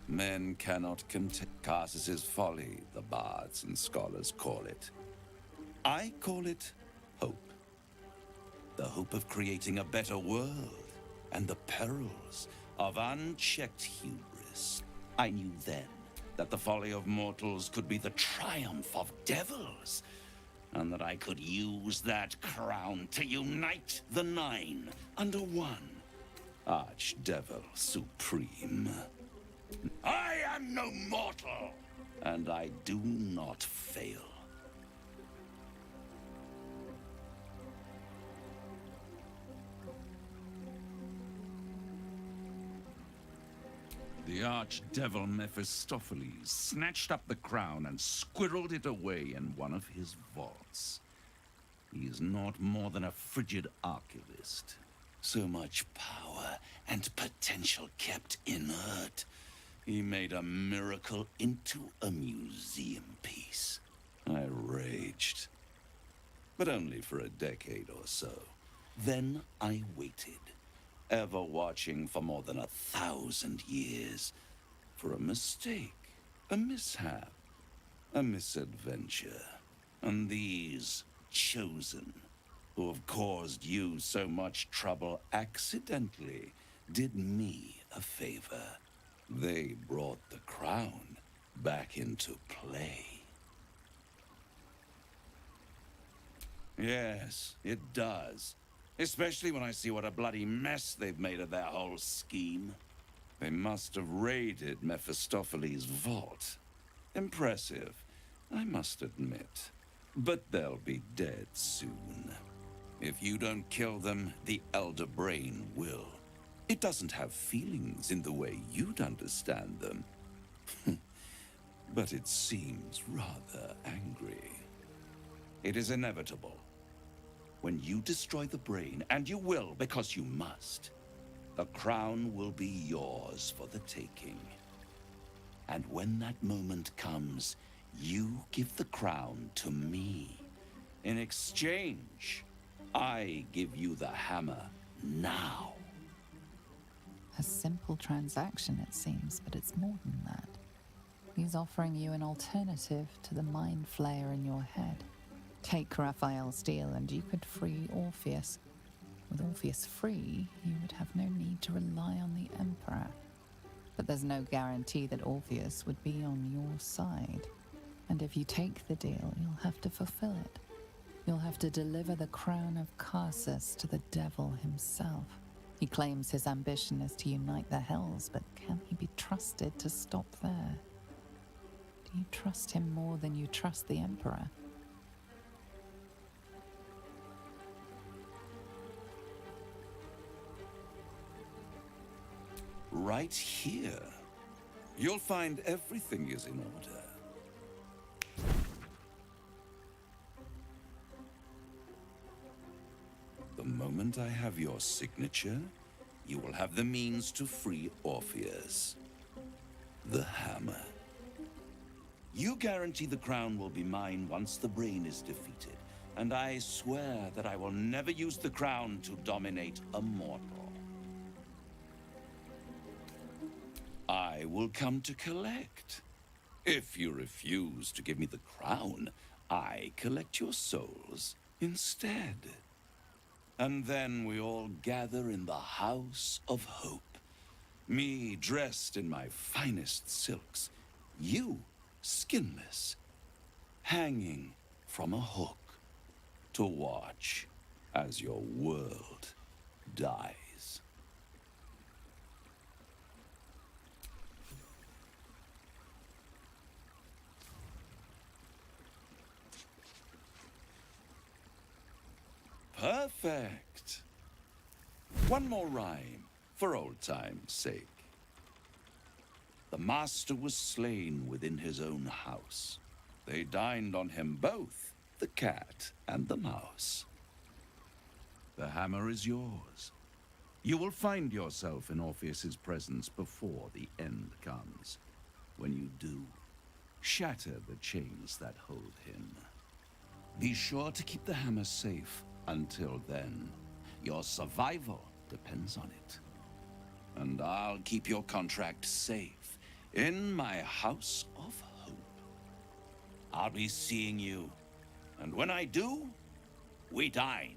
Men cannot contain Carsus's folly, the bards and scholars call it. I call it hope. The hope of creating a better world, and the perils of unchecked hubris. I knew then that the folly of mortals could be the triumph of devils, and that I could use that crown to unite the Nine under one Archdevil Supreme. I am no mortal, and I do not fail. The archdevil Mephistopheles snatched up the crown and squirreled it away in one of his vaults. He is not more than a frigid archivist. So much power and potential kept inert. He made a miracle into a museum piece. I raged. But only for a decade or so. Then I waited, ever watching for more than 1,000 years, for a mistake, a mishap, a misadventure. And these chosen, who have caused you so much trouble accidentally, did me a favor. They brought the crown back into play. Yes, it does. Especially when I see what a bloody mess they've made of their whole scheme. They must have raided Mephistopheles' vault. Impressive, I must admit. But they'll be dead soon. If you don't kill them, the Elder Brain will. It doesn't have feelings in the way you'd understand them. But it seems rather angry. It is inevitable. When you destroy the brain, and you will because you must, the crown will be yours for the taking. And when that moment comes, you give the crown to me. In exchange, I give you the hammer now. A simple transaction, it seems, but it's more than that. He's offering you an alternative to the mind flayer in your head. Take Raphael's deal and you could free Orpheus. With Orpheus free, you would have no need to rely on the Emperor. But there's no guarantee that Orpheus would be on your side. And if you take the deal, you'll have to fulfill it. You'll have to deliver the crown of Carsus to the devil himself. He claims his ambition is to unite the Hells, but can he be trusted to stop there? Do you trust him more than you trust the Emperor? Right here, You'll find everything is in order. The moment I have your signature, you will have the means to free Orpheus. The hammer. You guarantee the crown will be mine once the brain is defeated, and I swear that I will never use the crown to dominate a mortal. I will come to collect. If you refuse to give me the crown, I collect your souls instead. And then we all gather in the House of Hope. Me dressed in my finest silks, you skinless, hanging from a hook to watch as your world dies. Perfect. One more rhyme, for old time's sake. The master was slain within his own house. They dined on him both, the cat and the mouse. The hammer is yours. You will find yourself in Orpheus's presence before the end comes. When you do, shatter the chains that hold him. Be sure to keep the hammer safe. Until then, your survival depends on it. And I'll keep your contract safe in my House of Hope. I'll be seeing you, and when I do, we dine.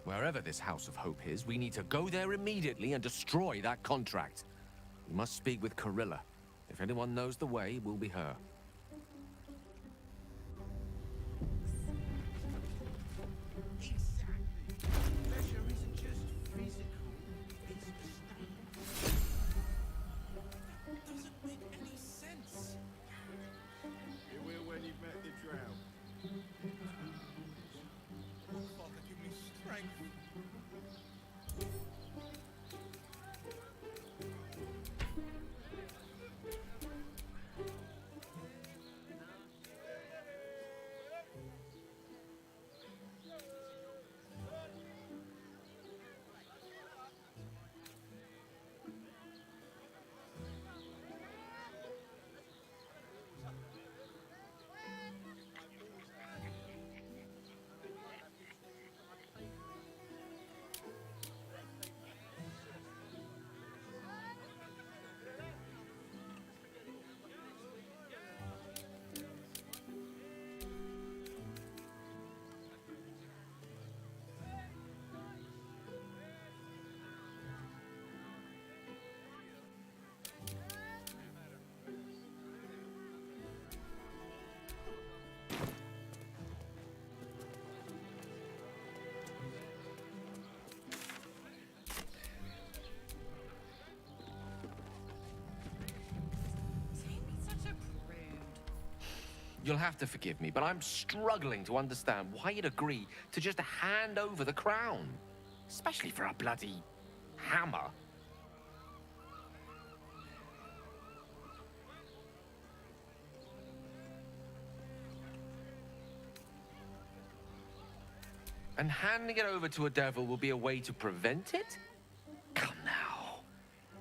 Wherever this House of Hope is, we need to go there immediately and destroy that contract. We must speak with Carilla. If anyone knows the way, it will be her. You'll have to forgive me, but I'm struggling to understand why you'd agree to just hand over the crown. Especially for a bloody hammer. And handing it over to a devil will be a way to prevent it? Come now.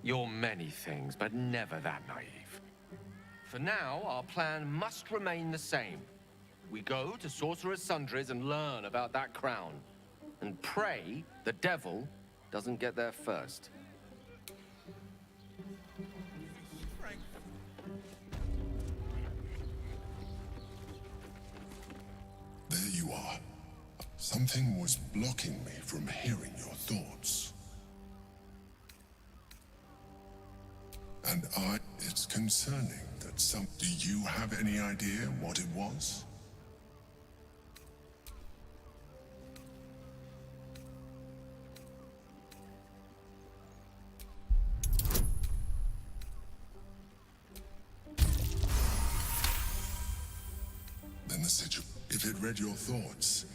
You're many things, but never that naive. For now, our plan must remain the same. We go to Sorcerer's Sundries and learn about that crown. And pray the devil doesn't get there first. There you are. Something was blocking me from hearing your thoughts. And it's concerning that do you have any idea what it was? Then the situation, if it read your thoughts,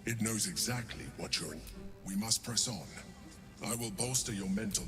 it knows exactly what you're in. We must press on. I will bolster your mental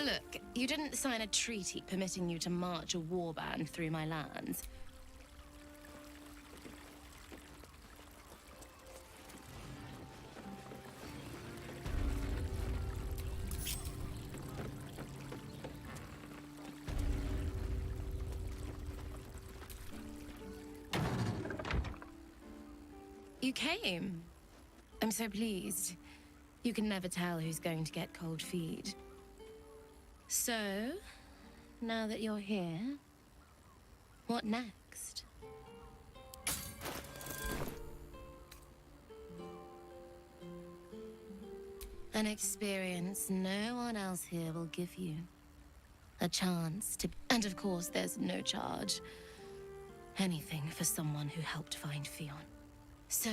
Look, you didn't sign a treaty permitting you to march a warband through my lands. You came. I'm so pleased. You can never tell who's going to get cold feet. So, now that you're here, what next? An experience no one else here will give you. A chance to... And of course, there's no charge. Anything for someone who helped find Fionn. So,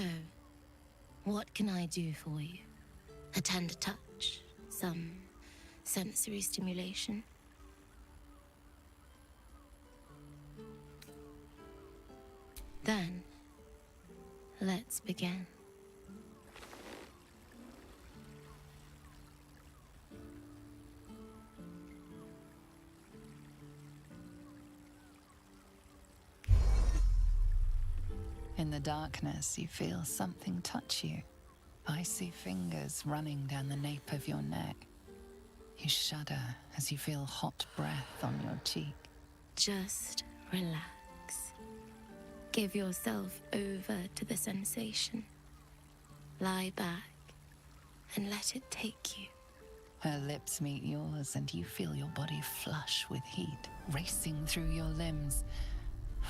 what can I do for you? A tender touch? Some sensory stimulation? Then, let's begin. In the darkness, you feel something touch you. Icy fingers running down the nape of your neck. You shudder as you feel hot breath on your cheek. Just relax. Give yourself over to the sensation. Lie back and let it take you. Her lips meet yours and you feel your body flush with heat, racing through your limbs,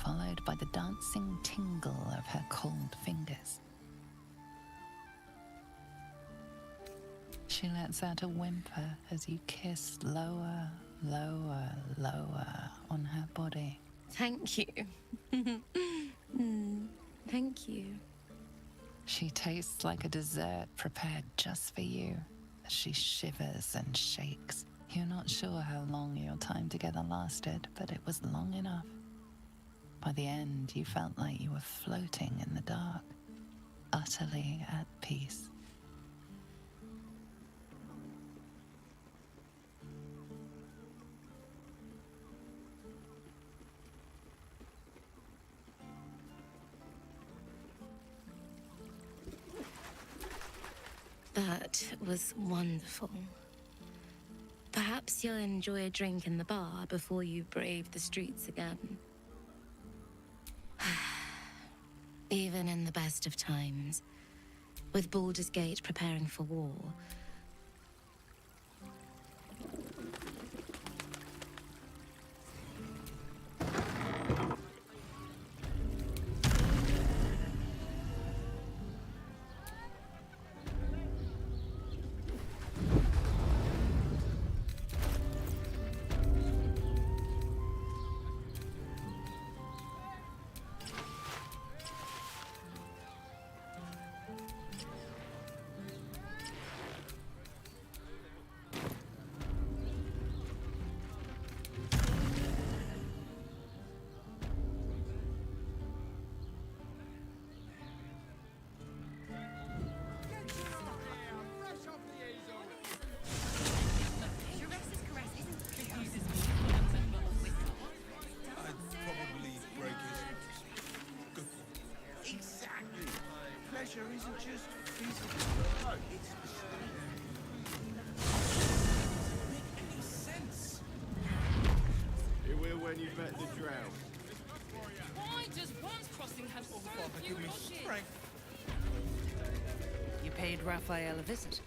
followed by the dancing tingle of her cold fingers. She lets out a whimper as you kiss lower, lower, lower on her body. Thank you. Thank you. She tastes like a dessert prepared just for you as she shivers and shakes. You're not sure how long your time together lasted, but it was long enough. By the end, you felt like you were floating in the dark, utterly at peace. That was wonderful. Perhaps you'll enjoy a drink in the bar before you brave the streets again. Even in the best of times, with Baldur's Gate preparing for war, Pleasure isn't just physical. It's Make any sense? It will when you bet the drought. Why does once crossing have so few lodges? You paid Raphael a visit.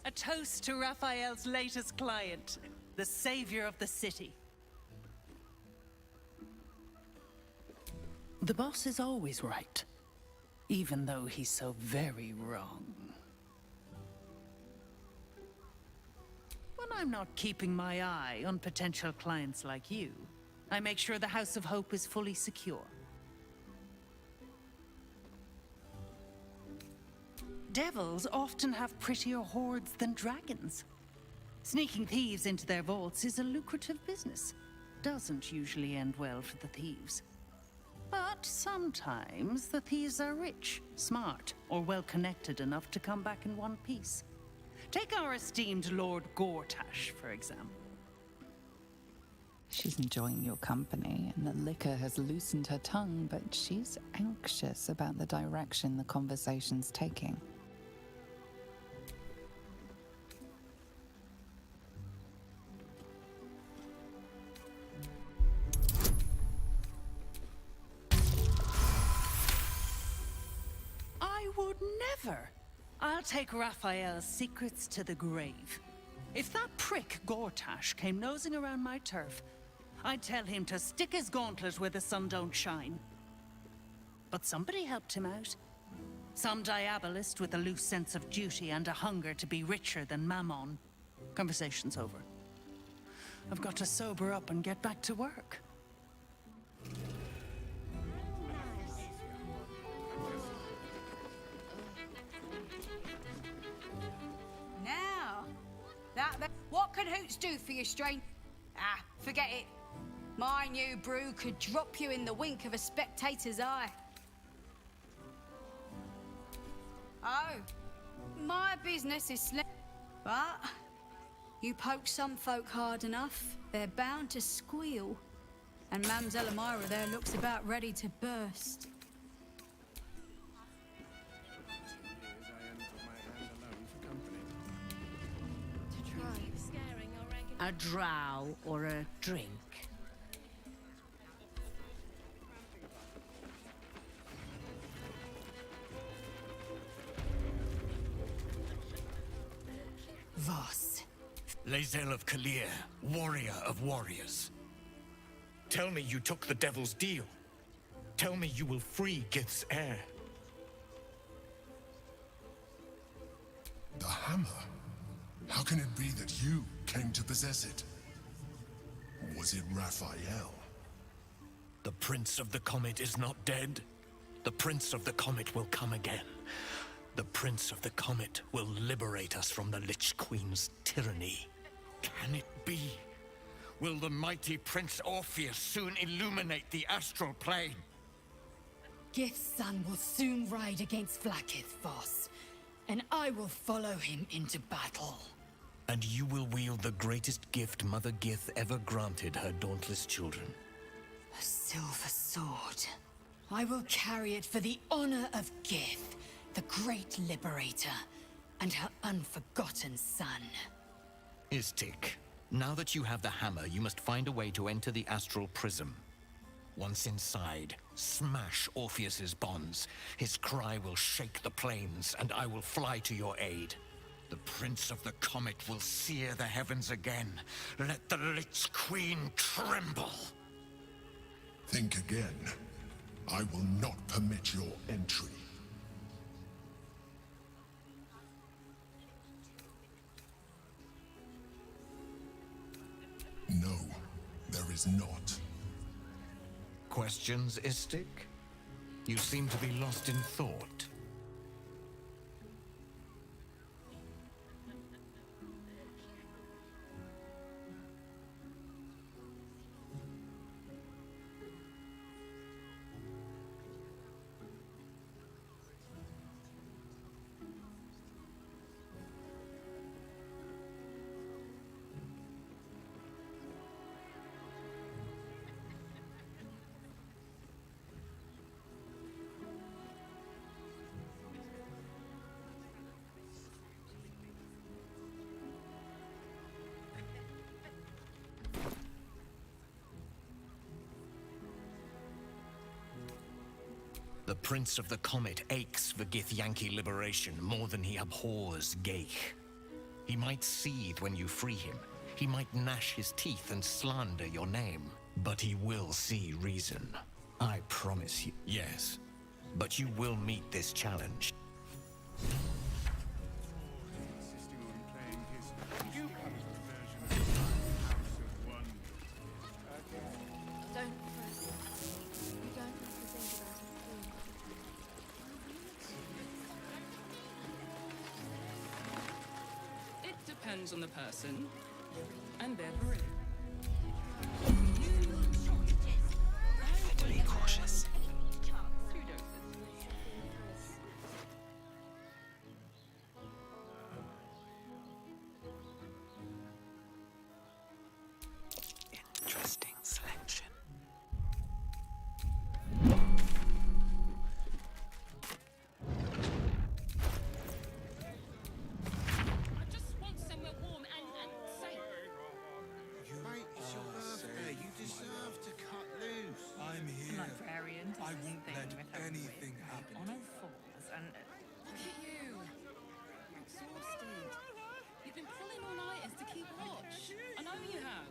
A toast to Raphael's latest client, the savior of the city. The boss is always right, even though he's so very wrong. When I'm not keeping my eye on potential clients like you, I make sure the House of Hope is fully secure. Devils often have prettier hordes than dragons. Sneaking thieves into their vaults is a lucrative business. Doesn't usually end well for the thieves. But sometimes the thieves are rich, smart, or well-connected enough to come back in one piece. Take our esteemed Lord Gortash, for example. She's enjoying your company, and the liquor has loosened her tongue, but she's anxious about the direction the conversation's taking. I would never. I'll take Raphael's secrets to the grave. If that prick Gortash came nosing around my turf, I'd tell him to stick his gauntlet where the sun don't shine. But somebody helped him out. Some diabolist with a loose sense of duty and a hunger to be richer than Mammon. Conversation's over. I've got to sober up and get back to work. Now, what can Hoots do for you, stranger? Ah, forget it. My new brew could drop you in the wink of a spectator's eye. Oh, my business is but you poke some folk hard enough, they're bound to squeal. And Mamselle Elmira there looks about ready to burst. A drow or a drink? Voss. Lae'zel of Kalir, warrior of warriors. Tell me you took the devil's deal. Tell me you will free Gith's heir. The hammer? How can it be that you came to possess it? Was it Raphael? The Prince of the Comet is not dead. The Prince of the Comet will come again. The Prince of the Comet will liberate us from the Lich Queen's tyranny. Can it be? Will the mighty Prince Orpheus soon illuminate the astral plane? Gith's son will soon ride against Vlaakith, Voss, and I will follow him into battle. And you will wield the greatest gift Mother Gith ever granted her dauntless children. A silver sword. I will carry it for the honor of Gith, the great liberator, and her unforgotten son. Istik, now that you have the hammer, you must find a way to enter the astral prism. Once inside, smash Orpheus's bonds. His cry will shake the plains, and I will fly to your aid. The Prince of the Comet will sear the heavens again. Let the Lich Queen tremble. Think again. I will not permit your entry. No, there is not. Questions, Istik? You seem to be lost in thought. The Prince of the Comet aches for Githyanki liberation more than he abhors Geich. He might seethe when you free him. He might gnash his teeth and slander your name. But he will see reason. I promise you. Yes. But you will meet this challenge. Depends on the person and their brain. Be cautious. I won't let anything happen. Honor falls and... Look at you. You're exhausted. You've been pulling all-nighters to keep watch. I know you have.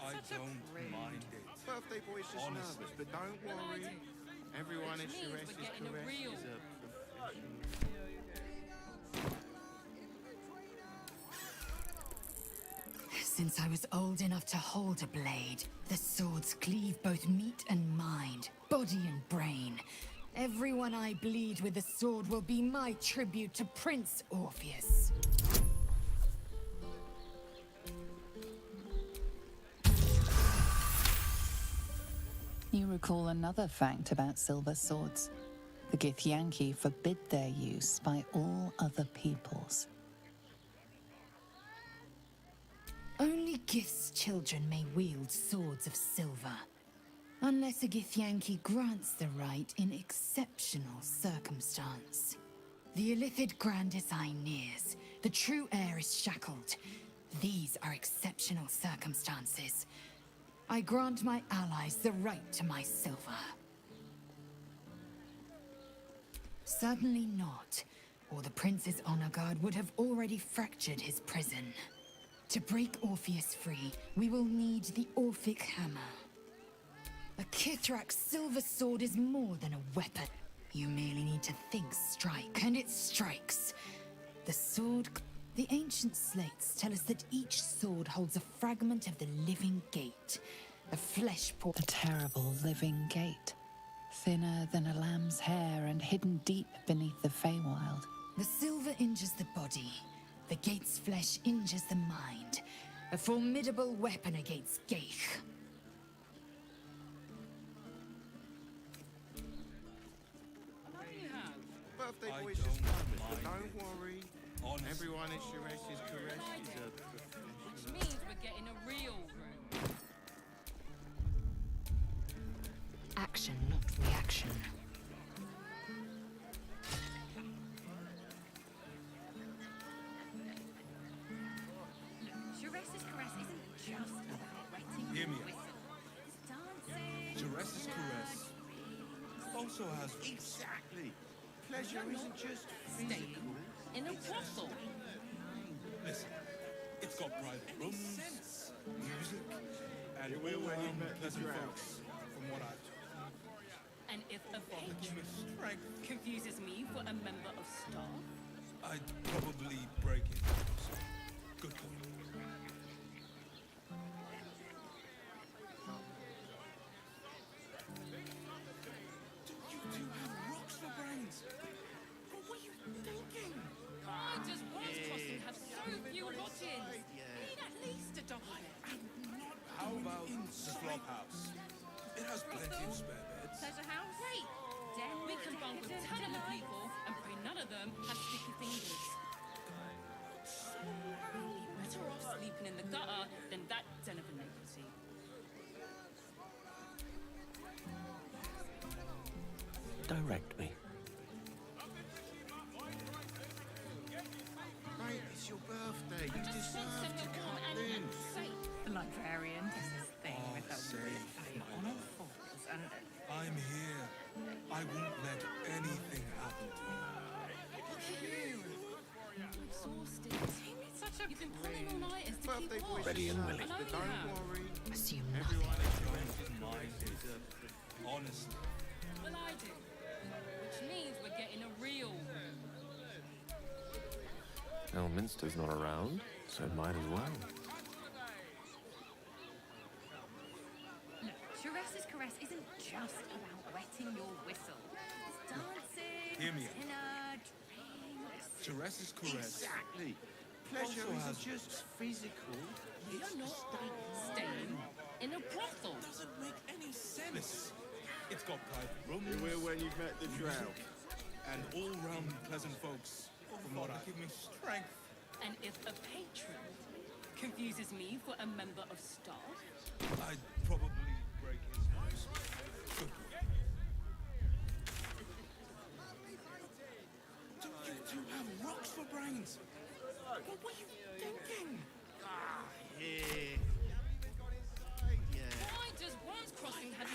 I don't mind it. Birthday boy's just Honestly. nervous, but don't Well, I worry. do. Everyone at Which means Sharesh's we're getting a Caress real is a professional. Since I was old enough to hold a blade, the swords cleave both meat and mind, body and brain. Everyone I bleed with the sword will be my tribute to Prince Orpheus. You recall another fact about silver swords. The Githyanki forbid their use by all other peoples. Only Gith's children may wield swords of silver, unless a Githyanki grants the right in exceptional circumstance. The Illithid Grand Design nears. The true heir is shackled. These are exceptional circumstances. I grant my allies the right to my silver. Certainly not, or the Prince's honor guard would have already fractured his prison. To break Orpheus free, we will need the Orphic Hammer. A Kithrak's silver sword is more than a weapon. You merely need to think strike, and it strikes. The sword... The ancient slates tell us that each sword holds a fragment of the living gate. A flesh pour... The terrible living gate. Thinner than a lamb's hair and hidden deep beneath the Feywild. The silver injures the body. The gate's flesh injures the mind. A formidable weapon against Gaich. Birthday I boy's just don't nervous, but mind don't worry. Honestly. Everyone at Sharesh's Caress is a professional. Which means we're getting a real room. Action, not reaction. Sharesh's Caress isn't just about wetting Hear me your out. whistle. It's dancing. Jerez's Caress also has... Exactly. Pleasure isn't just physical. In a brothel. Listen, it's got private rooms, music, and You will when you all-round met the pleasant drought. folks, from what I've told. And if a patron Strength. confuses me for a member of staff, I'd probably break it. So, good call. You two have rocks for brains. What were you thinking? Why does Wise Crossing have so few lodgings? Need at least a dozen. How about the flop house? It has plenty of spare beds. Pleasure house? Great. We can bunk with 10 other people and pray none of them have sticky fingers. Better off sleeping in the gutter than that den of iniquity. Direct me. Mate, it's your birthday. You deserve to come in. the librarian does this thing with the honor falls and... I'm here. I won't let anything happen to you. Look at you. I'm exhausted. You've been pulling all-nighters to Birthday keep boy's watch. Ready and just willing. nervous, but don't worry. Assume Everyone nothing. at Sharesh's Caress is a professional. Honestly. Well, I do. Which means we're getting a real room. Elminster's not around, so it might as well. Look, Sharesh's Caress isn't just about wetting your whistle. It's dancing, Hear me out. dinner, drinks. Jerez's Caress Exactly. Pleasure also isn't has... just physical. You're not staying in a brothel. doesn't make any sense. Listen, it's got private rooms. You will when you've met the drought. And all-round pleasant folks. From what I give me strength. And if a patron confuses me for a member of staff, I'd probably break his nose. Good boy. Don't you two have rocks for brains? What were you thinking? Here. Yeah. Why does Wise Crossing have